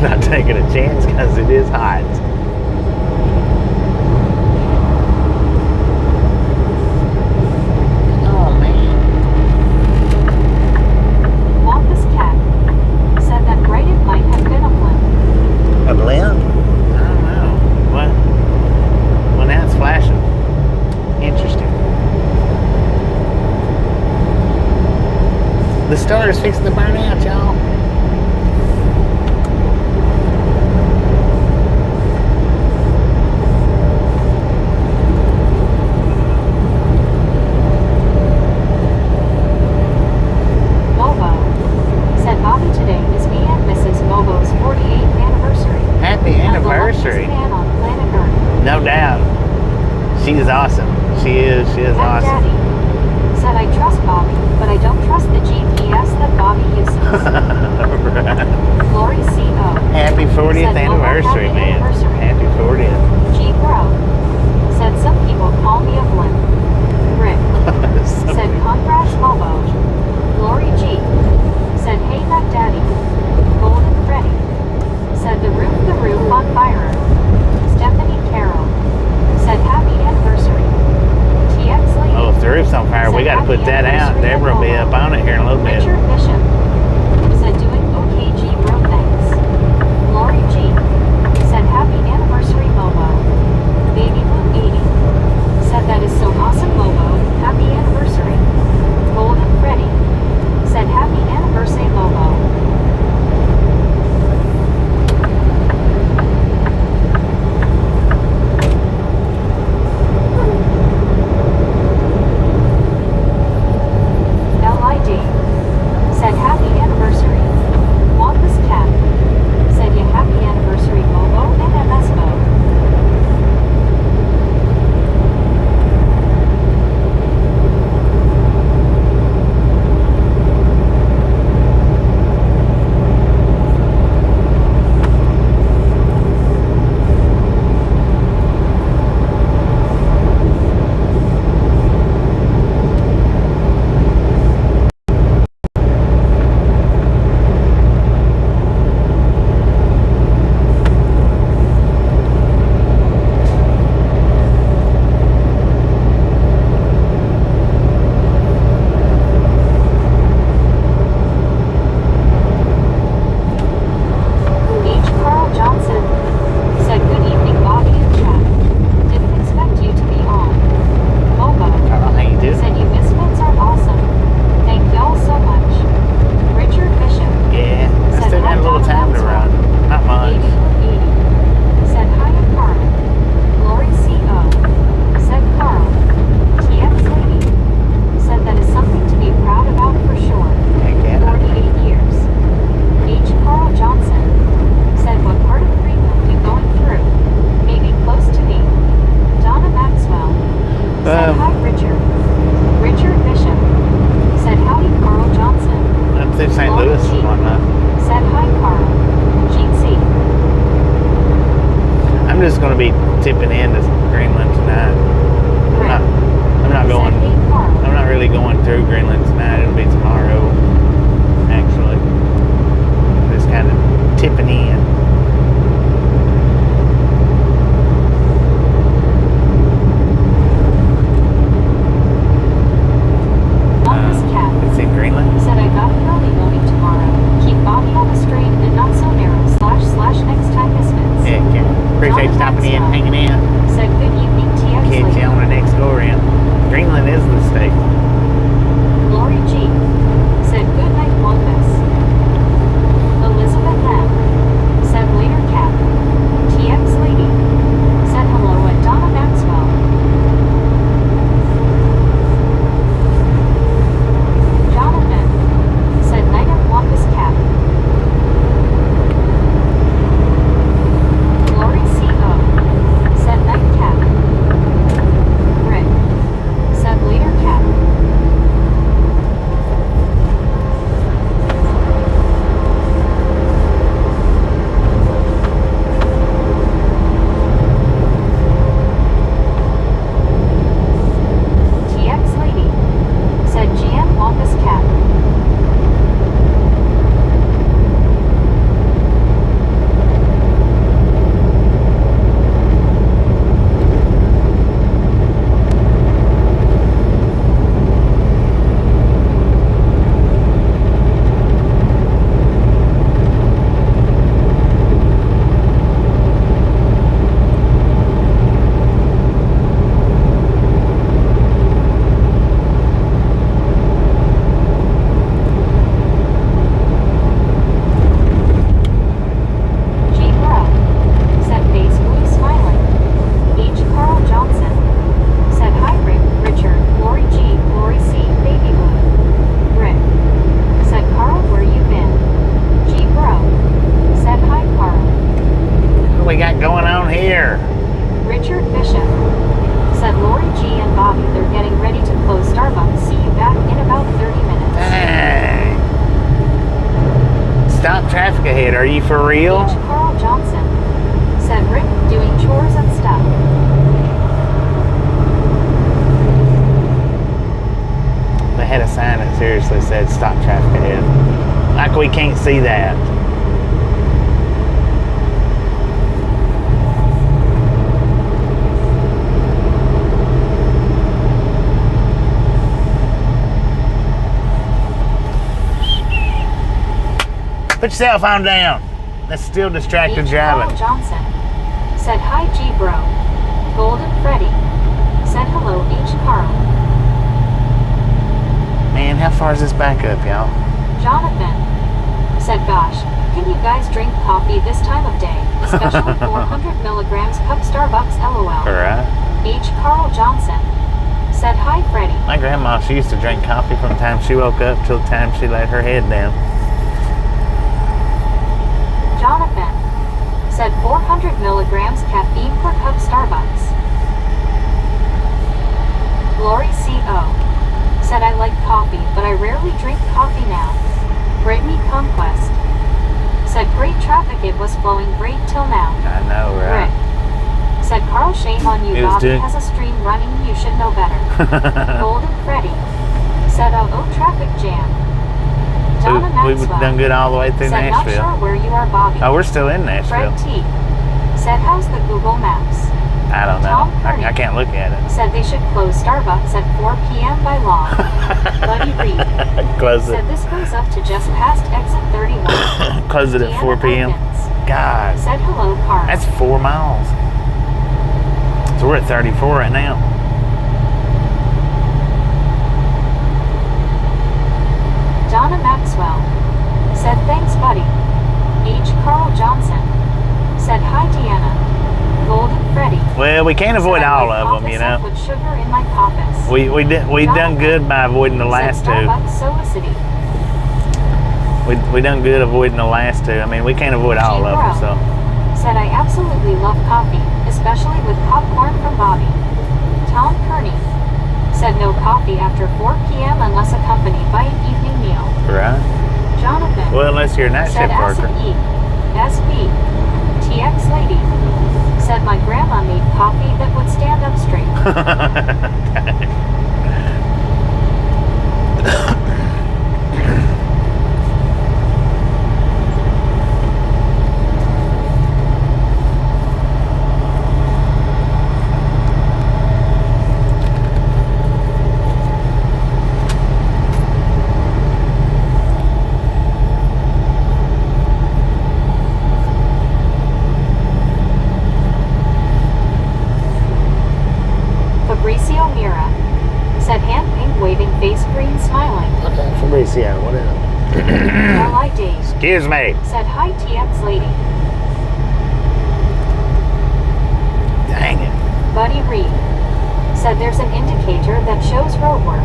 not taking a chance because it is hot. Oh man. Wampus Cat said that right it might have been a blimp. A blimp? I don't know. What? Well, now it's flashing. Interesting. The star is fixing to burn out, y'all. Mobo said Bobby today is me and Mrs. Mobo's 48th anniversary. Happy I'm the anniversary. luckiest man on planet Earth. No doubt. She is awesome. She is And awesome. Daddy said I trust Bobby, but I don't trust the GPS that Bobby uses. Right. Lori C.O. Happy 40th Said, "Momo, anniversary, happy man. anniversary." Happy 40th. G. Bro said some people call me a blimp. Rick said congrats Mobo. Lori G said hey Mac Daddy. Golden Freddy said the roof on fire. Stephanie Carroll said happy anniversary. TX Lady Oh, if the roof's on fire, we got to put that out. Deborah will be up on it here in a little bit. Richard Bishop said doing okay G bro thanks. Lori G said happy anniversary Momo. Baby Blue 80 said that is so awesome Momo. Happy anniversary. Golden Freddy said happy anniversary Momo. LID said happy anniversary. Wampus Cat said yeah happy anniversary Momo and MSMO. H. Carl Johnson said good evening Bobby and chat. Didn't expect you to be on. Mobo Carl, how you said doing? you misfits are awesome. Thank y'all so much. Richard Bishop Yeah, I still got a little time to run. Not much. 80 said hi and Carl. Lori C.O. said Carl. TX Lady said that is something to be proud about for sure. Heck yeah. 48 years. H. Carl Johnson said what part of Greenland you going through? Maybe close to me. Donna Maxwell said hi Richard. Richard Bishop said howdy Carl Johnson. Up through St. Louis and whatnot. Said hi Carl. Gene C. I'm just going to be tipping into Greenland tonight. I'm not going. Said hey Carl. I'm not really going through Greenland tonight. It'll be tomorrow, actually. Just kind of tipping in. Wampus Cat It's in Greenland. said I got early loading tomorrow. Keep Bobby on the straight and not so narrow. / next time misfits. Heck yeah. Appreciate you stopping in, hanging in. Said good evening TX Catch you Lady. on the next go around. Greenland is the state. Lori G said good night Wampus. Elizabeth M said later Cat. TX Lady said hello at Donna Maxwell. Jonathan said night at Wampus Cat. Lori C.O. said night Cat. Rick said later Cat. For real? H. Carl Johnson. Said Rick, doing chores and stuff. They had a sign that seriously said stop traffic ahead. Like we can't see that. Put your cell phone down. That's still distracted H. driving. Carl Johnson. Said hi G bro. Golden Freddy. Said hello H. Carl. Man, how far is this back up, y'all? Jonathan. Said gosh, can you guys drink coffee this time of day? Especially 400 milligrams cup Starbucks LOL. Alright. H. Carl Johnson. Said hi Freddy. My grandma, she used to drink coffee from the time she woke up till the time she laid her head down. Jonathan. Said 400 milligrams caffeine per cup Starbucks. Lori C.O. Said I like coffee, but I rarely drink coffee now. Brittany Conquest. Said great traffic, it was flowing great till now. I know, right? Rick. Said Carl, shame on you, It was Bobby doing- has a stream running, you should know better. Golden Freddy. Said oh traffic jam. Donna We've Maxwell. done good all the way through Said Nashville. not sure where you are, Bobby. Oh, we're still in Nashville. Fred T. Said how's the Google Maps? I don't know. Tom Purdy. I can't look at it. Said they should close Starbucks at 4 p.m. by law. Buddy Reed. Close it. Said this goes up to just past exit 31. Close it at Deanna 4 p.m. Elkins. God, Said hello, Carl. that's 4 miles. So we're at 34 right now. Donna Maxwell. Said thanks, buddy. H. Carl Johnson. Said hi, Deanna. Golden Freddy. Well, we can't avoid Said I all like of them, you coffee know. with sugar in my coffees. We done good by avoiding the last Said two. Starbucks Solicity. We done good avoiding the last two. I mean, we can't avoid all of them, so. Said I absolutely love coffee, especially with popcorn from Bobby. Tom Kearney. Said no coffee after 4 p.m. unless accompanied by an evening meal. Right. Jonathan. Well, unless you're a night Said shift worker. S&E. SB. TX Lady. Said my grandma made coffee that would stand up straight. Fabricio Mira. Said hand pink waving face green smiling. Okay, Fabricio, what is it? LID. Excuse me. Said hi TX Lady. Dang it. Buddy Reed. Said there's an indicator that shows road work.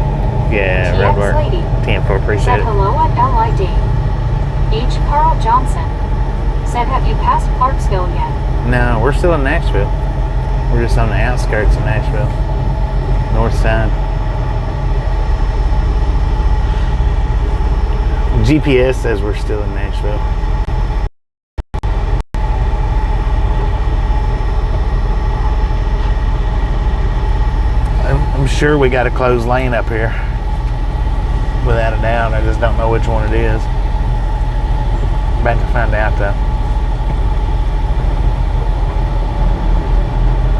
Yeah, TX red work. Lady. 10-4, appreciate Said it. hello at LID. H. Carl Johnson. Said have you passed Clarksville yet? No, we're still in Nashville. We're just on the outskirts of Nashville. North side. GPS says we're still in Nashville. I'm sure we got a closed lane up here. Without a doubt. I just don't know which one it is. About to find out though.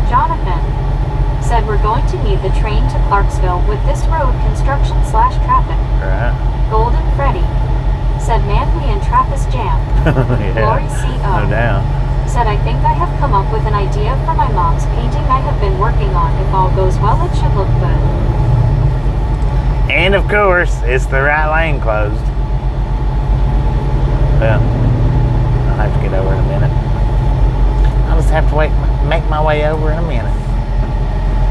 Jonathan. Said we're going to need the train to Clarksville with this road construction / traffic. Right? Golden Freddy. Said Manly and Trappist Jam. Yeah. Lori C.O. No doubt. Said I think I have come up with an idea for my mom's painting I have been working on. If all goes well, it should look good. And of course, it's the right lane closed. Well, I'll have to get over in a minute. I'll just have to make my way over in a minute.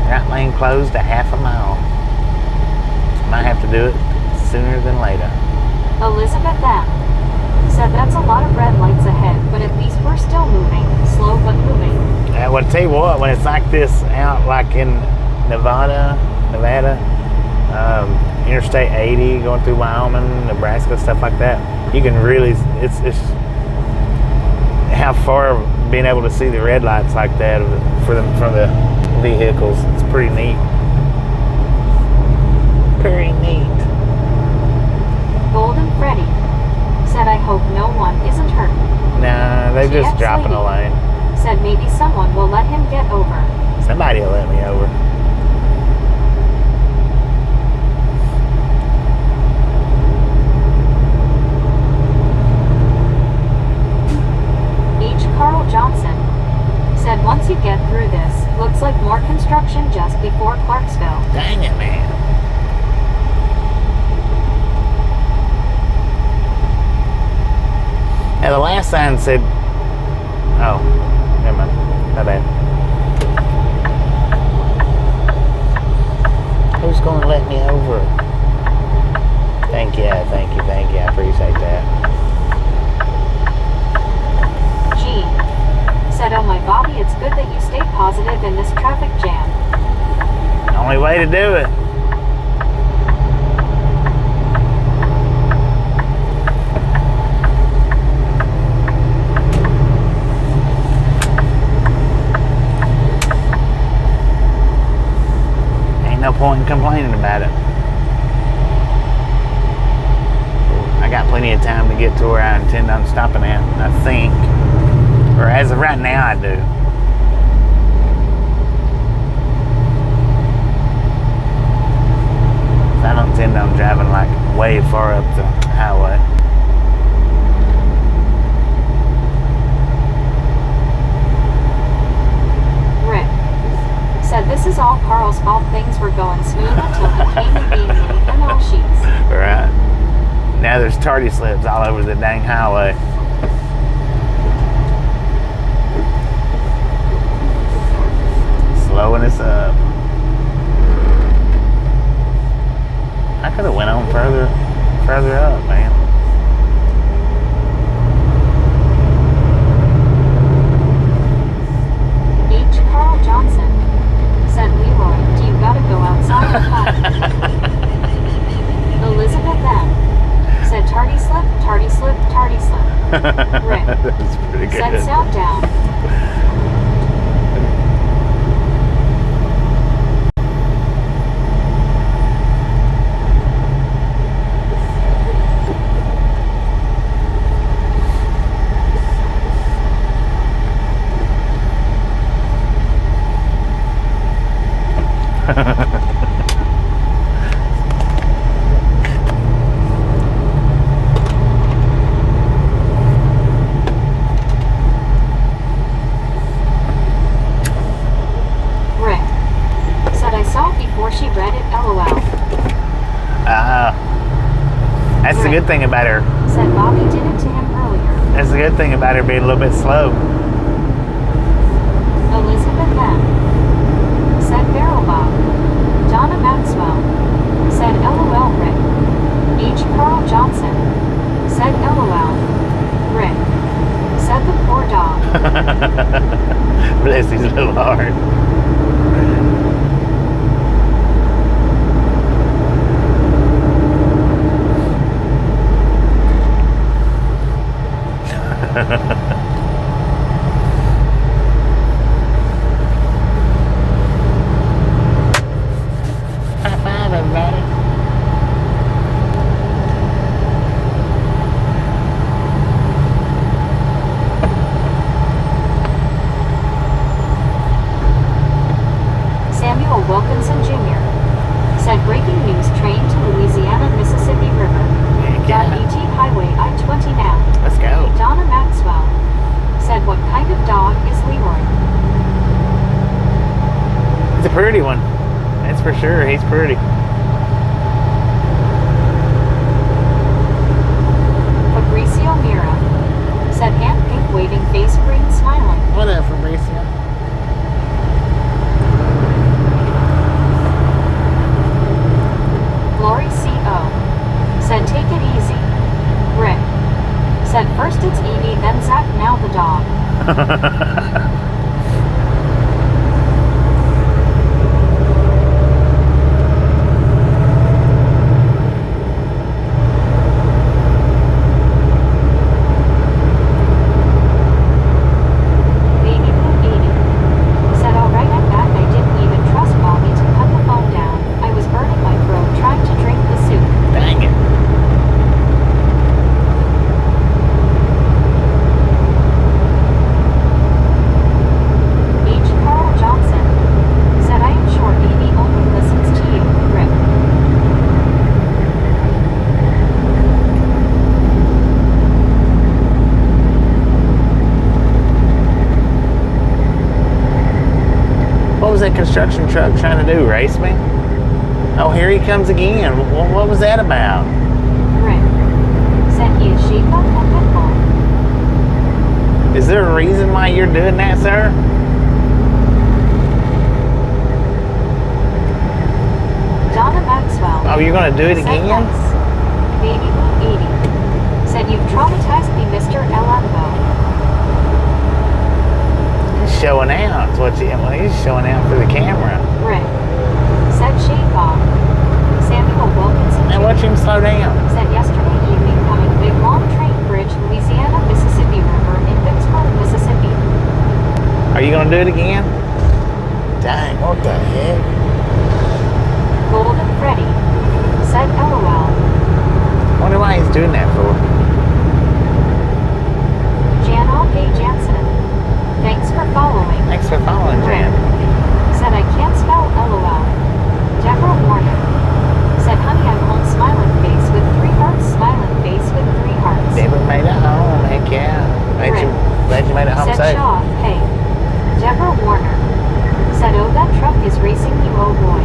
Right lane closed a half a mile. Might have to do it sooner than later. Elizabeth M. Said that's a lot of red lights ahead, but at least we're still moving. Slow but moving. Well, tell you what, when it's like this out like in Nevada, Interstate 80 going through Wyoming, Nebraska, stuff like that, you can really, how far being able to see the red lights like that from the vehicles. It's pretty neat. Pretty neat. Golden Freddy said, I hope no one isn't hurt. Nah, they're just GX dropping a lady lane. said maybe someone will let him get over. Somebody will let me over. Carl Johnson said once you get through this, looks like more construction just before Clarksville. Dang it, man. Now the last sign said, oh, never mind. My bad. Who's gonna let me over? Thank you. I appreciate that. Said, oh my Bobby, it's good that you stayed positive in this traffic jam. Only way to do it. Ain't no point in complaining about it. I got plenty of time to get to where I intend on stopping at, I think. Or as of right now, I do. I don't intend on driving like way far up the highway. Rick said this is all Carl's fault. Things were going smooth until he came to being late and all sheets. Right. Now there's tardy slips all over the dang highway. Slowing us up. I could have went on further up, man. H. Carl Johnson said, Leroy, do you gotta go outside or what? Elizabeth M. said, tardy slip, tardy slip, tardy slip. Rick That's pretty good. said, sound down. That's the good thing about her. Said Bobby did it to him earlier. That's the good thing about her being a little bit slow. Elizabeth M. said Barrel Bob. Donna Maxwell said LOL Rick. H. Carl Johnson said LOL Rick. Said the poor dog. Bless his little heart. High five, everybody. Samuel Wilkinson Jr. said breaking news: train to Louisiana Mississippi River. Yeah. ET Highway I-20 now. Let's go. Donna Maxwell said, what kind of dog is Leroy? He's a pretty one. That's for sure. He's pretty. Fabricio Mira said, hand pink waving, face green smiling. What up, Fabricio? Lori C.O. said, take it easy. Rick said, first it's Evie, then Zach, now the dog. that construction truck trying to do? Race me? Oh, here he comes again. What was that about? Rick said he is Shiva and Pitbull. Is there a reason why you're doing that, sir? Donna Maxwell. Oh, you're gonna do it said again? nice. Baby Blue 80 said you've traumatized me, Mr. Lambo. He's showing out. That's what he's showing out for the camera. Rick said Shane Bob. Samuel Wilkinson Now watch him slow down. said yesterday evening coming big long train bridge Louisiana Mississippi River in Vicksburg, Mississippi. Are you gonna do it again? Dang, what the heck? Golden Freddy said LOL. Wonder why he's doing that for. Janelle K. Jansen. Thanks for following. Thanks for following, Jan. Said I can't spell LOL. Deborah Warner said, honey, I'm home smiling face with 3 hearts, smiling face with 3 hearts. Deborah made it home, heck yeah. Glad you made it home said safe. Shaw, hey. Deborah Warner said, oh, that truck is racing you, oh boy.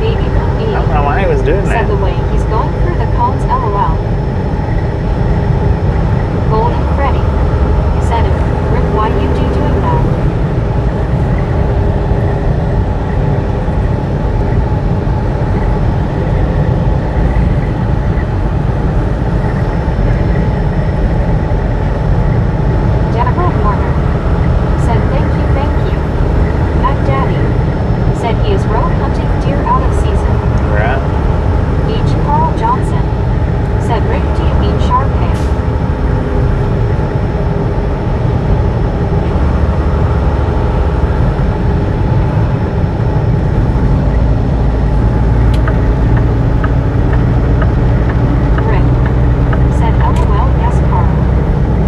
Baby Blue I don't know why he was doing said that. the way he's going through the cones, LOL. Golden Freddy said, Rick, why you doing that? Deborah Warner said, thank you. Mac Daddy said he is road hunting deer out of season. Right? H. Carl Johnson said, Rick, do you mean Sharpay? Rick said, LOL, yes, Carl.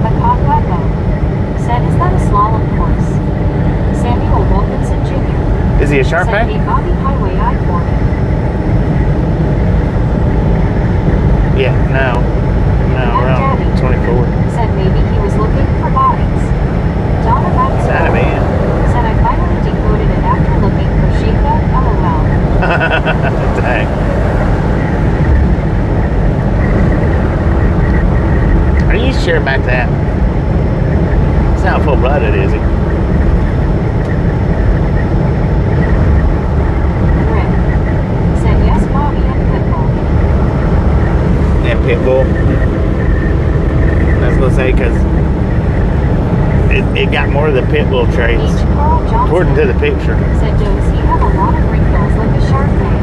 Macagwebo said, is that a slalom course? Samuel Wilkinson Jr. Is he a said, Sharpay? hey, Bobby Highway I-40. Yeah, no. No, we're on 24. Said maybe he was looking for bodies. Donna Gotta Maxwell be it. said I finally decoded it after looking for Shiva, LOL. Dang. Are you sure about that? He's not full-blooded, is he? Rick said yes, Bobby and Pitbull. And Pitbull. I was gonna say, because it got more of the Pitbull traits, H. Carl Johnson according to the picture. said, does he have a lot of wrinkles like a shark man?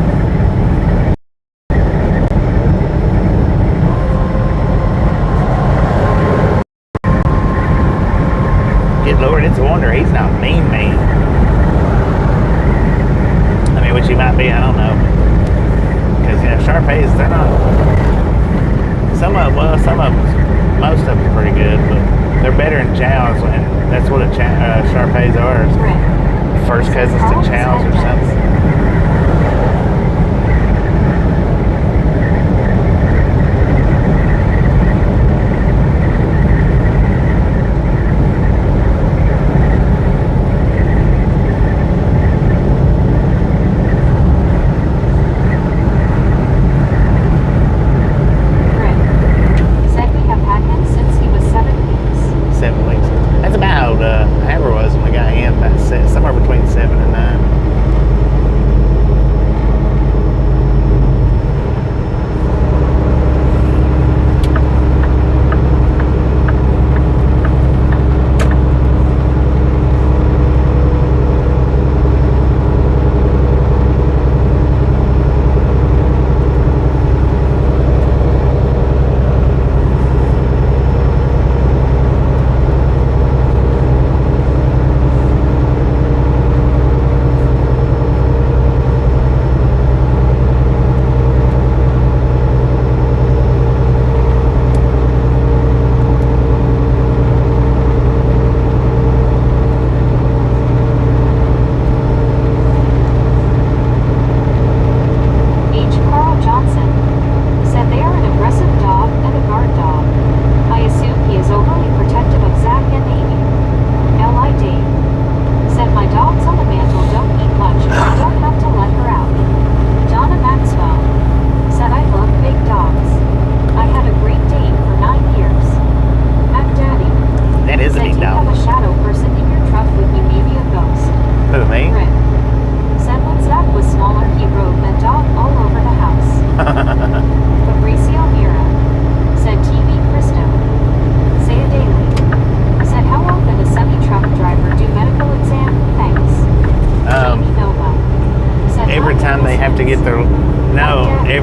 Good Lord, it's a wonder he's not mean. I mean, which he might be, I don't know. Because, Sharpays, they're not... Some of them, most of them are pretty good, but they're better than chows, and that's what Sharpays are. Rick First cousins to chows or something. Rick said we have had him since he was 7 weeks. 7 weeks. That's about however it was when we got him, about somewhere between 7 and 9.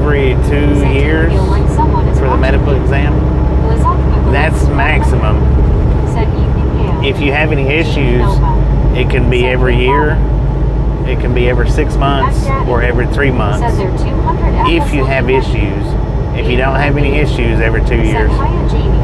every 2 Said, years feel like someone is for the watching medical you. exam. That's maximum. Said evening Gale. If you have any issues, Nova. it can be Said every hey, year, Bobby. it can be every 6 months, or every 3 Said months. they're 200 If you have issues. If you don't have any issues, every 2 Said years. hiya Jamie.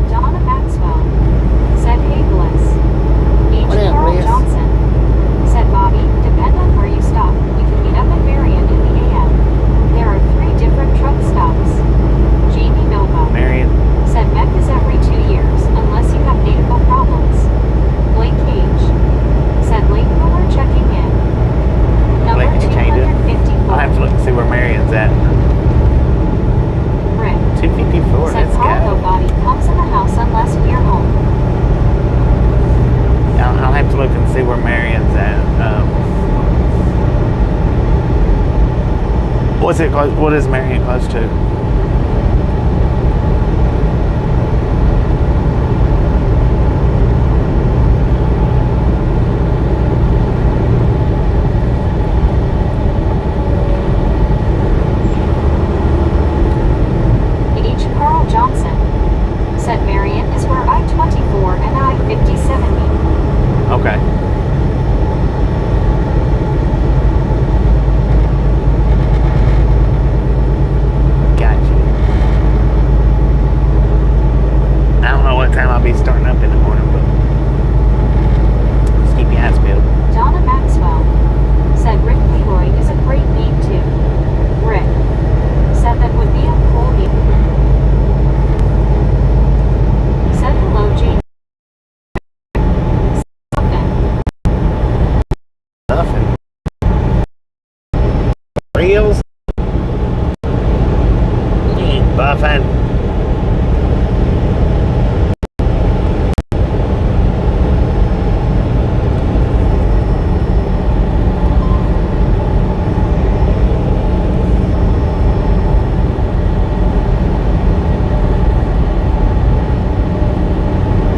Donna Maxwell. Said hey Bliss. H. What up, Carl Bliss? Johnson. Said Bobby, depend on where you stop. You can meet up in Marion in the AM. There are 3 different truck stops. Jamie Nova. Marion. Said Mech is every 2 years, unless you have nautical problems. Blake Cage. Said Lake Cooler checking in. Number Blake Cage, how you doing? 254. I'll have to look and see where Marion's at. Rick. 254, Said let's cargo go. body comes in the house unless we're home. I'll have to look and see where Marion's at. What's it close? What is Marion close to? H. Carl Johnson. Said Marion is where I-24 and I-50 meet. Okay. Gotcha. I don't know what time I'll be starting up in the morning, but just keep your eyes peeled. Donna Maxwell. Said Rick Leroy is a great name too. Rick. Said that would be a cool name. Said hello Jane. Nothing. Reels? You ain't buffing.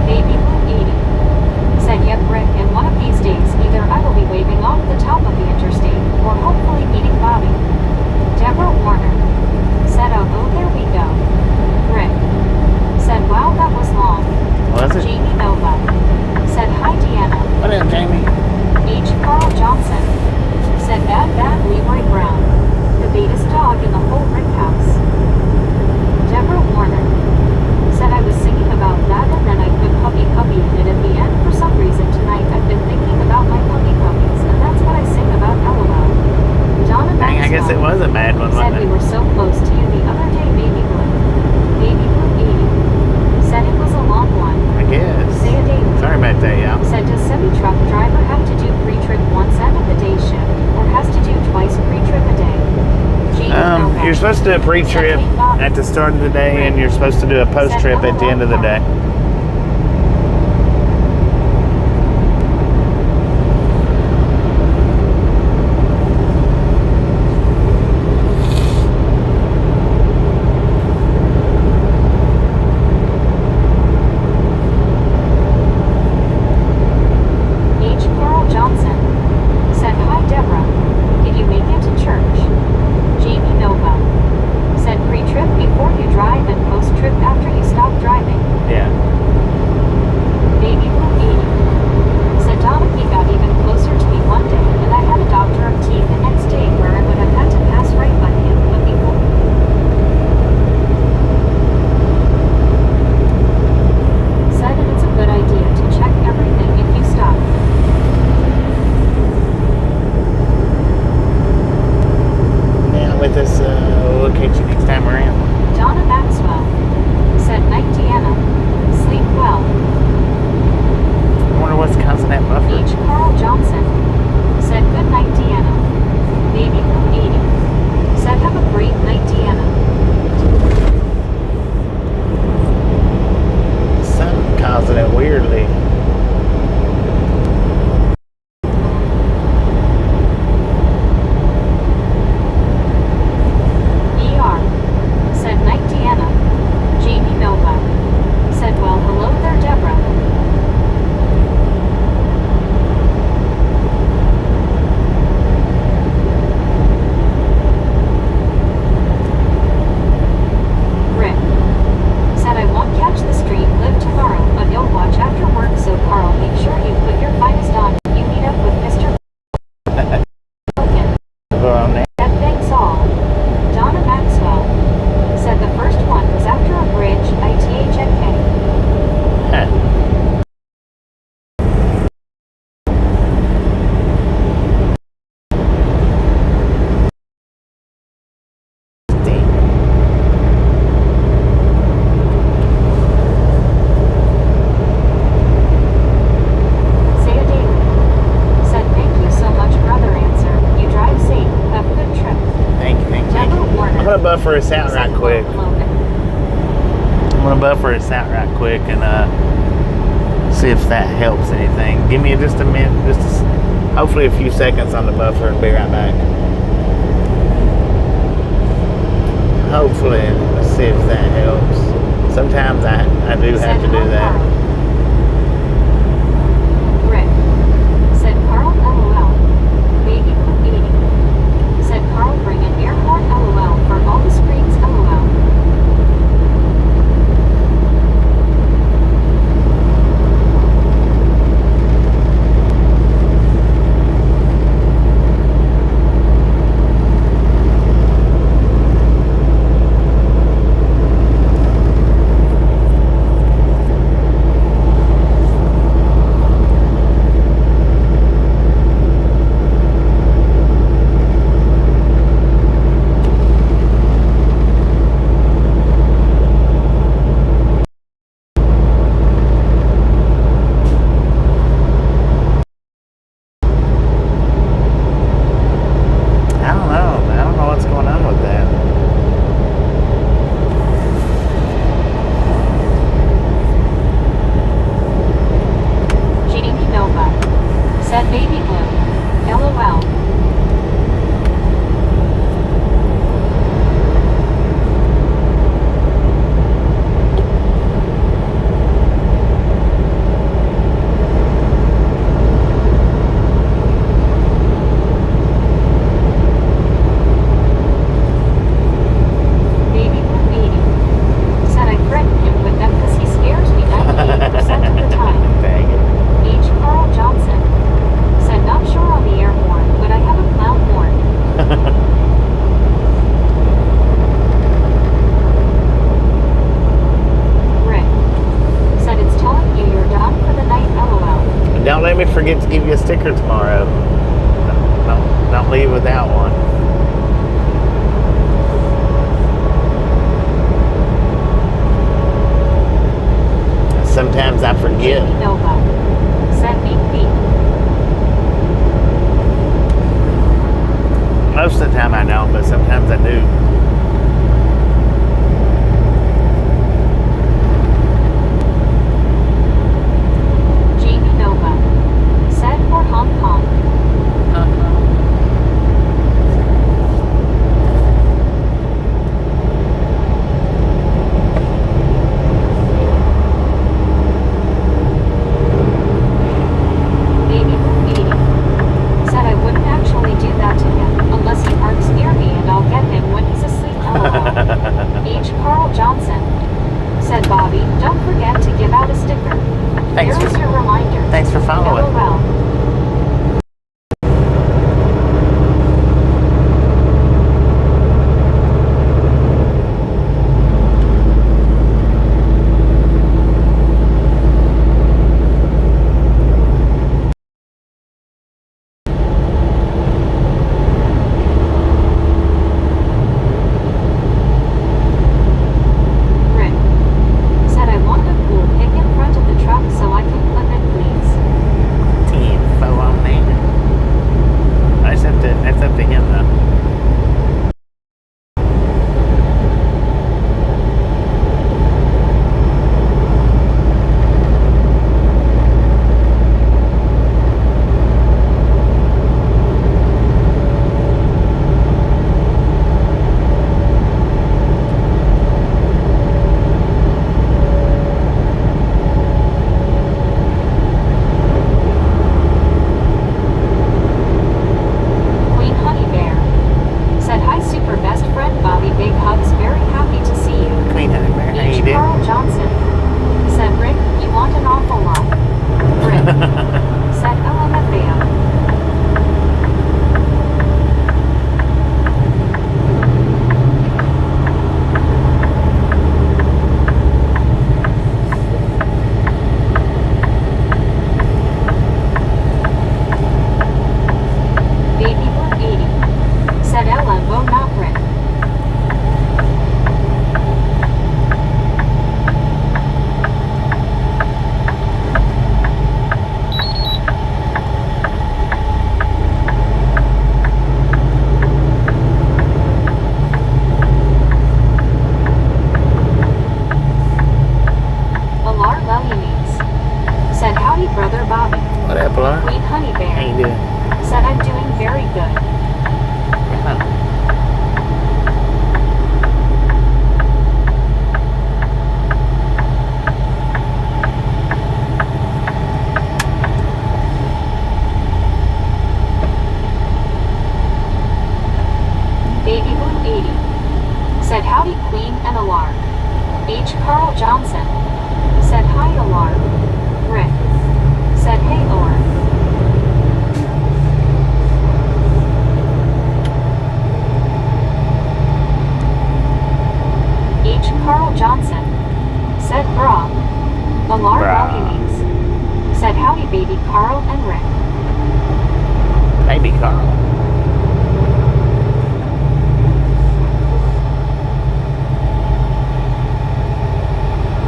Baby Blue 80. Said yep Rick, and one of these days either I will be waving off the top of the interstate, or hopefully meeting Bobby. Deborah Warner. Said oh there we go. Rick. Said wow that was long. Was it? Jamie Nova. Said hi Deanna. What up, Jamie? H. Carl Johnson. Said bad Leroy Brown. The baitest dog in the whole Rick house. Deborah Warner. Said I was singing about that and then I put puppy in it at the end. For some reason tonight I've been thinking about my puppies and that's what I sing about LOL. Donna Dang, I guess it Maxwell. was a bad one, Said we wasn't it? were so close to you the other day, Baby Blue. Baby Blue 80. Said it was a long one. I guess. Say a daily. Sorry about that, y'all. Said does semi-truck driver have to do pre-trip once out of the day shift, or has to do twice pre-trip a day? Jamie Nova. You're supposed to do a pre-trip at the start of the day, and you're supposed to do a post-trip at the end of the day. H. Carl Johnson. Said hi Deborah. Did you make it to church? Jamie Nova. Said pre-trip before you drive and post-trip after you stop driving. Yeah. Baby Blue 80. Said Dominique got even closer to me one day, and I had a doctor of teeth the next day where I would have had to pass right by him, but before. Said that it's a good idea to check everything if you stop. Yeah, with this, we'll catch you next time around. Donna Maxwell. Said night Deanna. Sleep well. I wonder what's causing that buffer. H. Carl Johnson. Said good night Deanna. Baby Blue 80. Said have a great night Deanna. Something causing it weirdly. gonna buffer us out Said right quick. hello, Logan. I'm gonna buffer us out right quick and see if that helps anything. Give me just a minute, hopefully a few seconds on the buffer, and be right back. Hopefully, let's see if that helps. Sometimes I do have to do that. Rick. Said Carl, LOL. Baby put 80. Said Carl, bring an air horn, LOL, for all the screens, LOL. I don't know what's going on with that. GDP Nova. Said baby blue. LOL. Baby blue 80. Said I threaten him with them because he scares me 98% of the time. Dang it. H. Carl Johnson. Said not sure on the air horn, but I have a clown horn. Rick. Said it's telling you you're done for the night, LOL. And don't let me forget to give you a sticker tomorrow. Don't leave without one. Sometimes I forget. GDP Nova. Said beep beep. Most of the time I don't, but sometimes I do. GDP Nova. Said for Hong Kong. Baby blue 80. Said I wouldn't actually do that to him unless he parks near me and I'll get him when he's asleep, LOL. H. Carl Johnson. Said Bobby, don't forget to give out a sticker. Thanks Here's for- your reminder. Thanks for following. LOL. Rick. Said I want a pool pick in front of the truck so I can clip it, please. howdy Queen and Alar. H. Carl Johnson said hi Alar. Rick said hey Or. H. Carl Johnson said bra. Alar Values said howdy baby Carl and Rick. Baby Carl.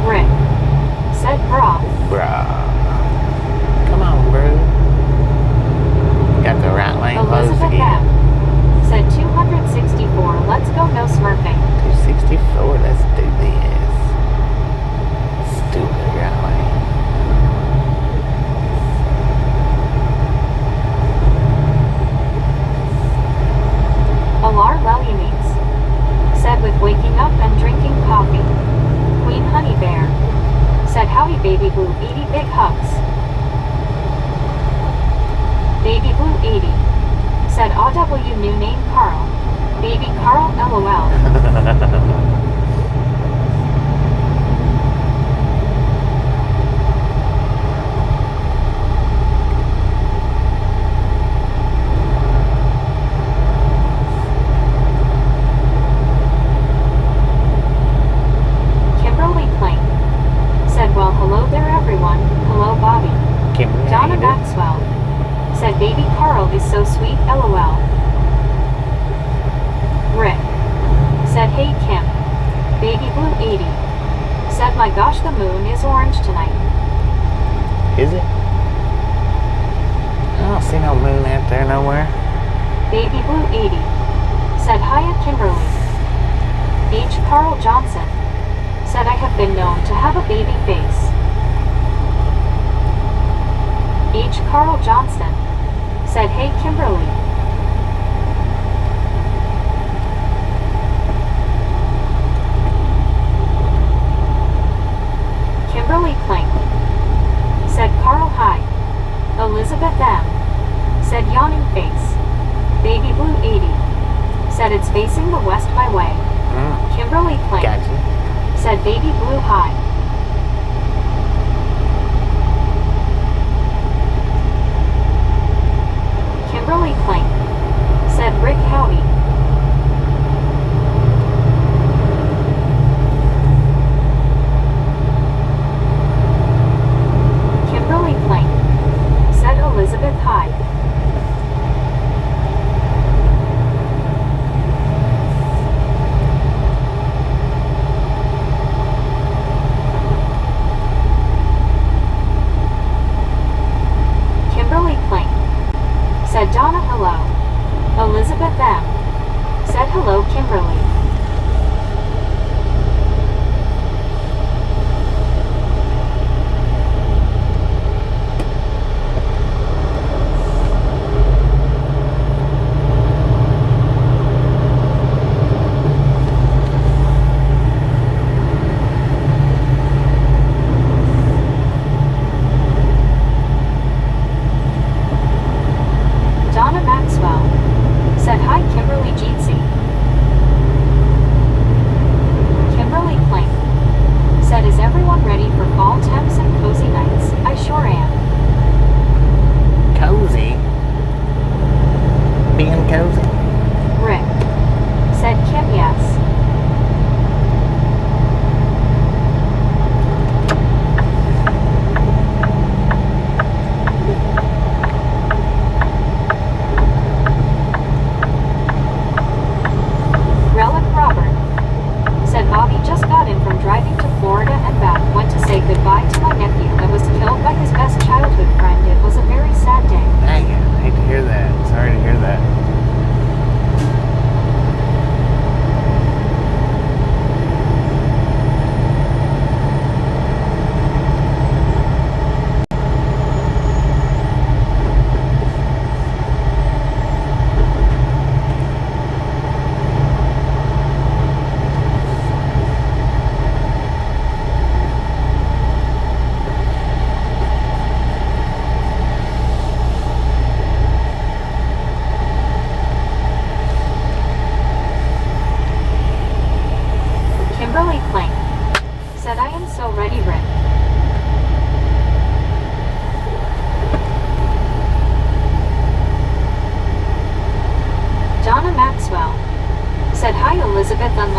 Rick said bra. Bruh. Come on, bro. Got the right lane closed Elizabeth again. M said 264. Let's go no smurfing. 264, let's do this. Stupid right lane. Alar Lelyanies said with waking up and drinking coffee. Queen Honey Bear said howdy baby blue 80 big hugs. Baby blue 80 said AW new name Carl. Baby Carl LOL. Kimberly Plain said well hello there everyone. Hello Bobby. Kimberly, how Donna you doing? Maxwell said baby Carl is so sweet LOL. Rick said hey Kim. Baby Blue 80 said my gosh the moon is orange tonight. Is it? I don't see no moon out there nowhere. Baby Blue 80 said hiya Kimberly. H. Carl Johnson said I have been known to have a baby face. H. Carl Johnston said hey Kimberly. Kimberly Plank said Carl hi. Elizabeth M said yawning face. Baby Blue 80 said it's facing the west my way. Kimberly Plank Gotcha. said baby blue hi. Kimberly Plank said Rick howdy. Kimberly Plank said Elizabeth hi.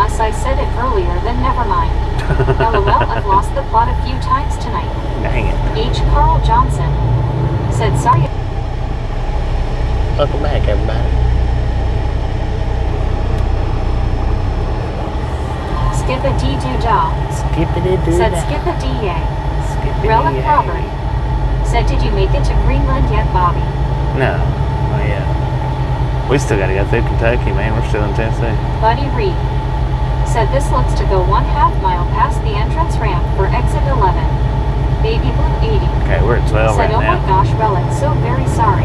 Unless I said it earlier, then never mind. LOL, I've lost the plot a few times tonight. Dang it. H. Carl Johnson said sorry. Welcome back, everybody. Skip a dee-doo-dah. Skippity-doo-dah. Said skip a D-yay. Skippity-yay. Relic Robert said, did you make it to Greenland yet, Bobby? No. Oh, yeah. We still got to go through Kentucky, man. We're still in Tennessee. Buddy Reed said, this looks to go 1/2 mile past the entrance ramp for exit 11. Baby Blue 80 Okay, we're at 12 said, right oh my now. gosh, Relic, so very sorry.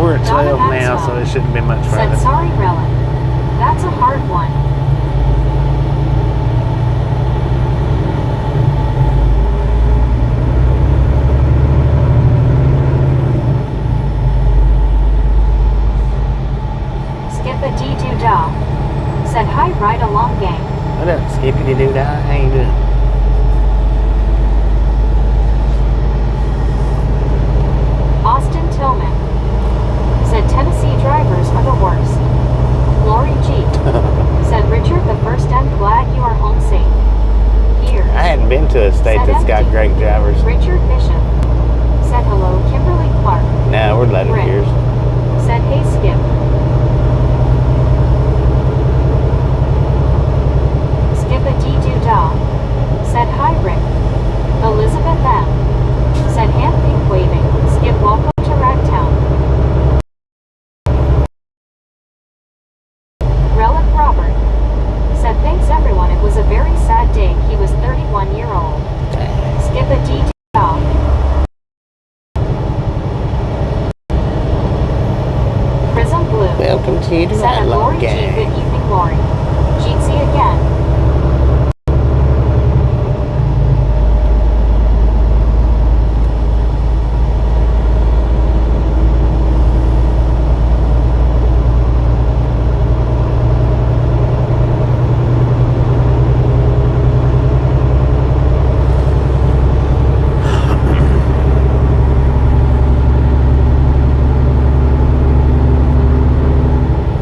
We're at 12 Donna now, so Maxwell it shouldn't be much said, further. sorry, Relic. That's a hard one. Skip a dee-doo-dah said, hi, ride along, gang. What up, Skippity-doo-dah? How you doing? Austin Tillman said, Tennessee drivers are the worst. Lori G said, Richard the first, I'm glad you are home safe. Here. I hadn't been to a state Said that's got empty. great drivers. Richard Bishop said, hello, Kimberly Clark. No, we're letting Rick yours. said, hey, Skip. Skip a dee-doo-dah said, hi, Rick. Elizabeth M said, hand pink waving. Skip, welcome to Ragtown. Relic Robert said, thanks everyone, it was a very sad day. He was 31-year-old. Skip a dee-doo-dah. Prism Blue Welcome to the said, and Lori G, gang. good evening, Lori. Jeetsy again.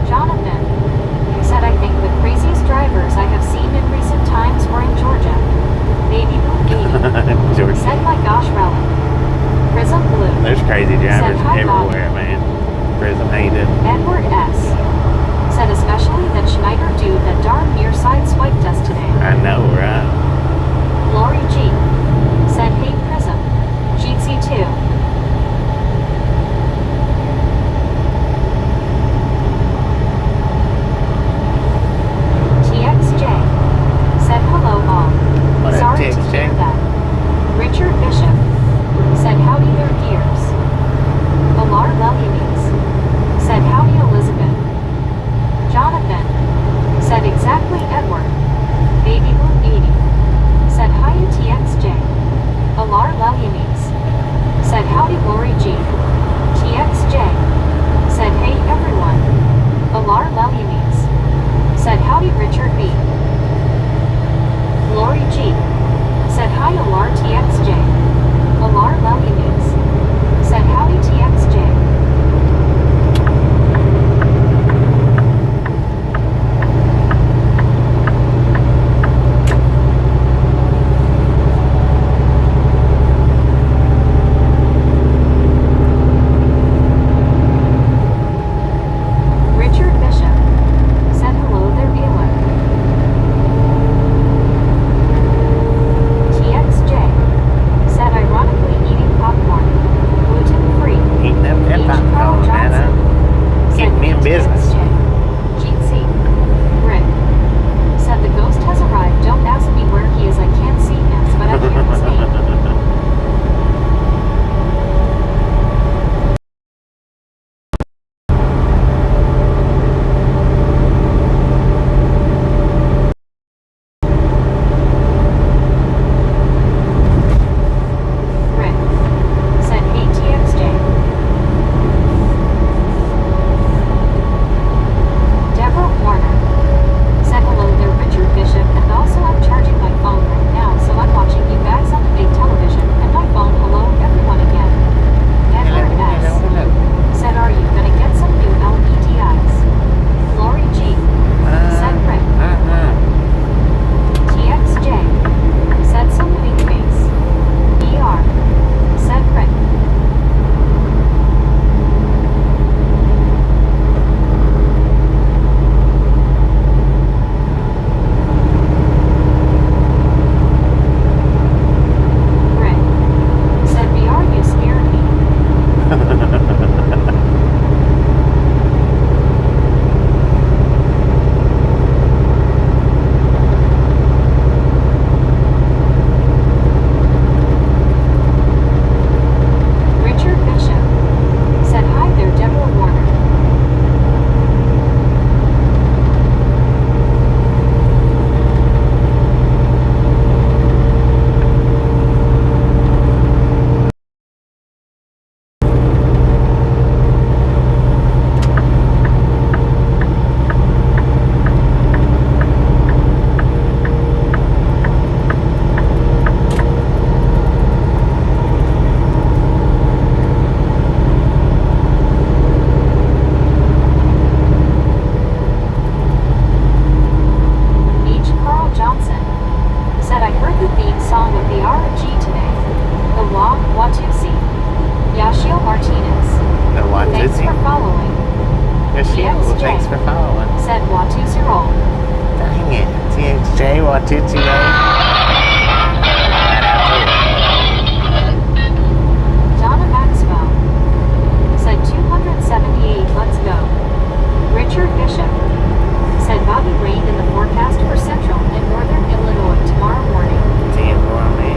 Jonathan said, I think the craziest drivers I have seen in recent times were in Georgia. Baby Blue 80 George. said, my gosh, Relic. Prism Blue There's crazy drivers Said, hi, everywhere, man. Prism, how you doing? Edward S said, especially that Schneider dude that darn near sideswiped us today. I know, right? Lori G said, hey, Prism. Jeetsy 2. TXJ said, hello all. What up, Sorry to TXJ? hear that. Richard Bishop said, howdy there, gears. Alar Lelianes said, howdy, Elizabeth. Jonathan said, exactly, Edward. Baby Blue 80 said, hiya, TXJ. Alar Lelianes said, howdy, Lori G. TXJ said, hey, everyone. Alar Lelianes said, howdy, Richard B. Lori G said, hi, Alar TXJ. Alar Lelianes said, howdy, TXJ. Richard Bishop said, hello there, Bueller. TXJ said, ironically eating popcorn. Gluten free. out Tootsie Road. Right out to it. Donna Maxwell said 278, let's go. Richard Bishop said boggy rain in the forecast for central and northern Illinois tomorrow morning. Damn, boy, man.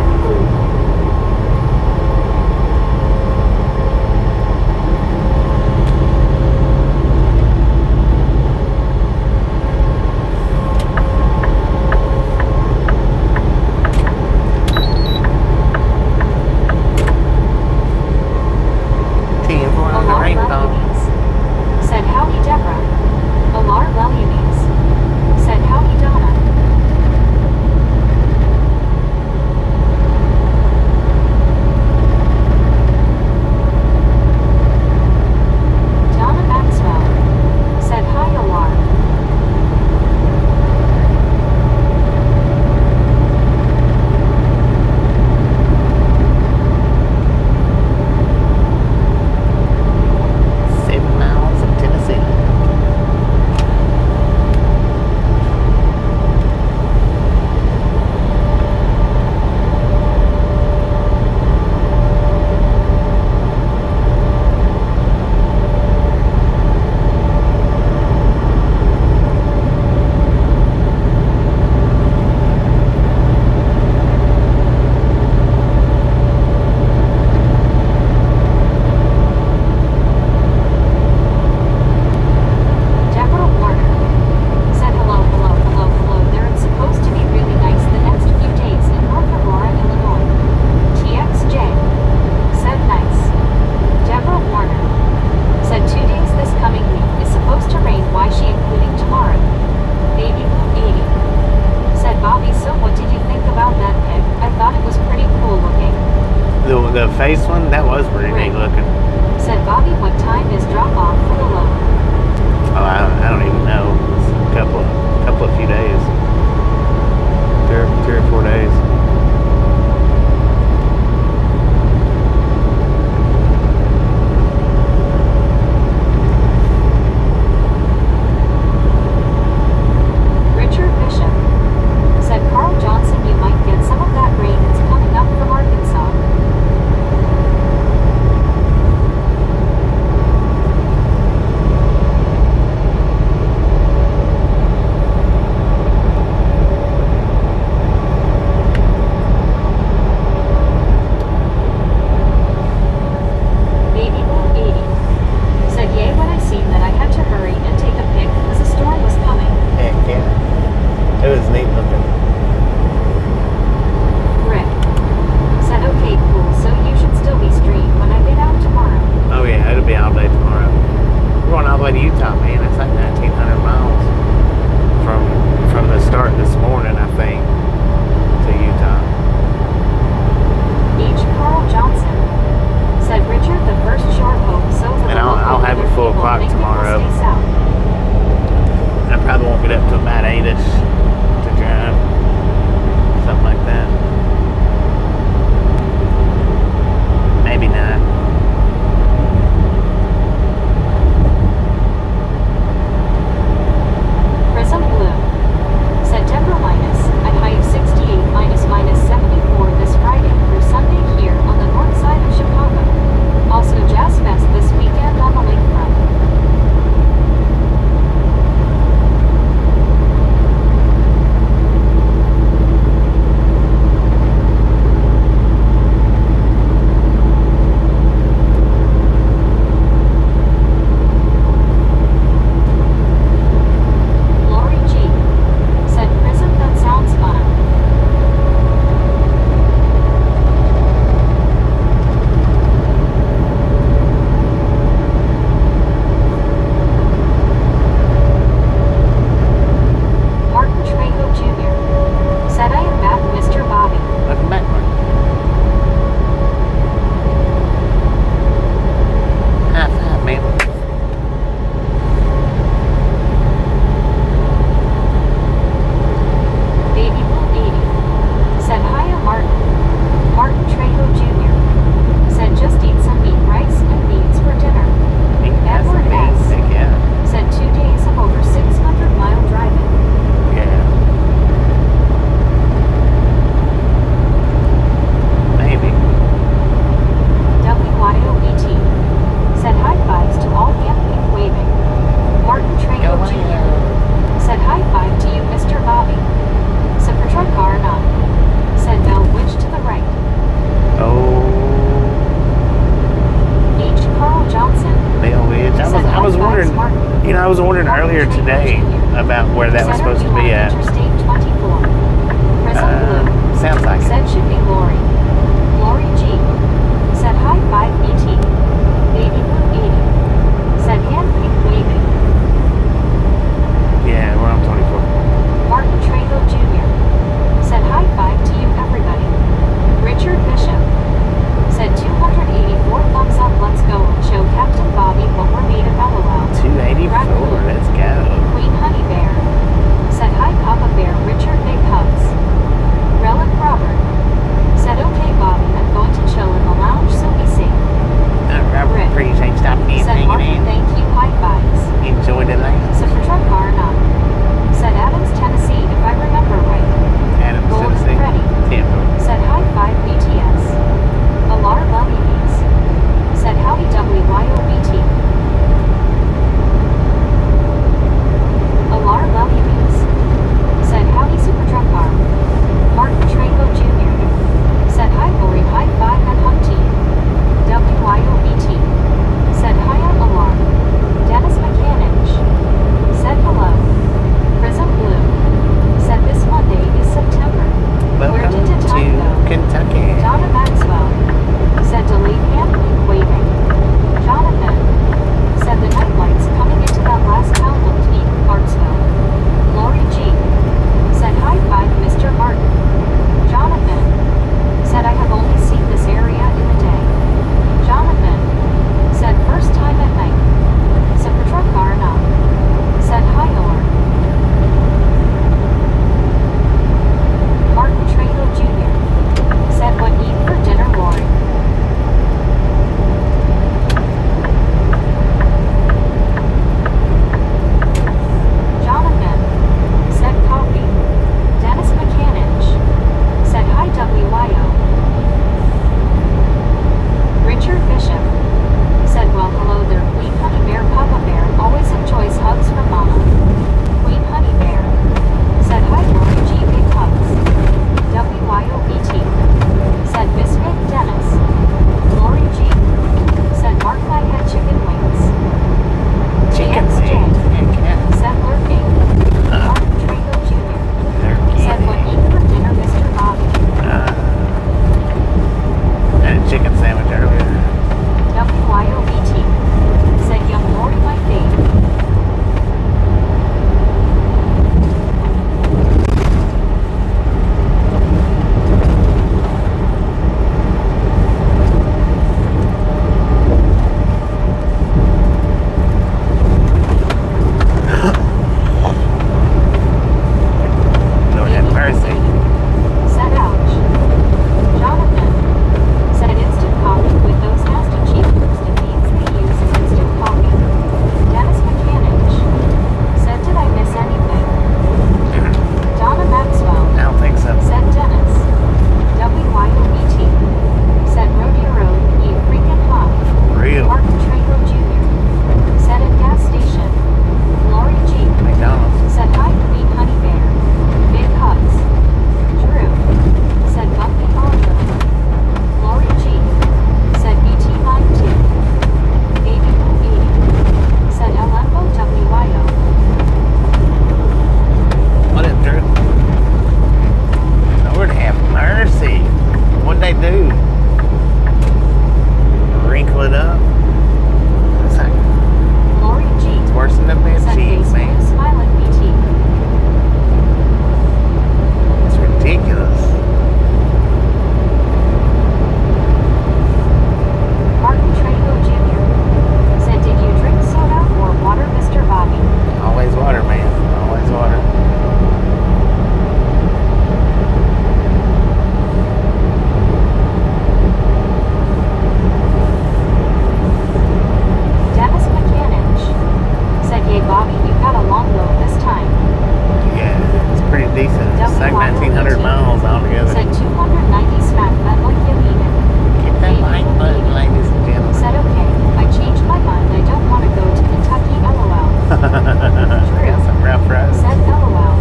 like 1,900 miles altogether. Said 290 smack that like you need it. Hit that like button, ladies and gentlemen. Said okay, I changed my mind. I don't want to go to Kentucky, lol. Got some rough roads. Said lol.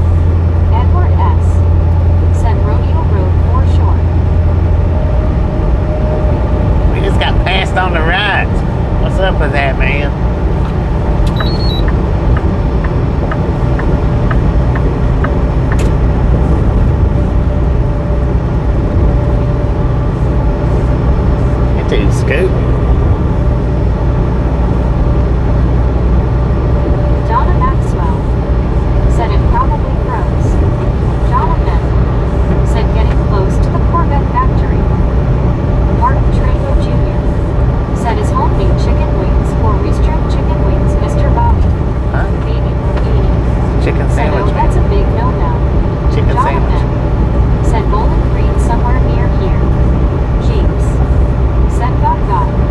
Edward S. Said rodeo road for sure. We just got passed on the right. What's up with that, man? That dude's scooting. Donna Maxwell said it probably froze. Jonathan said getting close to the Corvette factory. Martin Trejo Jr. said his homemade chicken wings or restrict chicken wings, Mr. Bobby. Huh? Baby Lamborghini. Chicken Said, sandwich, oh, that's a man. big no-no. Chicken Jonathan sandwich. said Bowling Green somewhere near here. Jeeps said God.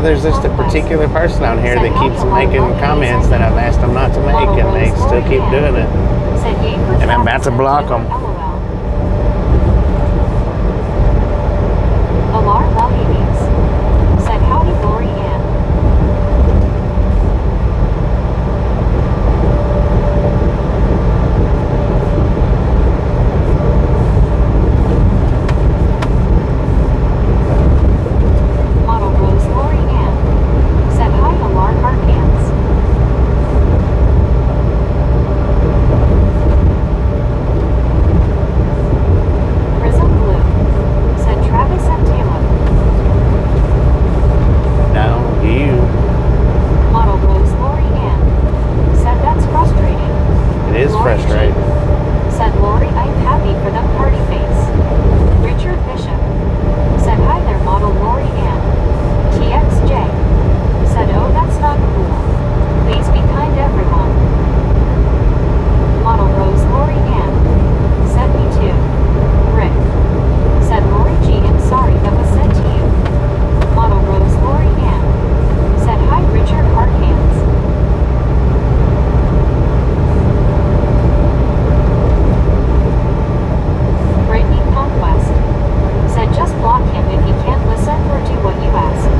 there's just a particular person on here that keeps making comments that I've asked them not to make, and they still keep doing it. And I'm about to block them. Alar Lalies said, howdy, Lori Ann. Model Rose Lori Ann said, hi, Alar Harkans. Prism Blue said, Travis and Taylor. No, you. Model Rose Lori Ann said, that's frustrating. It is Lori G frustrating. said, Lori, I'm happy for them party face. Richard Bishop said, hi there, model Lori Ann. TXJ said, oh, that's not cool. Please be kind, everyone. Model Rose Lori Ann said, me too. Rick said, Lori G, I'm sorry that was said to you. Model Rose Lori Ann said, hi, Richard Harkans. Brittany Conquest said, just block him if he can't listen or do what you ask.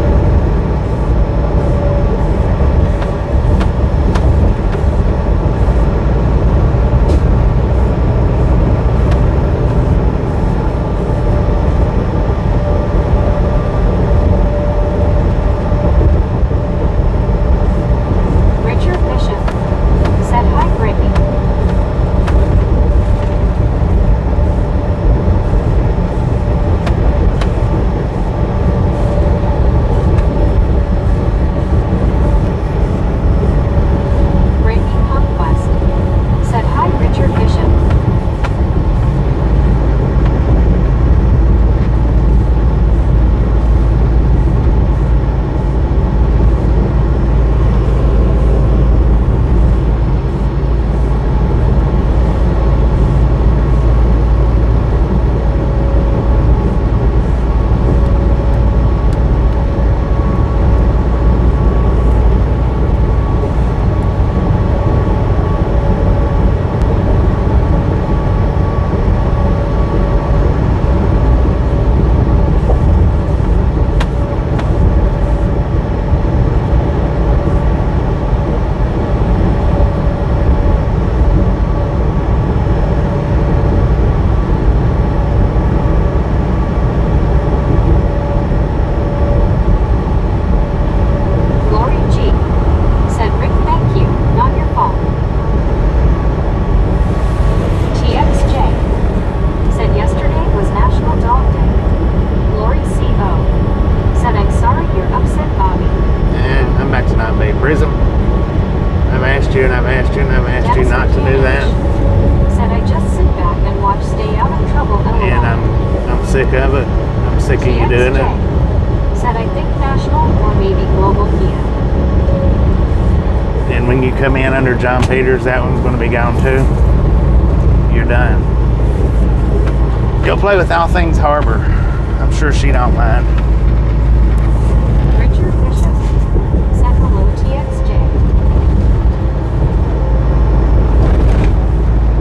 Richard Bishop said, hi, Brittany. Brittany Conquest said, hi, Richard Bishop. Lori G said, Rick, thank you, not your fault. TXJ said, yesterday was National Dog Day. Lori CO said, I'm sorry you're upset, Bobby. I'm about to not be. Prism, I've asked you and I've asked you and I've asked you not to do that. Said, I just sit back and watch Stay Out of Trouble, LOL. And I'm sick of it. I'm sick of you doing it. Said, I think national or maybe global PM. And when you come in under John Peters, that one's going to be gone too. You're done. Go play with All Things Harbor. I'm sure she don't mind. Richard Bishop said, hello, TXJ.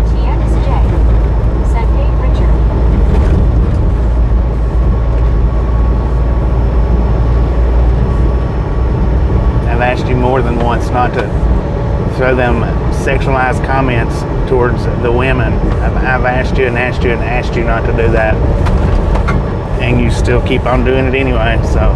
TXJ said, hey, Richard. I've asked you more than once not to throw them sexualized comments towards the women. I've asked you and asked you and asked you not to do that. And you still keep on doing it anyway, so.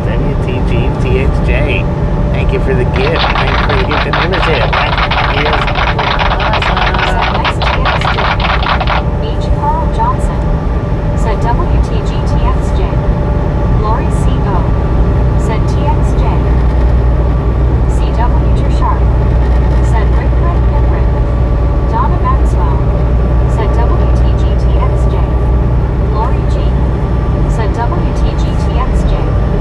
WTGTXJ. Thank you for the gift. Thank you for the gift and membership. That is awesome. Said nice TXJ. H. Carl Johnson. Said WTGTXJ. Lori C.O. Said TXJ. CW Sharp. Said Rick Rick Rick. Donna Maxwell. Said WTGTXJ. Lori G. Said WTGTXJ.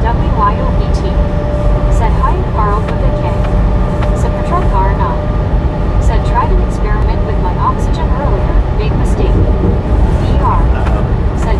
WYOET. Said hi Carl with a K. Said Patrol R9. Said tried an experiment with my oxygen earlier. Big mistake. DR. Said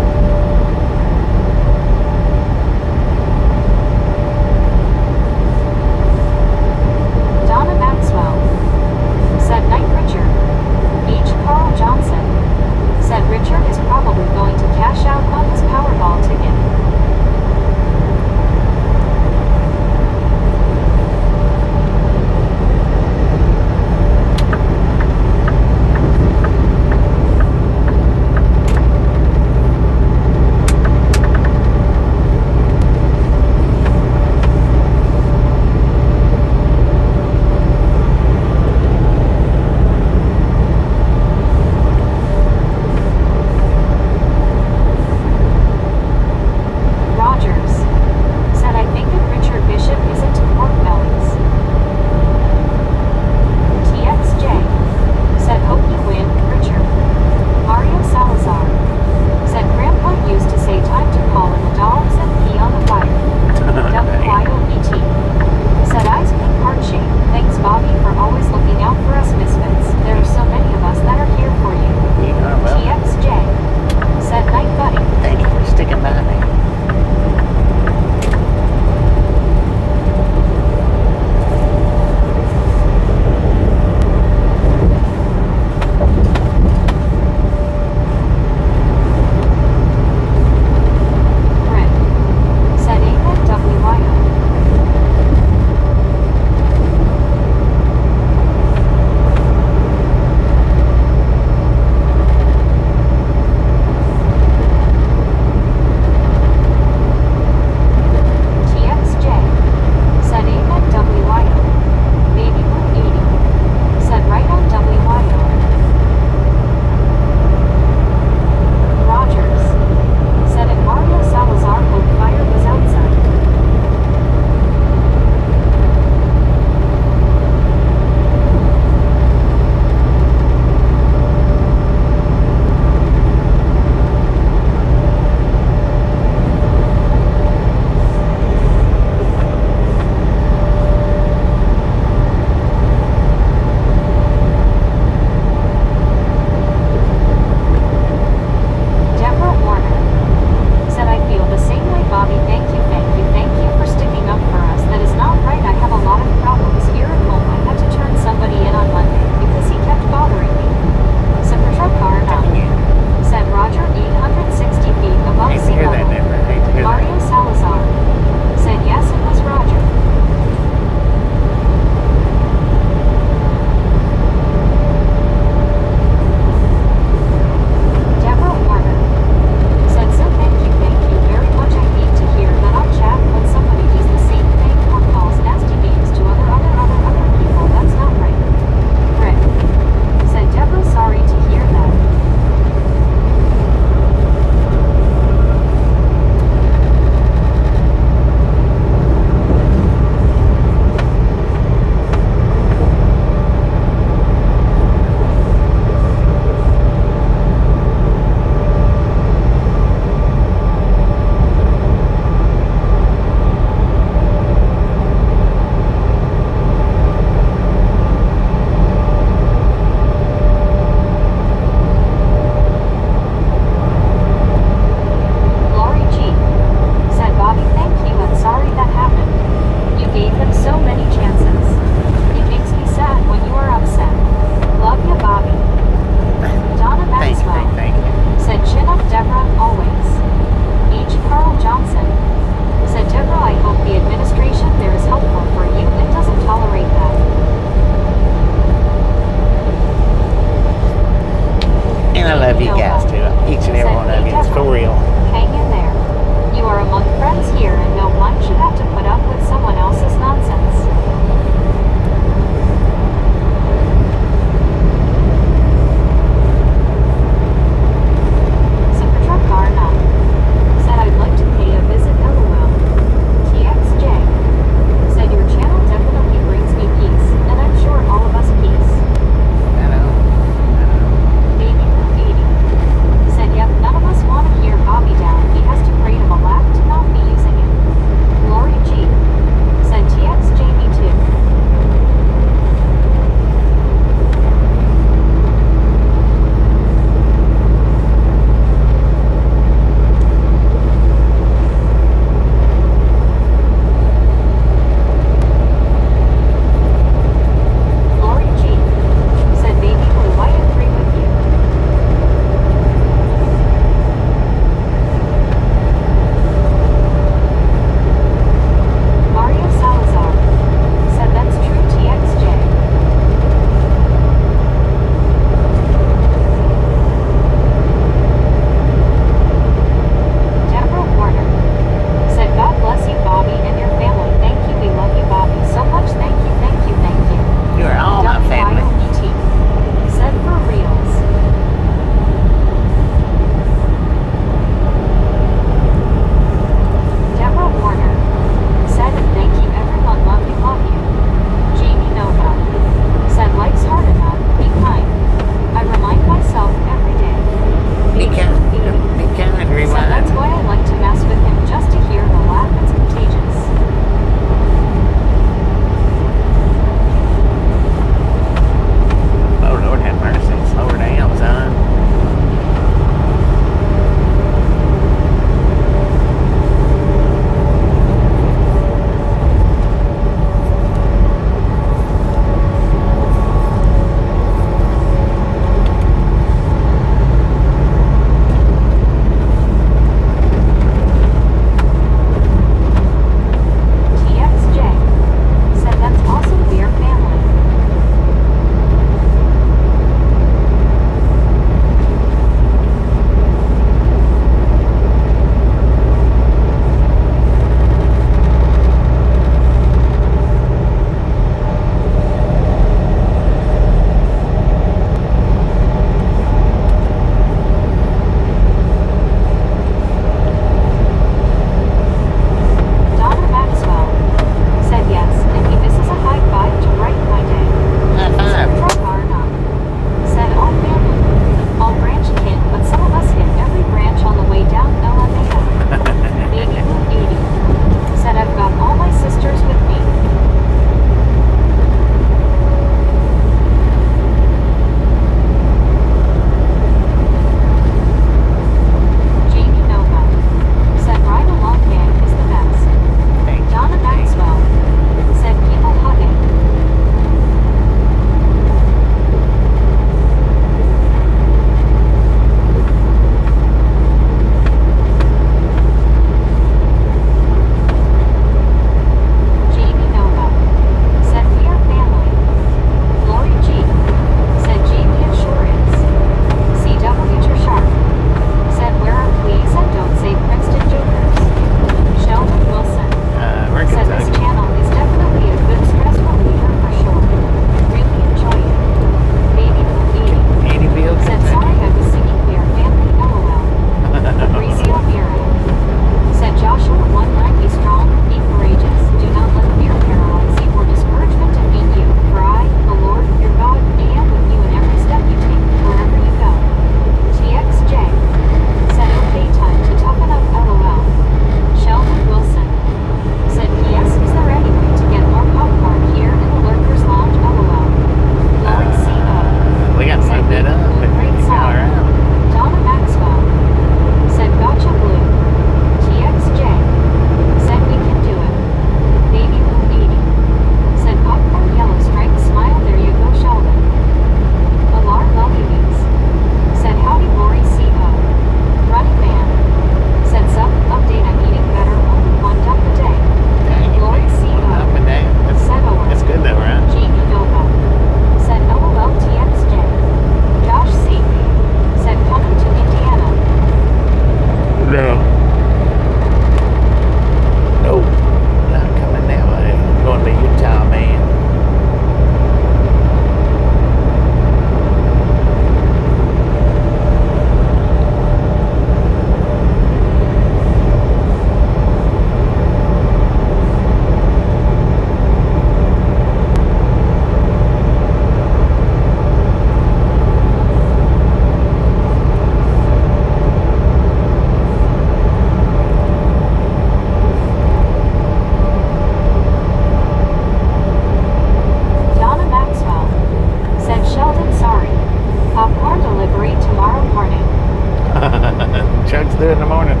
Let's do it in the morning.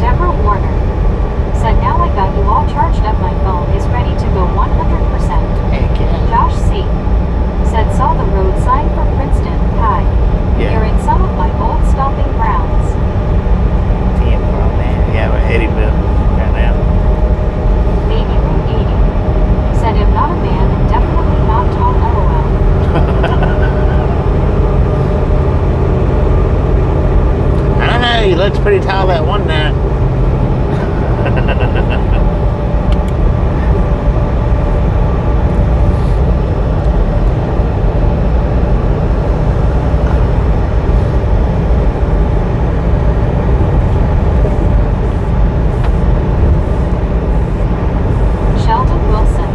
Deborah Warner said, now I got you all charged up. My phone is ready to go 100%. Heck yeah. Josh C. said, saw the road sign for Princeton. Hi. Yeah. You're in some of my old stomping grounds. 10 from there. Yeah, we're Eddyville right now. Baby Room 80 said, I'm not a man and definitely not tall. LOL. I don't know, he looks pretty tall that one night. Sheldon Wilson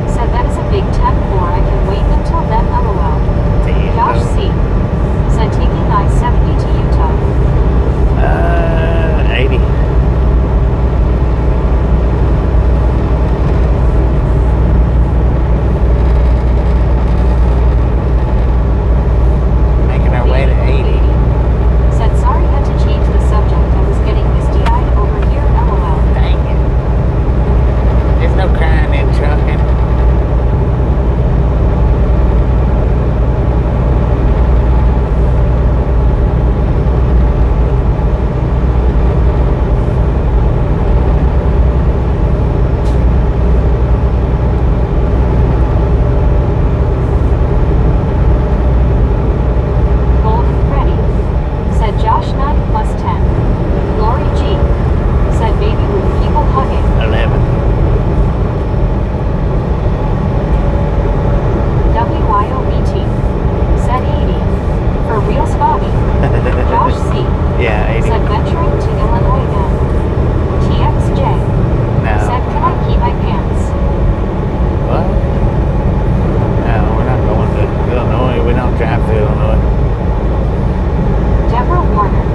said, that is a big 10-4. I can wait until then. LOL. Josh C. said, taking I-70 to Utah. 80. Making our way to 80. Said, sorry, had to change the subject. I was getting misty-eyed over here. LOL. Dang it. There's no crying in trucking. Golden Freddy said, Josh 9 plus 10. Lori G. said, baby with people hugging. 11. WYOBT said 80. For reals, Bobby. Josh C. Yeah, 80. said, venturing to Illinois now. TXJ said, No. can I keep my pants? What? No, we're not going to Illinois. We don't drive through Illinois. Deborah Warner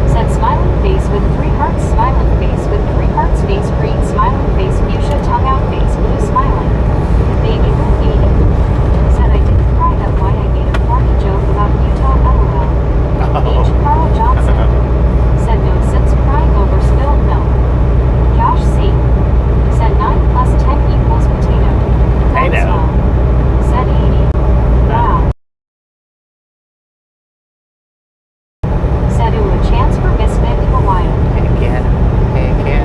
said, smiling face with 3 hearts. Smiling face with 3 hearts. Face green. Smiling face. Fuchsia. Tongue out. Face blue. Smiling. Baby Blue 80 said, I didn't cry. That why I made a corny joke about Utah. LOL. H. Carl Johnson said, no sense crying over spilled milk. Josh C. said, 9 plus 10 equals potato. Potato. Maxwell said 80. Wow. Said, ooh, a chance for Misfit in the wild. Heck yeah. Heck yeah.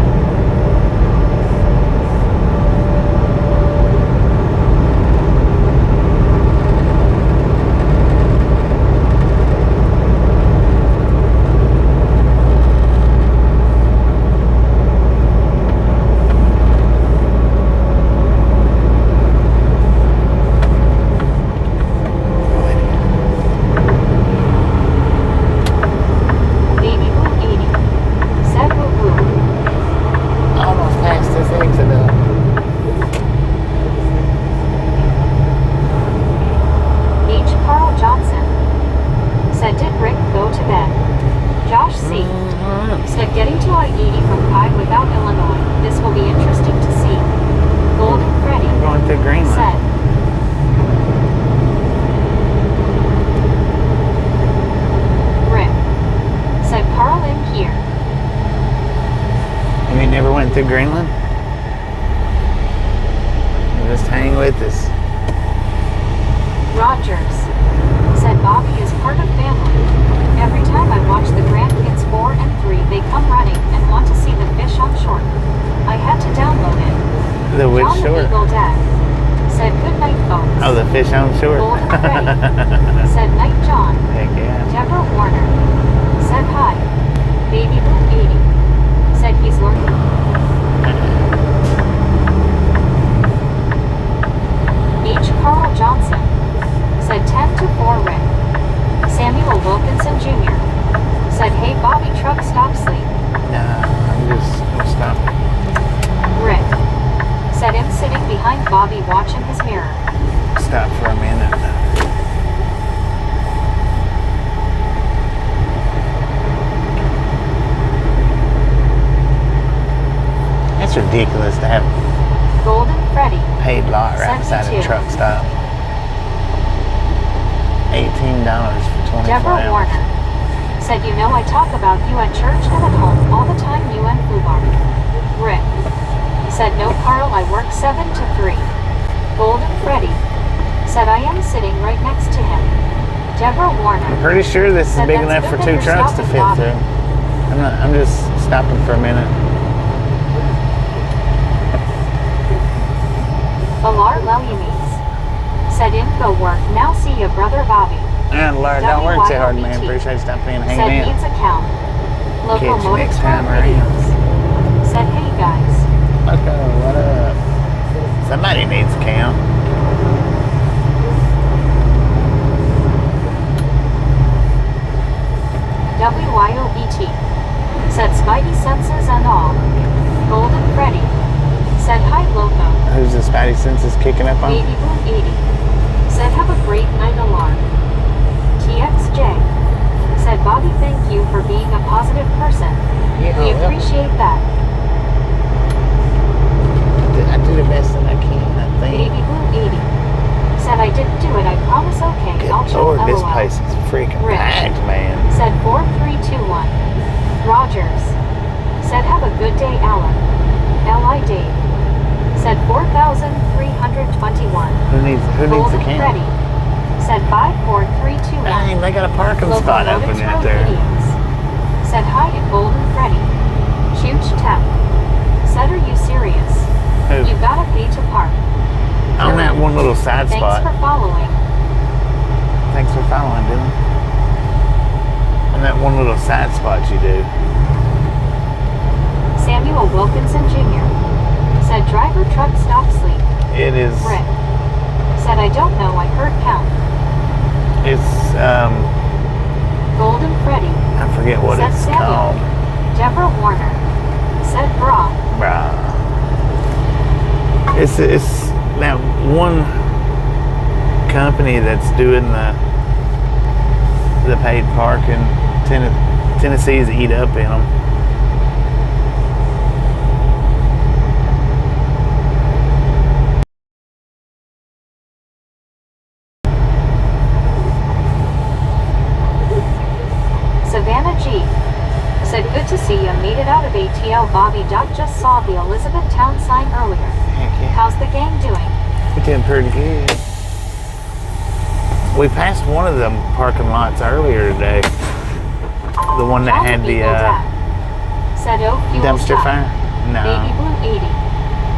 Baby Blue 80 said, woo woo. Almost past this exit up. H. Carl Johnson said, did Rick go to bed? Josh C. said, getting to I-80 from Pi without Illinois. This will be interesting to see. Golden Freddy We're going through Greenland. said, Rick said, Carl in here. And we never went through Greenland? Just hang with us. Rogers said, Bobby is part of family. Every time I watch the grandkids 4 and 3, they come running and want to see the fish on shore. I had to download it. The which John the shore? Eagle Dad said, good night, folks. Oh, the fish on shore. Golden Freddy said, night, John. Heck yeah. Deborah Warner said, hi. Baby Blue 80 said, he's lurking. H. Carl Johnson said, 10 to 4 Rick. Samuel Wilkinson Jr. said, hey, Bobby truck, stop sleep. Nah, I'm stopping. Rick said, him sitting behind Bobby watching his mirror. Stop for a minute. That's ridiculous to have Golden Freddy paid lot right beside a 72. truck stop. $18 for 24 Deborah hours. Warner. Said, you know I talk about you at church and at home all the time, you and Fubar. Rick. Said, no Carl, I work 7 to 3. Golden Freddy. Said, I am sitting right next to him. Deborah Warner. I'm pretty sure this is Said, big that's enough for good that 2 you're trucks to stopping, fit Bobby. through. I'm just stopping for a minute. Alar Lelyumes. Said, info work, now see ya, brother Bobby. And Laura, don't work too hard, man. WYOBT. Appreciate you stopping in and Said, hanging in. needs account. Catch you Locomotive next Club time around. videos. Said, hey guys. Loco, what up? Somebody needs a count. WYOBT. Said, Spidey senses and all. Golden Freddy. Said, hi Loco. Who's the Spidey senses kicking up on? Baby Boom 80. Said, have a great night, Alarm. TXJ. Said, Bobby, thank you for being a positive person. Yeah, We well, appreciate that. I do the best that I can, I think. Baby Boom 80. Said, I didn't do it, I promise, okay. Good I'll chill, Lord, this LOL. place is freaking Rick. packed, man. Said, 4321. Rogers. Said, have a good day, Alan. L.I. Dave. Said, 4,321. Who needs a Golden count? Freddy. Said, 54321. Dang, they got a parking spot open Locomotives out Road there. Idiots. Said, hi at Golden Freddy. Huge tap. Said, are you serious? Who? You gotta pay to park. On that one little side Thanks spot. for following. Thanks for following, Dylan. On that one little side spot you do. Samuel Wilkinson Jr. Said, driver truck stop sleep. It is. Rick. Said, I don't know, I heard count. It's Golden Freddy. I forget what Said it's Samuel. called. Deborah Warner. Said, brah. Bruh. It's that one company that's doing the paid parking. Tennessee's eat up in them. Savannah G. Said, good to see you. Made it out of ATL. Bobby Duck just saw the Elizabethtown sign earlier. Heck yeah. How's the gang doing? We're doing pretty good. We passed one of them parking lots earlier today. The one that had the Said, oh, fuel dumpster stop. fire. No. Baby Blue 80.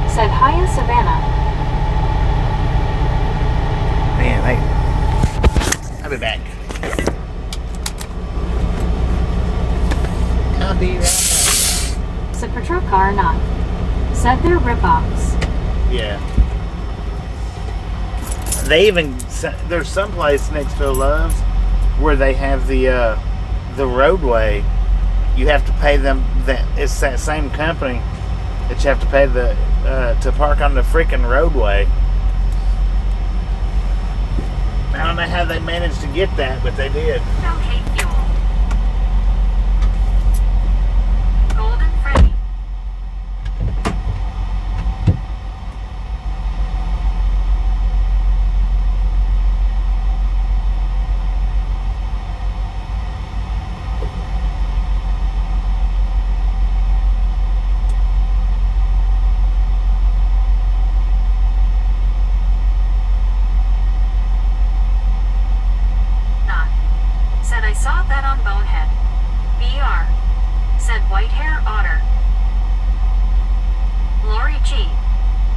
Said, hiya, Savannah. Man, I'll be back. I'll be right back. Said, Petro car not. Said, they're ripoffs. Yeah. They even, there's some place next to Love's where they have the roadway. You have to pay them. It's that same company that you have to pay to park on the freaking roadway. I don't know how they managed to get that, but they did. Okay, fuel. Golden Freddy. Said, I saw that on Bonehead. BR. Said, white hair otter. Lori G.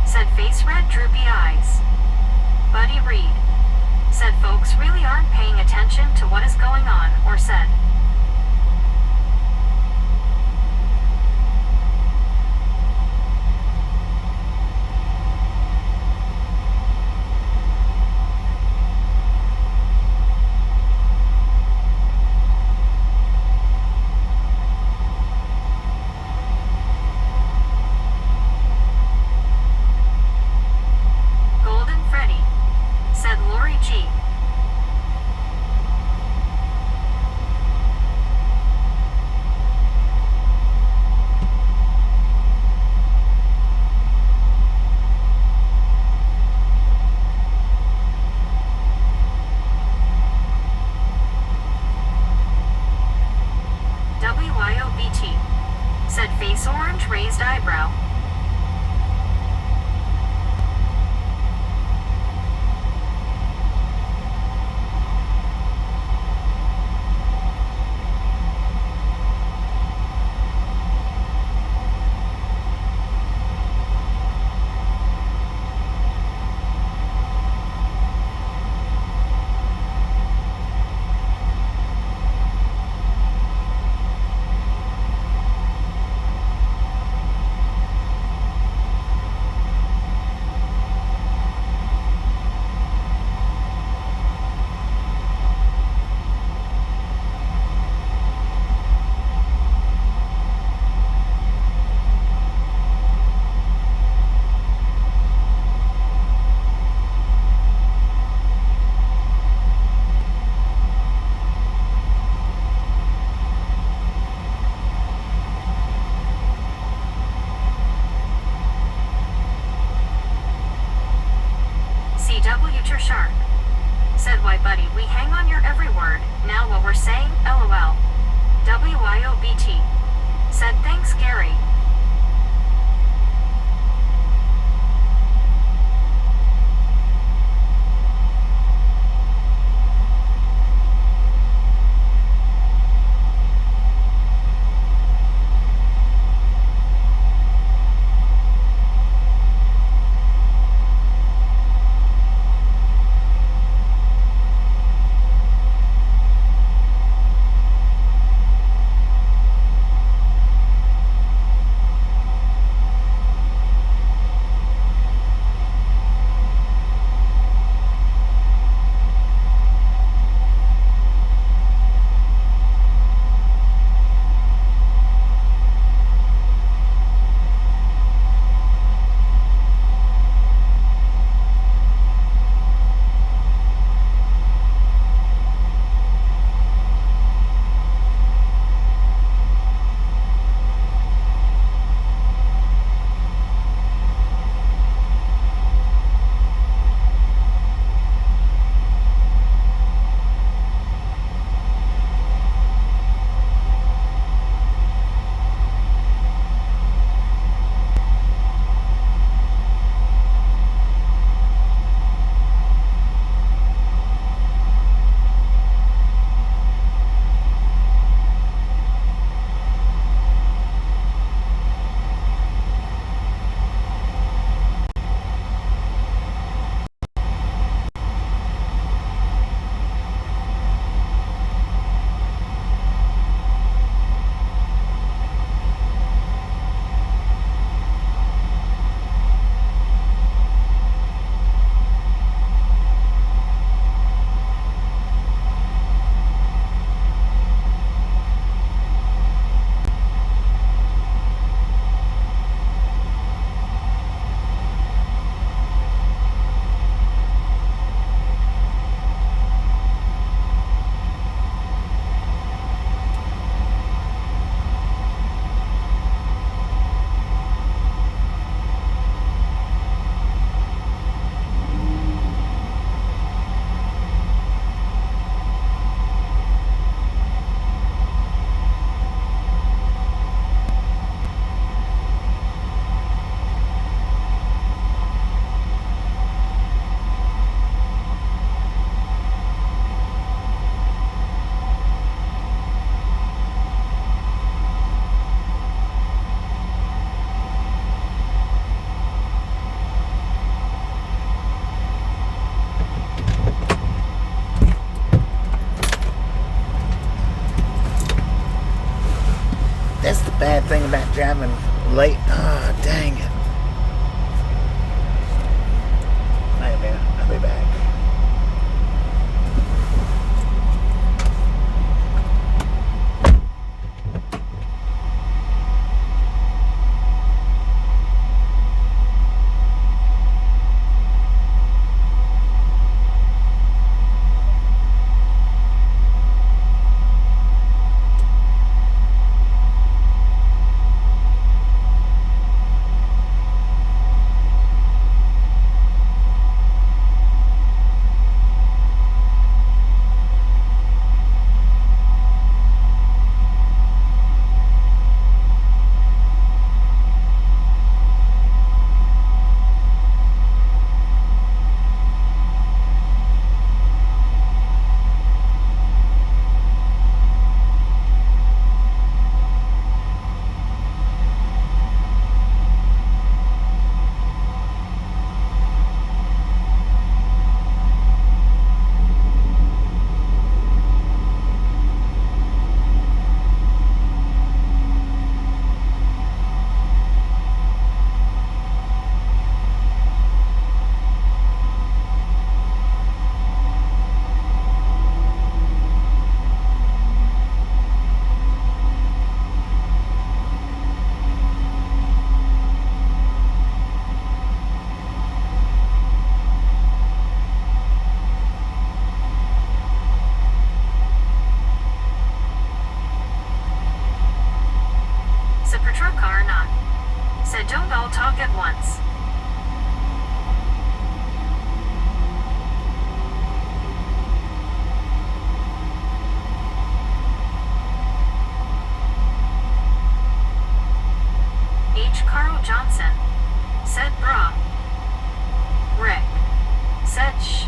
Said, face red droopy eyes. Buddy Reed. Said, folks really aren't paying attention to what is going on, or said. Golden Freddy. Said Lori G. Nice orange raised eyebrow. Sharp. Said, why buddy, we hang on your every word, now what we're saying, lol. WIOBT. Said, thanks Gary. Bad thing about driving late. Ah, oh, dang it. Wait a minute. I'll be back. talk at once. H. Carl Johnson said bra. Rick said shh.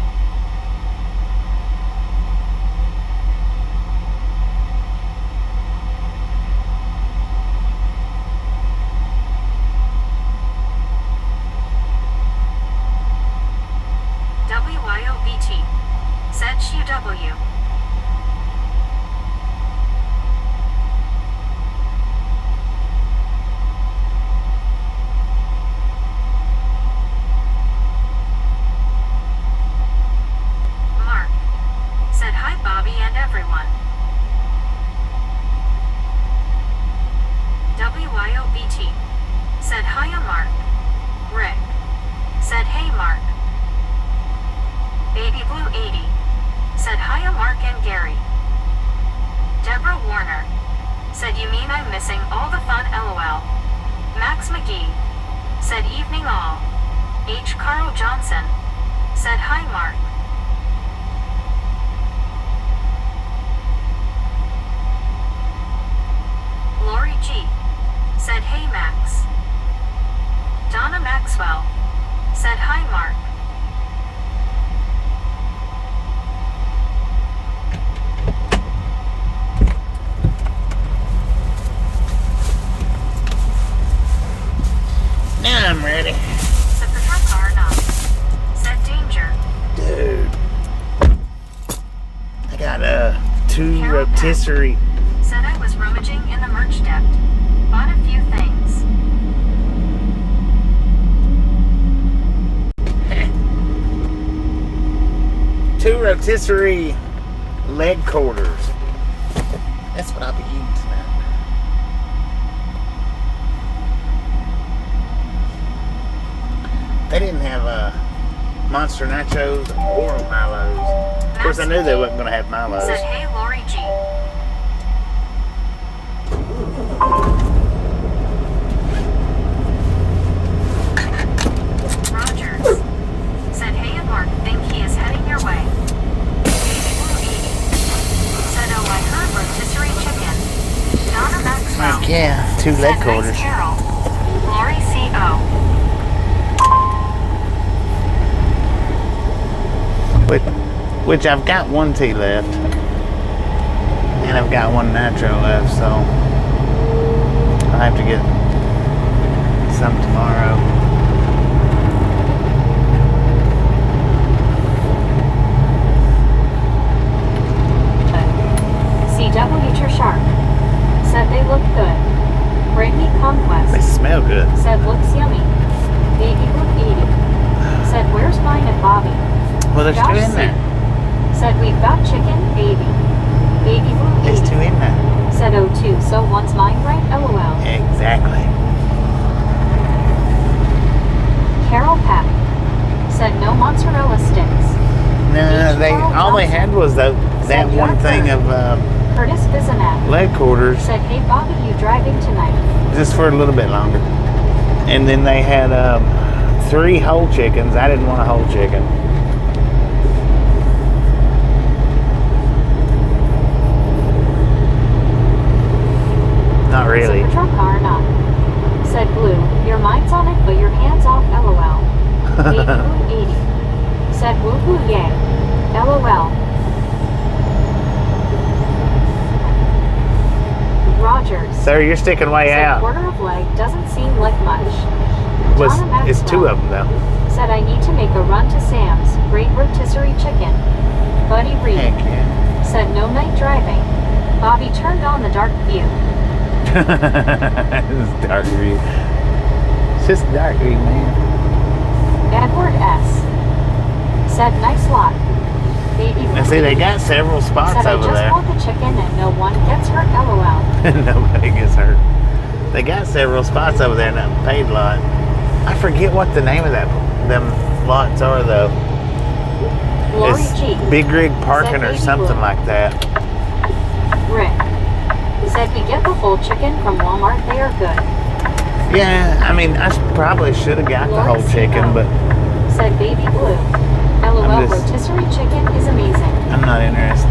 WYOBT said SHUW. Mark said hi Bobby and everyone. WYOBT said hiya Mark. Rick said hey Mark. Baby Blue 80 said hiya Mark and Gary. Deborah Warner said you mean I'm missing all the fun LOL. Max McGee said evening all. H. Carl Johnson said hi Mark. Lori G said hey Max. Donna Maxwell said hi Mark. Now I'm ready. Said patrol car not. Said danger. Dude. I got two rotisserie. Said I was rummaging in the merch dept. Bought a few things. Two rotisserie leg quarters. That's what I'll be eating tonight. They didn't have Monster Nachos or Milos. Of course, I knew they wasn't going to have Milos. Said hey Lori G. Rogers said hey and Mark think he is heading your way. Baby Blue 80 said oh I heard rotisserie chicken. Donna Maxwell Heck yeah, two leg said quarters. nice Carol. Lori C.O. Which I've got one tea left. And I've got one nitro left, so I'll have to get some tomorrow. CW Shark said they look good. Brandy They Conquest smell good. said looks yummy. Baby Blue 80 said where's mine and Bobby? Well, there's Josh two in C. there. Said we've got chicken, baby. Baby Blue 80 There's two in there. said oh two, so one's mine right? LOL. Exactly. Carol Pack said no mozzarella sticks. No, H. Carl all they Johnson had was that said one you're thing good. of Curtis Bizanak leg quarters, said hey Bobby you driving tonight? just for a little bit longer. And then they had 3 whole chickens. I didn't want a whole chicken. Not really. Said patrol car not. Said Blue, your mind's on it but your hands off LOL. Baby Blue 80 said woo woo yay. LOL. Rogers Sir, you're sticking way said out. quarter of leg doesn't seem like much. It's 2 of them though. Said I need to make a run to Sam's. Great rotisserie chicken. Buddy Reed Heck yeah. said no night driving. Bobby turned on the dark view. It's dark green. It's just dark green, man. Edward S. said nice lot. Baby Now see, they got several spots said I over just there. want the chicken and no one gets hurt. LOL. Nobody gets hurt. They got several spots over there in that paid lot. I forget what the name of them lots are though. Lori It's G. Big Rig Parking or Baby something Blue. like that. Rick said we get the whole chicken from Walmart. They are good. Yeah, I mean, probably should have got the whole chicken, but said Baby Blue. LOL, I'm just- rotisserie chicken is amazing. I'm not interested.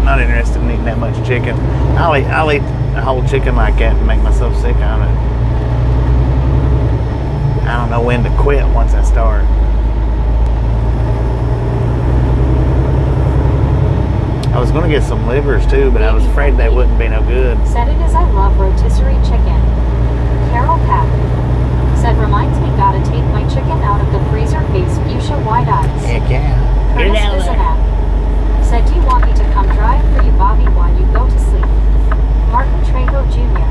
Not interested in eating that much chicken. I'll eat a whole chicken like that and make myself sick on it. I don't know when to quit once I start. I was going to get some livers too, but I was afraid they wouldn't be no good. Said it is I love rotisserie chicken. Carol Pack. Said reminds me gotta take my chicken out of the freezer face fuchsia wide eyes. Heck yeah. Curtis Get out is an there. app. Said do you want me to come drive for you Bobby while you go to sleep? Martin Trejo Jr.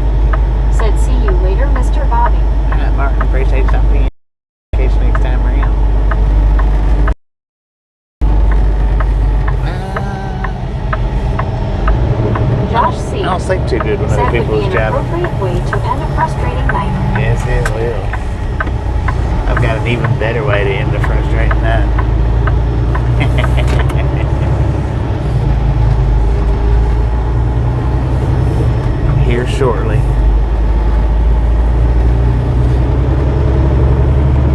Said see you later Mr. Bobby. All right, Martin, appreciate something. In case next time around. Josh C. I don't sleep too good when Said other would people's be an driving. appropriate way to end a frustrating night. Yes, it will. I've got an even better way to end a frustrating night. Here shortly.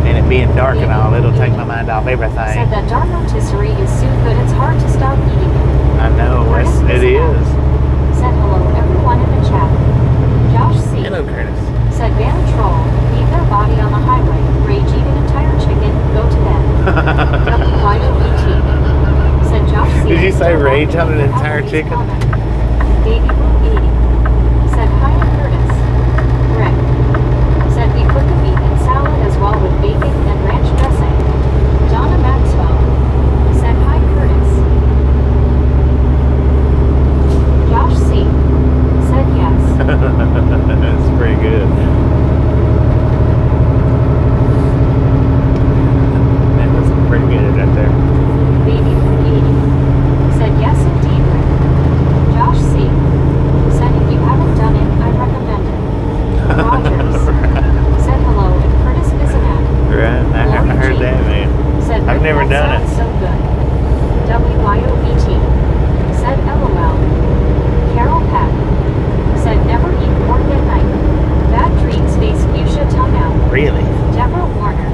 And it being dark and all, it'll take my mind off Said everything. that dark rotisserie is so good it's hard to stop eating it. I know, it is. Said hello everyone in the chat. Josh C. Hello, Curtis. Said Van Troll, leave their body on the highway, rage eat an entire chicken, go to bed. WYOET. Said Josh C. Did you say rage on an entire Applebee's chicken? comment. Baby Blue 80. Said hi to Curtis. Rick. Said we put the meat in salad as well with bacon and ranch dressing. Donna Maxwell. Said hi Curtis. Josh C. Said yes. That's pretty good. That was pretty good right there. Baby Blue 80. Said yes indeed Rick. Josh C. Said if you haven't done it, I recommend it. Rogers. Said hello and Curtis Bizanak. Right, I heard that, man. Said I've Rick, never that done it. sounds so good. WYOET. Said LOL. Carol Pack. Said never eat pork at night. Bad dreams face fuchsia tongue out. Really? Deborah Warner.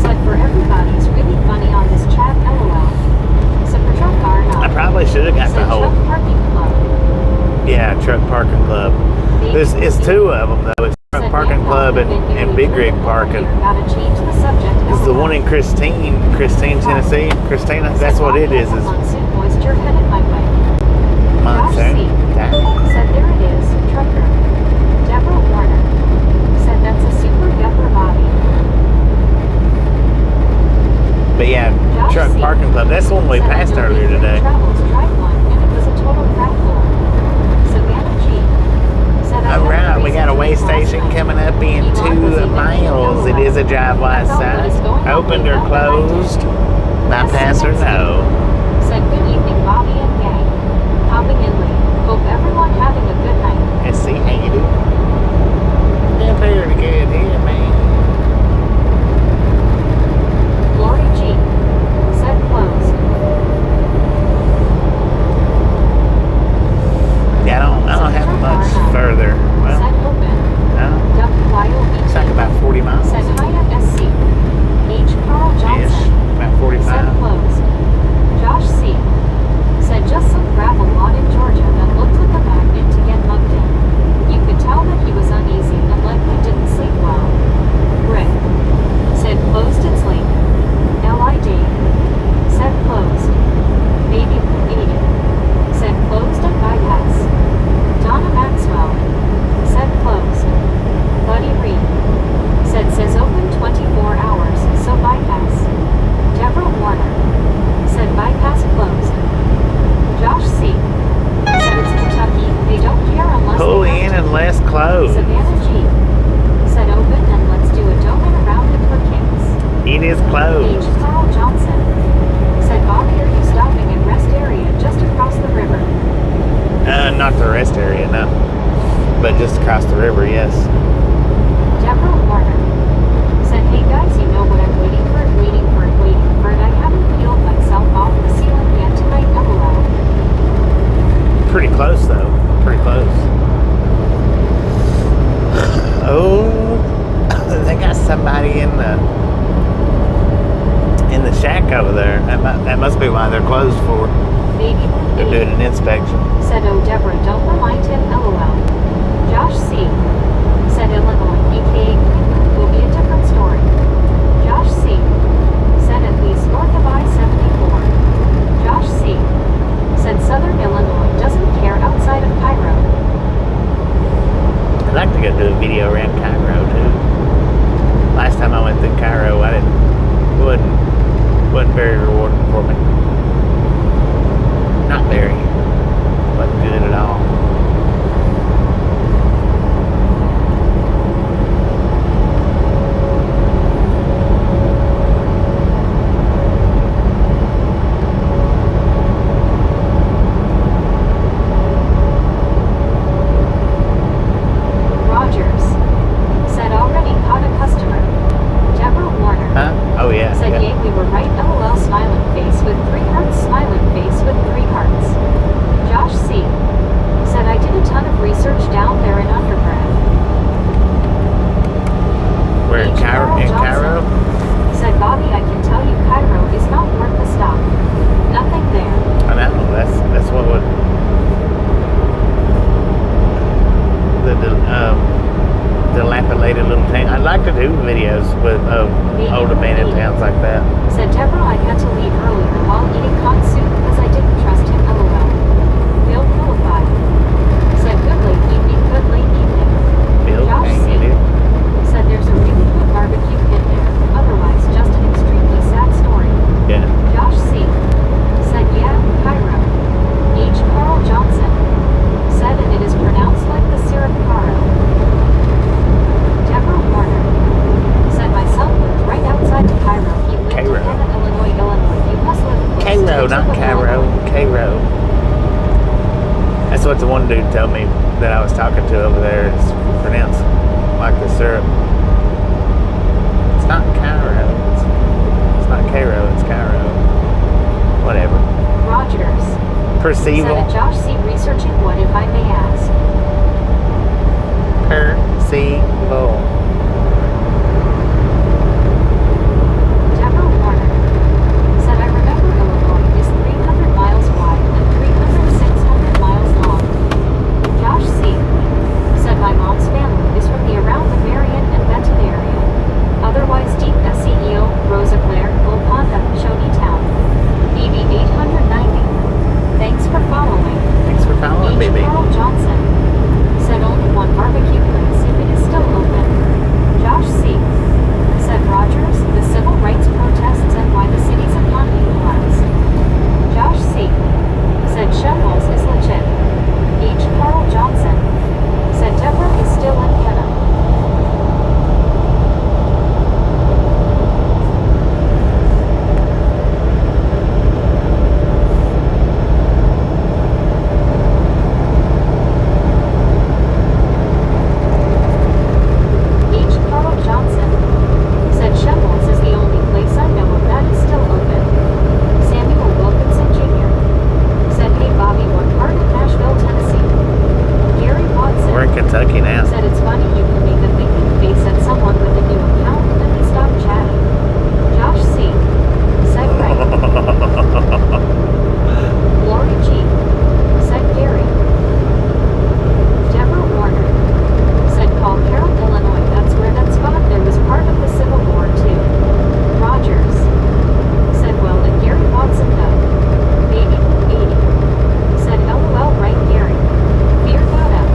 Said for everybody's really funny on this chat LOL. Said for truck car I now. probably should have got Said the whole. truck parking club. Yeah, truck parking club. It's two of them though. It's truck Said parking Van club Gogh, and been Big really Rig parking. Gotta change the subject. It's the LOL. one in Christine, Tennessee. Christina, that's what it is. Is Monsoon moisture headed my way. monsoon. Josh C. Said there it is, trucker. Deborah Warner. Said that's a super yupper Bobby. But yeah, Josh truck C. parking club. That's the one we Said passed I know earlier Big Rig today. Travels tried one and it was a total crap hole. Savannah G. Said I All had right, a we got a way reason to station last night. coming up in Elon was 2 even miles. It is a drive wide side. Opened or closed? Bypass or no? Said good evening Bobby and gang. Hopping in late. Hope everyone having a good night. Let's see how you do. Yeah, pretty good here, man. Lori G. Said closed. Yeah, I don't have much further. Well, Said open. no. WYOET. It's like about 40 miles. Said hi at SC. H. Carl Ish. Johnson. About Said 45. closed. Josh C. Said just some gravel lot in Georgia that looked like a magnet to get mugged in. You could tell that he was uneasy and likely didn't sleep well. Rick. Said closed its link. L.I. Dave. Said closed. Baby Aiden. Said closed and bypass. Donna Maxwell. Said closed. Buddy Reed. Says open 24 hours, so bypass. Deborah Warner. Said bypass closed. Josh C. Said it's Kentucky, they don't care unless Pull they have in to. and less close. Savannah G. Said open and let's do a donut around it for kicks. It is closed. H. Carl Johnson. Said Bobby, are you stopping in rest area just across the river? Not the rest area, no. But just across the river, yes. Deborah Warner. Said hey guys, you know what I'm waiting for it. I haven't peeled myself off the ceiling yet tonight, LOL. Pretty close, though. Pretty close. Oh, they got somebody in the shack over there. That must be why they're closed for. Baby They're doing an inspection. said, oh, Deborah, don't remind him, LOL. Josh C. said, Illinois, aka Cleveland, will be a different story. Josh C. said, at least north of I-74. Josh C. said, Southern Illinois doesn't care outside of Cairo. I'd like to go do a video around Cairo too. Last time I went through Cairo, it wasn't very rewarding for me. Not very. Wasn't good at all. Rogers said, already caught a customer. Deborah Warner Huh? Oh yeah. said, yeah. yay, we were right, LOL, smiling face with 3 hearts, smiling face with 3 hearts. Josh C. said, I did a ton of research down there in undergrad. We're in H. Cairo. Carl In Johnson Cairo. said, Bobby, I can tell you Cairo is not worth the stop. Nothing there. I know. That's what would. The dilapidated little town. I'd like to do videos of old abandoned towns like that. Said, Deborah, I had to leave earlier while eating hot soup because I didn't trust him, LOL. Bill Philippi said, good late evening, good late evening. Bill, Josh dang C. idiot. said, there's a really good barbecue pit there. Otherwise, just an extremely sad story. Yeah. Josh C. said, yeah, Cairo. H. Carl Johnson said, and it is pronounced like the syrup Caro. Deborah Warner said, my son lives right outside of Cairo. He lived Cairo. in Kenna, Illinois. You must live close Cairo, to not Cairo. Illinois. Cairo. That's what the one dude told me that I was talking to over there. It's pronounced like the syrup. It's not Cairo. It's not Cairo. It's Cairo. Whatever. Rogers said, Percival. at Josh C. researching what, if I may ask. Percival. Deborah Warner said, I remember Illinois is 300 miles wide and 600 miles long. Josh C. said, my mom's family is from the around the Marion and Benton area. Otherwise deep SEO, Rosa Claire, Golconda, Shawnee Town. BB 890. Thanks for following. Thanks for following, H. baby. Carl Johnson said, only one barbecue place if it is still open. Josh C. said, Rogers, the civil rights protests and why the city's economy collapsed. Josh C. said, Shelbyville is legit. H. Carl Johnson said, Deborah is still in Kenna. H. Carl Johnson said, Shelbyville is the only place I know of that is still open. Samuel Wilkinson Jr. said, hey Bobby, what part of Nashville, Tennessee? Gary Watson We're in Kentucky now. said, it's funny you can make a thinking face at someone with a new account and then we stop chatting. Josh C. said, right. Lori G. said, Gary. Deborah Warner said, call Carroll, Illinois. That's where that spot there was part of the Civil War too. Rogers said, well, and Gary Watson though. Baby 80 said, LOL, right, Gary. Fear got up.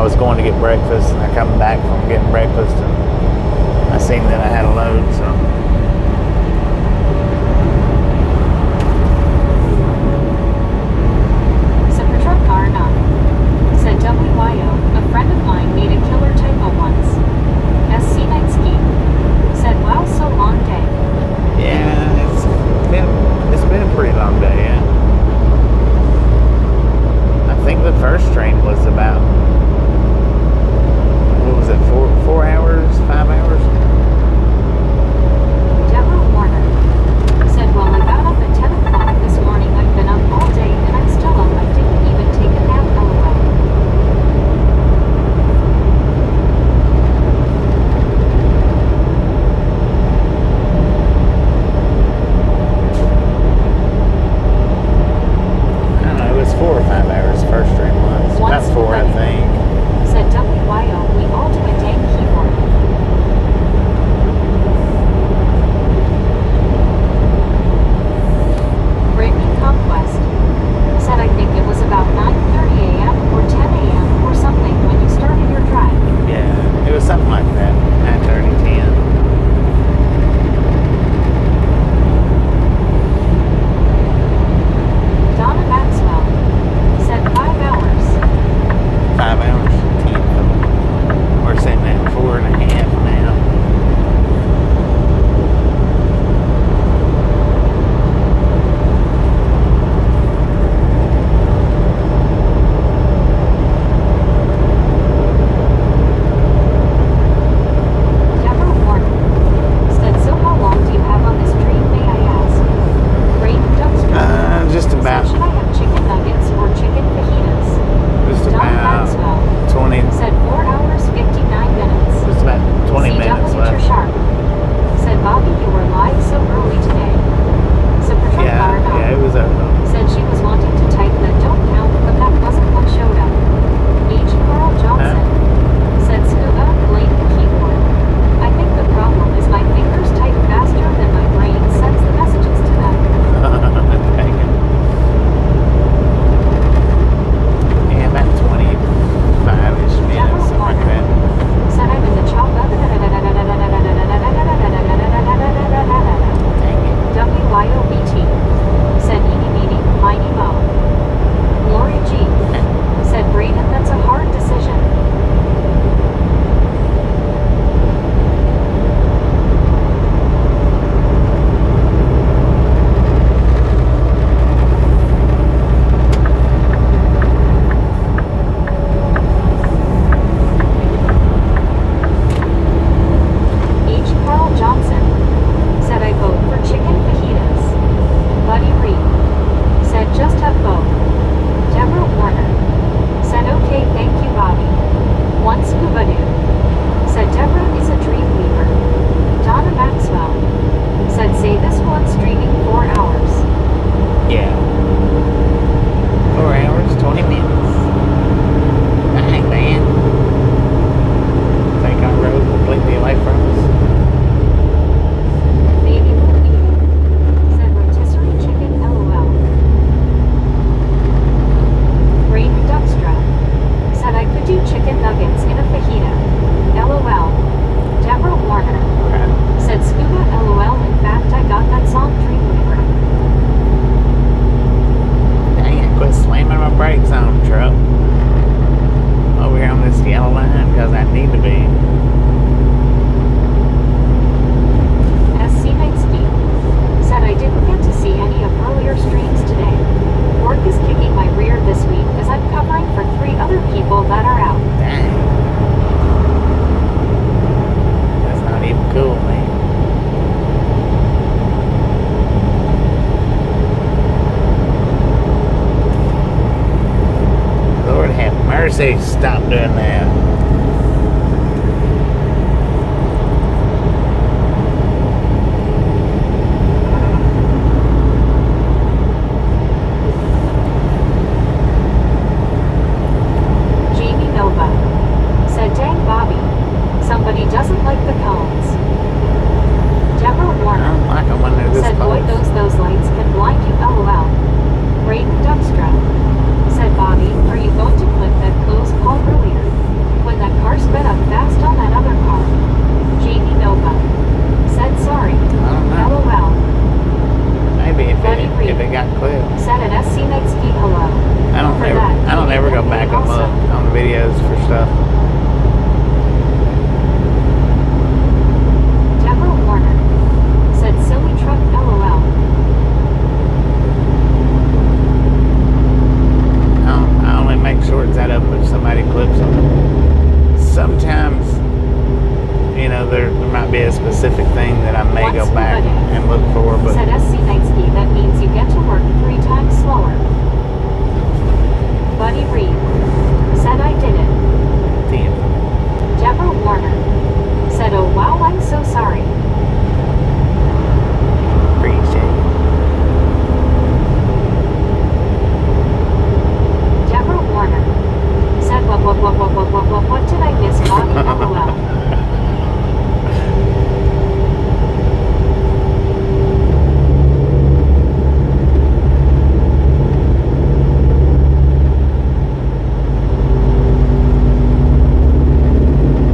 was going to get breakfast, and I come back from getting breakfast, and I seen that I had a load, so. Super Truck Car 9 said WYO, a friend of mine made a killer typo once. Scenic said, wow, so long day. Yeah, it's been a pretty long day, yeah. I think the first train was about, what was it, 4 hours, 5 hours? Deborah Warner said, well, I got up at 10 o'clock this morning. I've been up all day and I'm still up. I didn't even take a nap, LOL. I don't know, it was 4 or 5 hours, the first train was. About 4, I think. Said WYO, we all do a dang keyboard. Brittany Conquest said, I think it was about 9:30 a.m. or 10 a.m. or something when you started your drive. Yeah, it was something like that, 9:30, 10. Donna Maxwell said 5 hours. 5 hours, 10. We're sitting at 4.5 now. Deborah Warner said, so how long do you have on this dream, may I ask? Great Duck's Just said, about, should I have chicken nuggets or chicken fajitas? just Donna about Maxwell 20, said 4 hours, 59 minutes. just about 20 CW minutes left. Sharp said, Bobby, you were live so early today. Super Truck Car Yeah, it was said she was wanting to type the don't count, but that wasn't what showed up. H. Carl Johnson said, scuba, Lady keyboard. I think the problem is my fingers type faster than my brain sends the messages to them. dang it. Yeah, about 25-ish minutes, something like that. Said I'm in the chopper. Dang it. WYOBT said eeny meeny miny mo. Lori G said Brayden, that's a hard decision. H. Carl Johnson said I vote for chicken fajitas. Buddy Reed said just have both. Deborah Warner said okay, thank you, Bobby. One scuba dude said Deborah is a dream weaver. Donna Maxwell said say this one's streaming 4 hours. Yeah. 4 hours, 20 minutes. Dang, man. Think I rode completely away from us. Baby Blue said rotisserie chicken, LOL. Brayden Duckstra said I could do chicken nuggets in a fajita, LOL. Deborah Warner said scuba, LOL. In fact, I got that song Dreamweaver. Dang it, quit slamming my brakes on the truck. Over here on this yellow line, because I need to be. SC Nightspeed said I didn't get to see any of earlier streams today. Work is kicking my rear this week as I'm covering for 3 other people that are out. Dang. That's not even cool, man. Lord have mercy, stop doing that. Jamie Nova said, dang Bobby, somebody doesn't like the cones. Deborah I Warner don't like them when they're this said, boy, close. those lights can blind you, LOL. Brayden Duckstra said, Bobby, are you going to clip that close call earlier? videos for stuff. Deborah Warner said silly truck LOL. I only make shorts out of them if somebody clips them. Sometimes, you know, there might be a specific thing that I may go back and look for, but Said SC Nightsky, that means you get to work 3 times slower. Buddy Reed said I did it. damn. Deborah Warner said, oh wow, I'm so sorry. Appreciate it. Deborah Warner said, what did I miss, Bobby? LOL.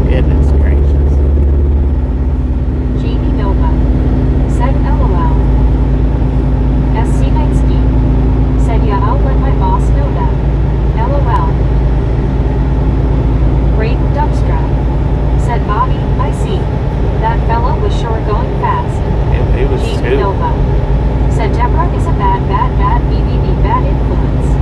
Goodness gracious. Jamie Nova said LOL. SC Nightsky said, yeah, I'll let my boss know that. LOL. Braden Duckstra said, Bobby, I see. That fella was sure going fast. It was Jamie too. Nova said, Deborah is a bad BBB bad influence.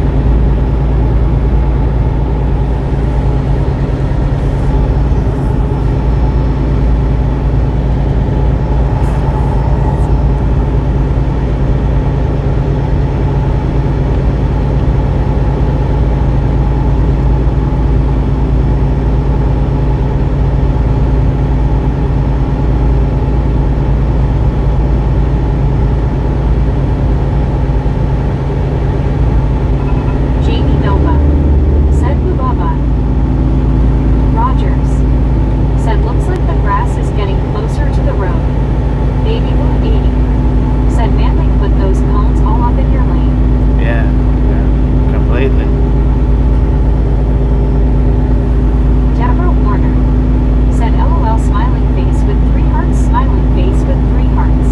Jamie Nova said Bubaba. Rogers said, looks like the grass is getting closer to the road. Baby Blue 80 said, man, they put those cones all up in your lane. Yeah, completely. Deborah Warner said, LOL smiling face with 3 hearts, smiling face with 3 hearts.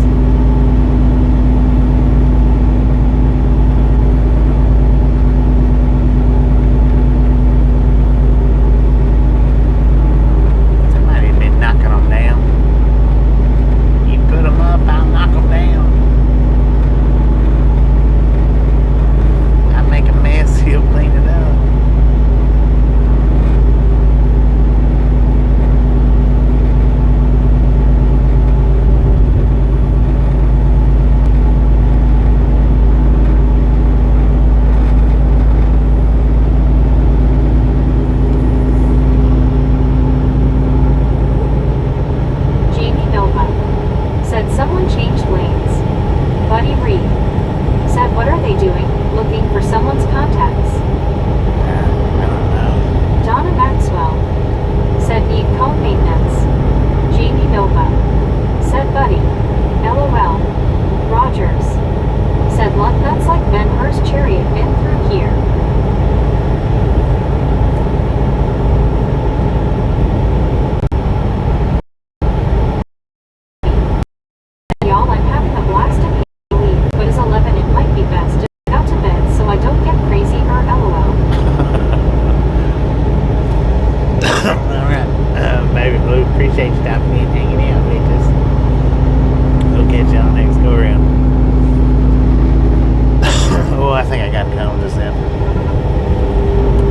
Somebody been knocking them down. You put them up, I'll knock them down. I make a mess, he'll clean it up. Jamie Nova said, someone changed lanes. Buddy Reed said, what are they doing? Looking for someone's contacts. I don't know. Donna Maxwell said, need cone maintenance. Jamie Nova said, buddy. LOL. Rogers said, look, that's like Ben-Hur's chariot been through here. Y'all, I'm having a blast and hate to leave, but it's 11, it might be best to get out to bed so I don't get crazy or LOL. Alright. Baby Blue, appreciate you stopping in and hanging out with us. We'll catch y'all next go around. Oh, I think I got a cone just then.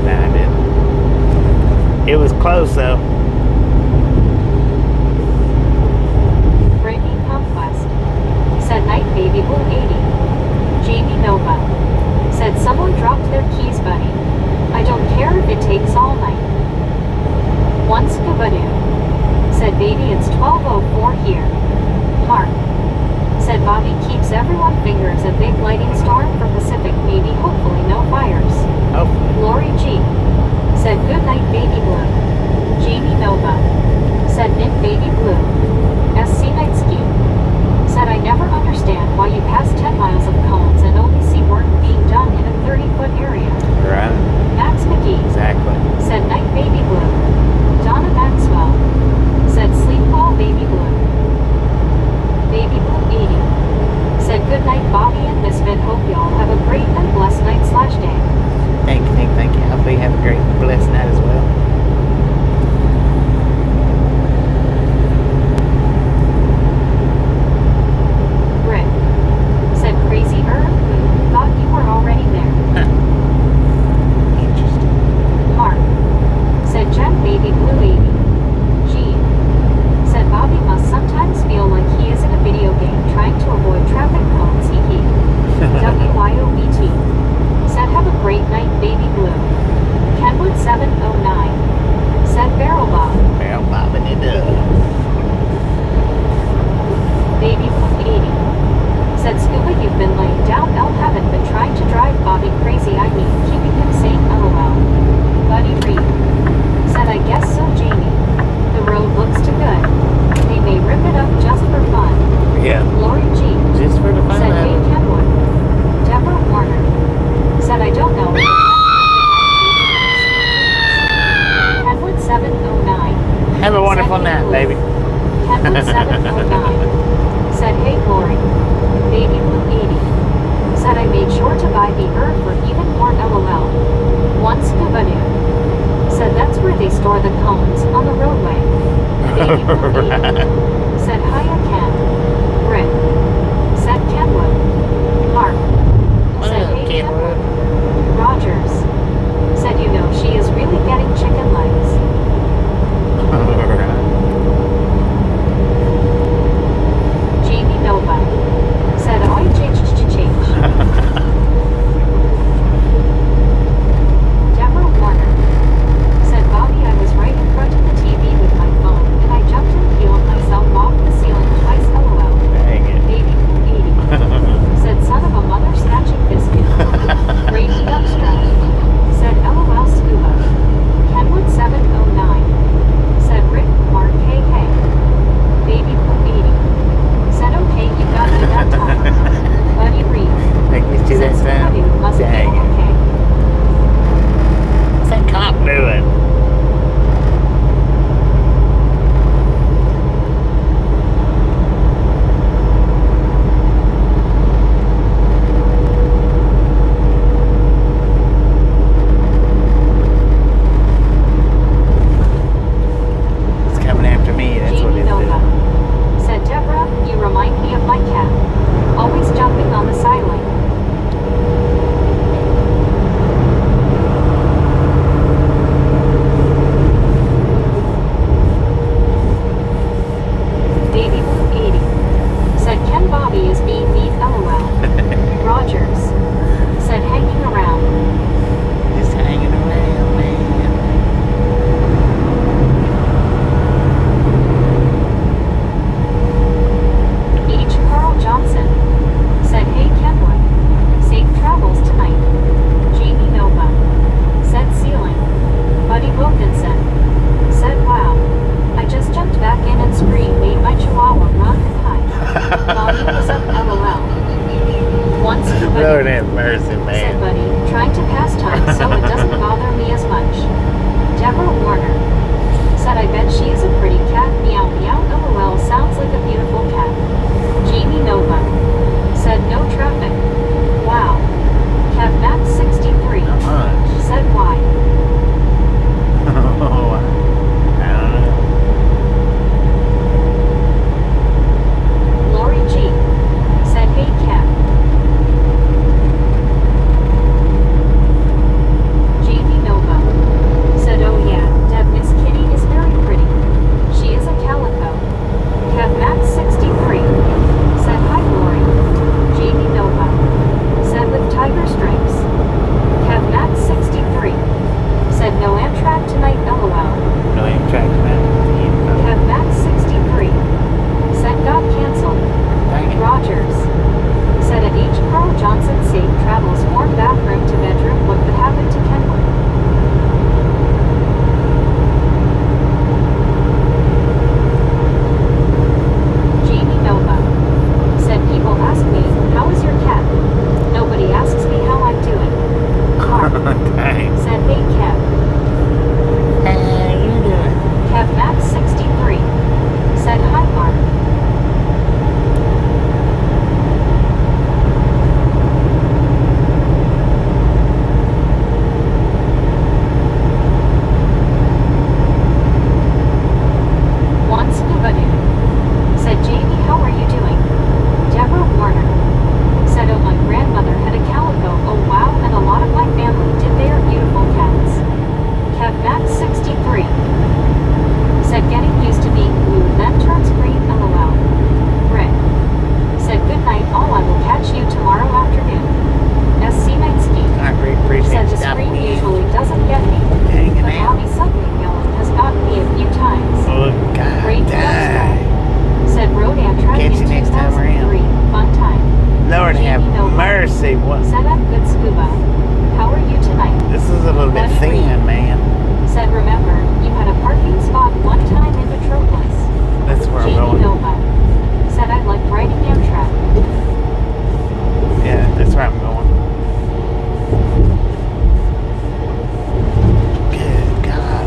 Nah, I didn't. It was close though. Brittany Conquest said, night baby blue 80. Jamie Nova said, someone dropped their keys, buddy. I don't care if it takes all night. Once Kabadoo said, baby, it's 12:04 here. Mark said, Bobby keeps everyone fingers a big lightning storm for Pacific, maybe, hopefully no fires. Hopefully. Lori G said, good night baby blue. Jamie Nova said, knit baby blue. SC Nightsky said, I never understand why you pass 10 miles of cones and only see work being done in a 30-foot area. Right. Max McGee Exactly. said, night baby blue. Donna Maxwell said, sleep well baby blue. Baby blue 80 said, good night Bobby and Misfit, hope y'all have a great and blessed night/day. Thank you. Hopefully you have a great, blessed night as well. wonderful night, baby. Kenwood 709 said, hey Lori, baby blue 80. Said I made sure to buy the herb for even more LOL. One scuba dude. Said that's where they store the cones on the roadway. Baby blue 80. Said hiya Ken. Rick. Said Kenwood. Mark. Said hey Kenwood. Rogers. Said you know she is really getting chicken legs. Jamie Nova. Said oh I changed. Deborah Warner. Said Bobby I was right in front of the TV with my phone and I jumped and peeled myself off the ceiling twice LOL. Dang it. Baby 80. Said son of a mother snatching biscuit. Brady Upstrap. Said LOL Scuba. Kenwood 709. Said Rick Mark hey hey. Baby 80. Said okay you got me that time. Buddy Reed. Take me to that Said sound. Scooby must be Dang it. okay. What's that cop doing? It's coming after me. That's what Jamie it's Nova. doing. Said Deborah, you remind me of my cat. Always jumping on the sideline. Baby Blue 80. Said Ken Bobby is being neat LOL. Rogers. Said hanging around. Just hanging around, man. H. Carl Johnson. Said hey Kenwood. Safe travels tonight. Jamie Nova. Said ceiling. Buddy Wilkinson. Said wow. I just jumped back in and screamed made my chihuahua run and hide. Mommy was up LOL. Once Lord Buddy. have mercy, Said man. Buddy, trying to pass time so it doesn't bother me as much. Deborah Warner. Said I bet she is a pretty cat. Meow meow LOL sounds like a beautiful cat. Jamie Nova. Said no traffic. Wow. Kev Max 63. Not much. Said why? Oh, I don't know. Lori G. Said hey Kev. Jamie Nova. Said oh yeah, Deb Miss Kitty is very pretty. She is a calico. Kev Max 63. Said hi Lori. Jamie Nova. Said with tiger stripes. Kev Max 63. Said no Amtrak tonight LOL. Really attractive, man. Kev Max 63. Said got cancelled. Dang it. Rogers. Said at H. Carl Johnson safe travels warm bathroom to bedroom what could happen to Kenwood. Jamie Nova. Said people ask me, how is your cat? Nobody asks me how I'm doing. Mark. Dang. Said hey Kev. How you doing? Kev Max 63. Said hi Mark. One scuba dude. Said Jamie, how are you doing? Deborah Warner. Said oh my grandmother had a calico, oh wow, and a lot of my family did. They are beautiful cats. Kev Max 63. Said getting used to being blue then turns green LOL. Rick. Said good night all, I will catch you tomorrow afternoon. SC Night Ski. I really appreciate Said you the stopping screen me. usually doesn't get me. Hanging But out. Bobby suddenly yelling has gotten me a few times. Oh, God. Great Dang. Said Road Amtrak Catch in you next time 2003. Fun time. Lord have Jamie Nova. mercy. What? Said I'm good scuba. How are you tonight? This is a little bit Buddy thin, Reed. man. Said remember, you had a parking spot one time in Metropolis. That's where I'm Jamie going. Nova. Said I like riding Amtrak. Yeah, that's where I'm going. Good God.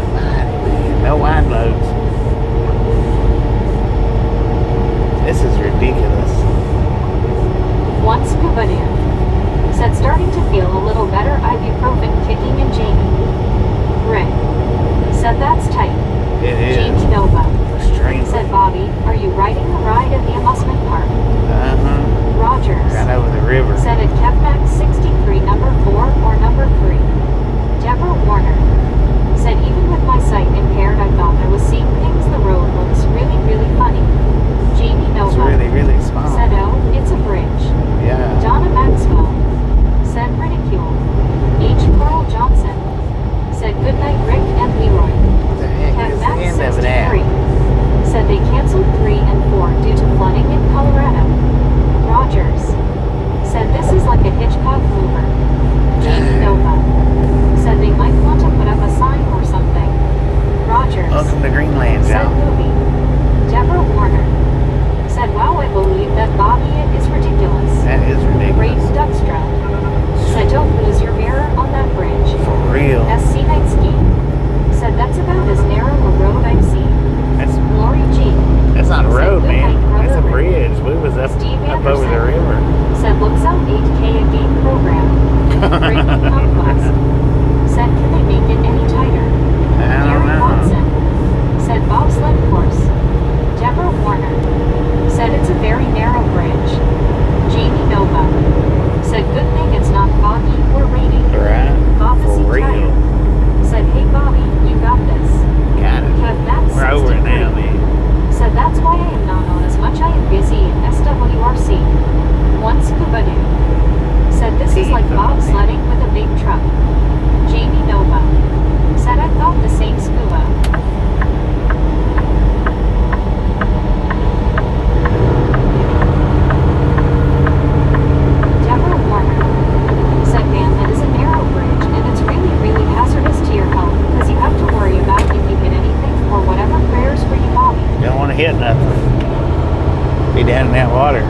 to hit nothing. Be down in that water.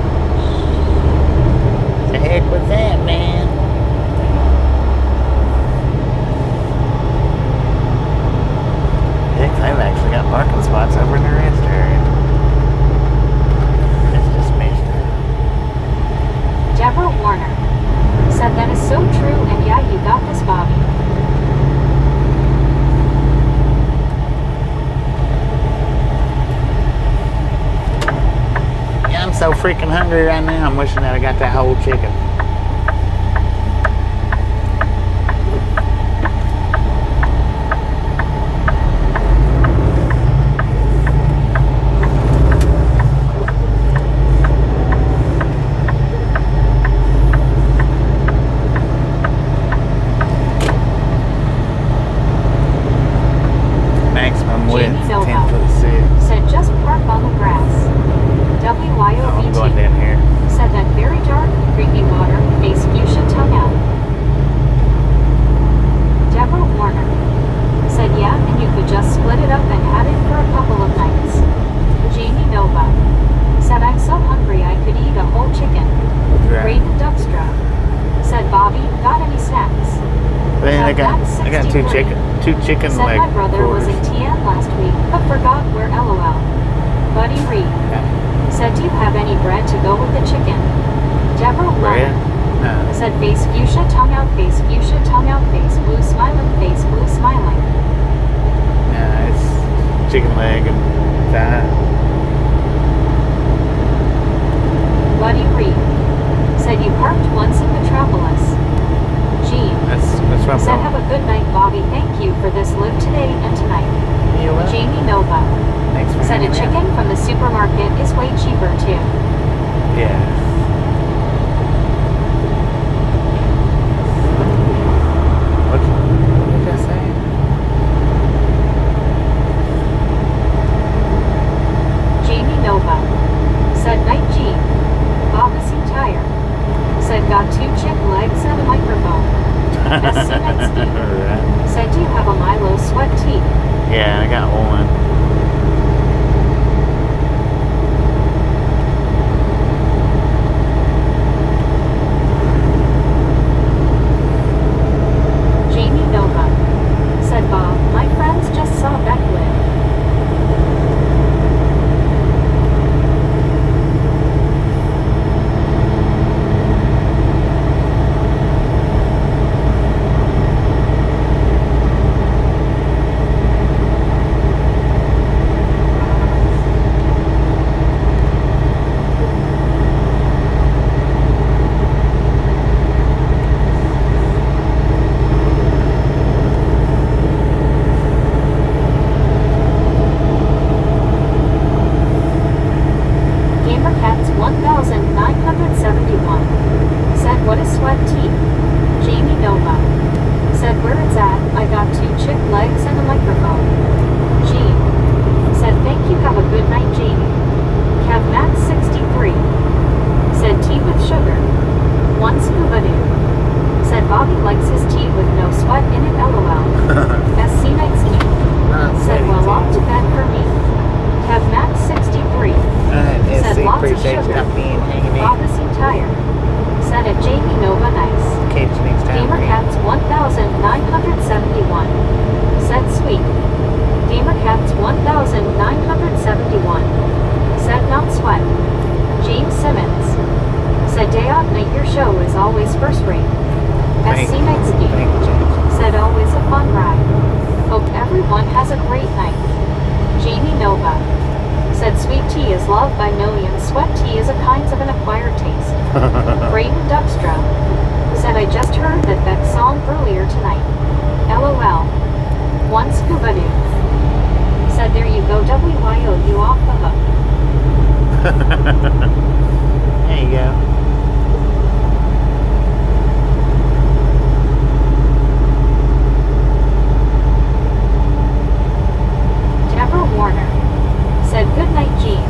The heck with that, man. Heck, they've actually got parking spots over in the rest area. It's just missed it. Deborah Warner said that is so true, and yeah, you got this, Bobby. Yeah, I'm so freaking hungry right now. I'm wishing that I got that whole chicken. Maximum width, 10'6". Said just park on the grass. Oh, I'm WYOVT going down here. said that very dark, creepy water, face fuchsia tongue out. Deborah Warner said yeah, and you could just split it up and have it for a couple of nights. Jamie Nova said I'm so hungry I could eat a whole chicken. Right. Raven Duckstra said Bobby, got any snacks? Man, I got two chicken Said leg my brother was quarters. in TN last week, but forgot where LOL. Buddy Reed said, do you have any bread to go with the chicken? Deborah Bread? Warner No. said face fuchsia tongue out, face fuchsia tongue out, face blue smiling, face blue smiling. No, it's chicken leg and thigh. Buddy Reed said you parked once in Metropolis. Jean That's where I'm said going. have a good night, Bobby. Thank you for this live today and tonight. You will. Jamie Nova Thanks for said a hanging out. chicken from the supermarket is way cheaper too. Yeah. What did I say? Jamie Nova said night Jean. Bob seemed tired. Said got 2 chick legs and a microphone. Scenic Right. said do you have a Milo sweat tea? Yeah, I got one. Jamie Nova said Bob, my friends just saw Beck live. Gamercats 1971 said what is sweat tea? Jamie Nova said where it's at, I got 2 chick legs and a microphone. Jean said thank you, have a good night Jamie. Cavmat 63 said tea with sugar. One scuba dude said Bobby likes his tea with no sweat in it LOL. Scenic said well off to bed for me. Cavmat 63 said SC lots of appreciates sugar. company and hanging Bob in. seemed tired. Said a Jamie Nova nice. Catch you next time. Gamercats 1971 said sweet. Gamercats 1971 said not sweat. James Simmons said day off night, your show is always first rate. Thank SC you. Nightsky Thank you, James. said always a fun ride. Hope everyone has a great night. Jamie Nova said sweet tea is loved by millions. Sweat tea is a kind of an acquired taste. Braden Duckstra said I just heard that Beck's song earlier tonight. LOL. One scuba dude said there you go WYO, you off the hook. There you go. Deborah Warner said good night Jean.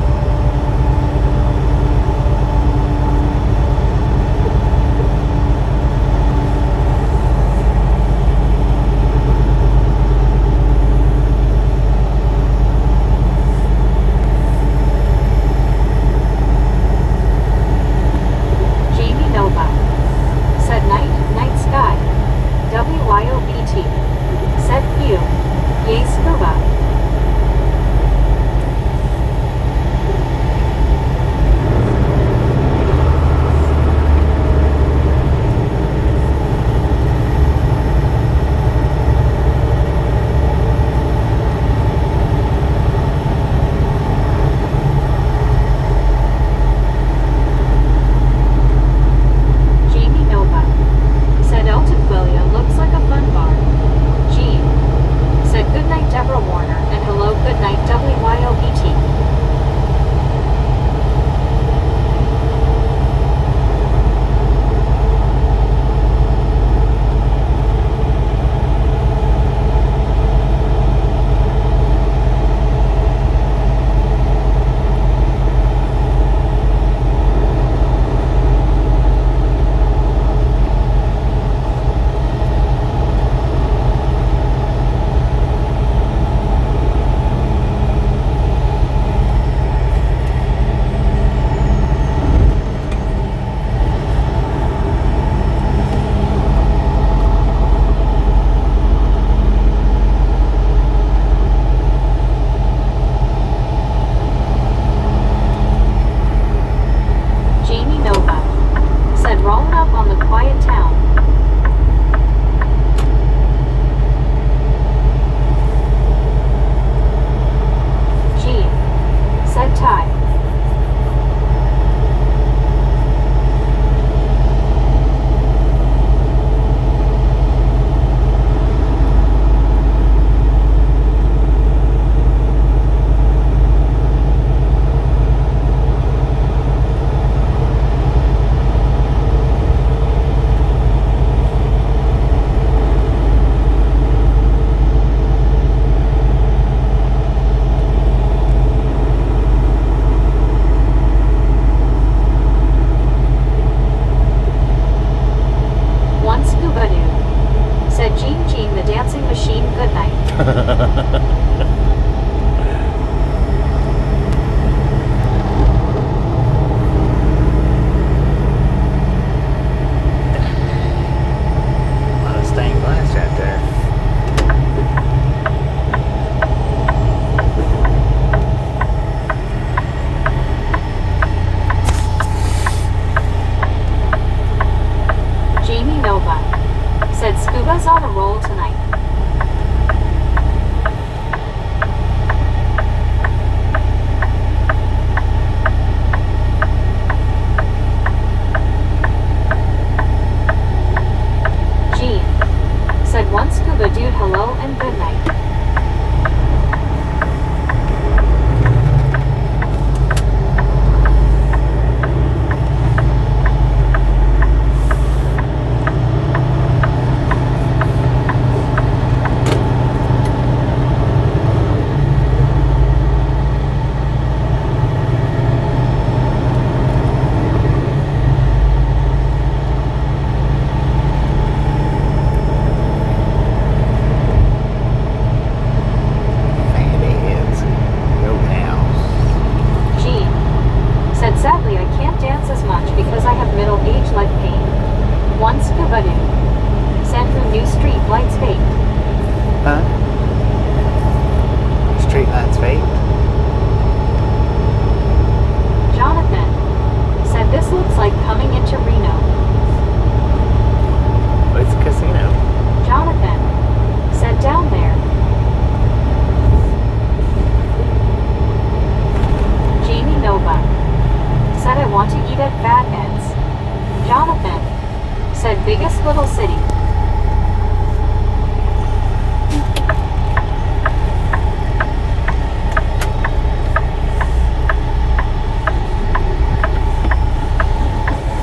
best little city.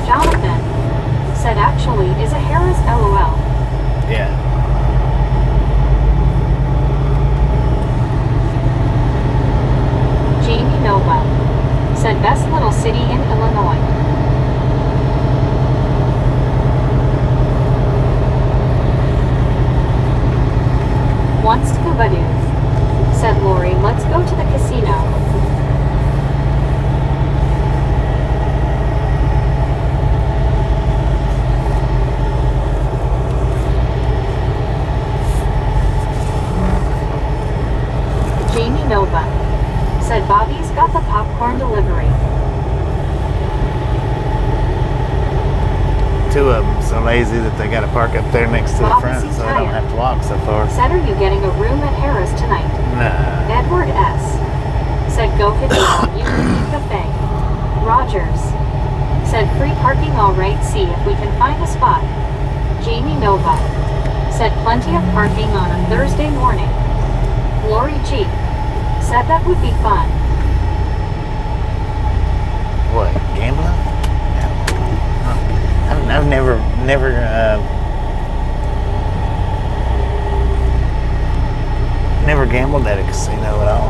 Jonathan said actually is a Harris LOL. Yeah. Jamie Nova said best little city in Illinois. Once Scubadoo said Lori, let's go to the casino. Jamie Nova said Bobby's got the popcorn delivery. Two of them so lazy that they got to park up there next to the Bob front seems so they don't tired. have to walk so far. Said, are you getting a room at Harris tonight? Nah. Edward S. said, go hit the Union Cafe. Rogers said, free parking all right, see if we can find a spot. Jamie Nova said, plenty of parking on a Thursday morning. Lori G. said that would be fun. What, gambling? I've never gambled at a casino at all.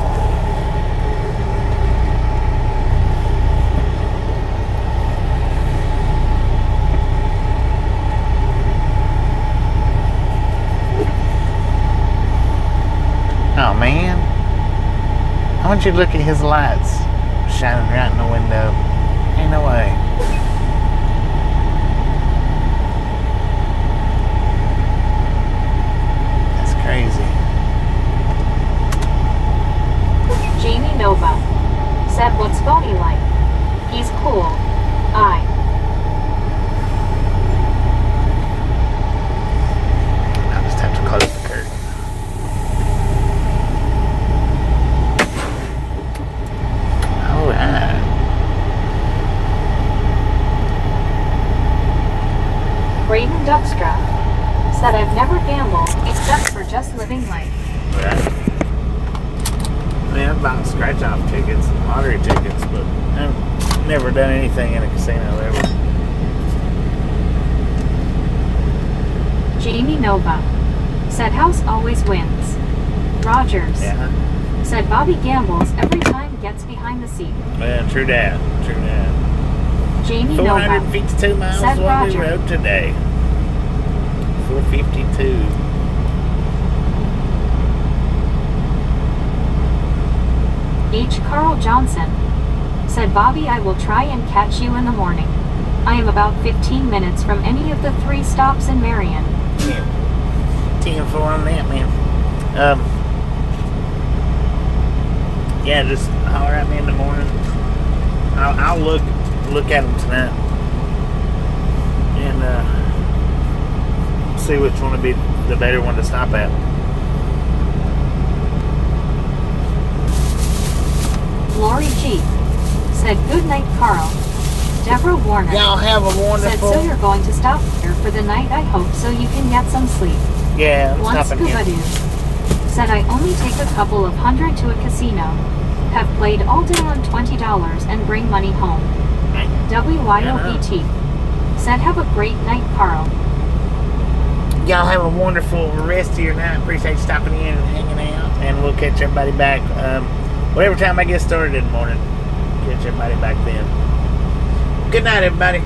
Oh man, I want you to look at his lights shining right in the window. Ain't no way. Crazy. Jamie Nova said, what's Bobby like? He's cool. I'll just have to close the curtain. Alright. Braden Duckstra said, I've never gambled except for just living life. Right. I mean, I've bought scratch-off tickets and lottery tickets, but I've never done anything in a casino ever. Jamie Nova said, house always wins. Rogers Yeah. said, Bobby gambles every time gets behind the seat. Yeah, true that. True that. Jamie Nova 452 miles said what we Roger. rode today. 452. H. Carl Johnson said, Bobby, I will try and catch you in the morning. I am about 15 minutes from any of the 3 stops in Marion. Yeah. 10-4 on that, man. Yeah, just holler at me in the morning. I'll look at them tonight and see which one would be the better one to stop at. Lori G. said, good night, Carl. Deborah Warner Y'all have a said, wonderful. so you're going to stop here for the night, I hope, so you can get some sleep. Yeah, I'm Once stopping here. Scubadoo said, I only take a couple of $100 to a casino. Have played all day on $20 and bring money home. WYOBT said, have a great night, Carl. Y'all have a wonderful rest of your night. Appreciate you stopping in and hanging out. And we'll catch everybody back whatever time I get started in the morning. Catch everybody back then. Good night, everybody.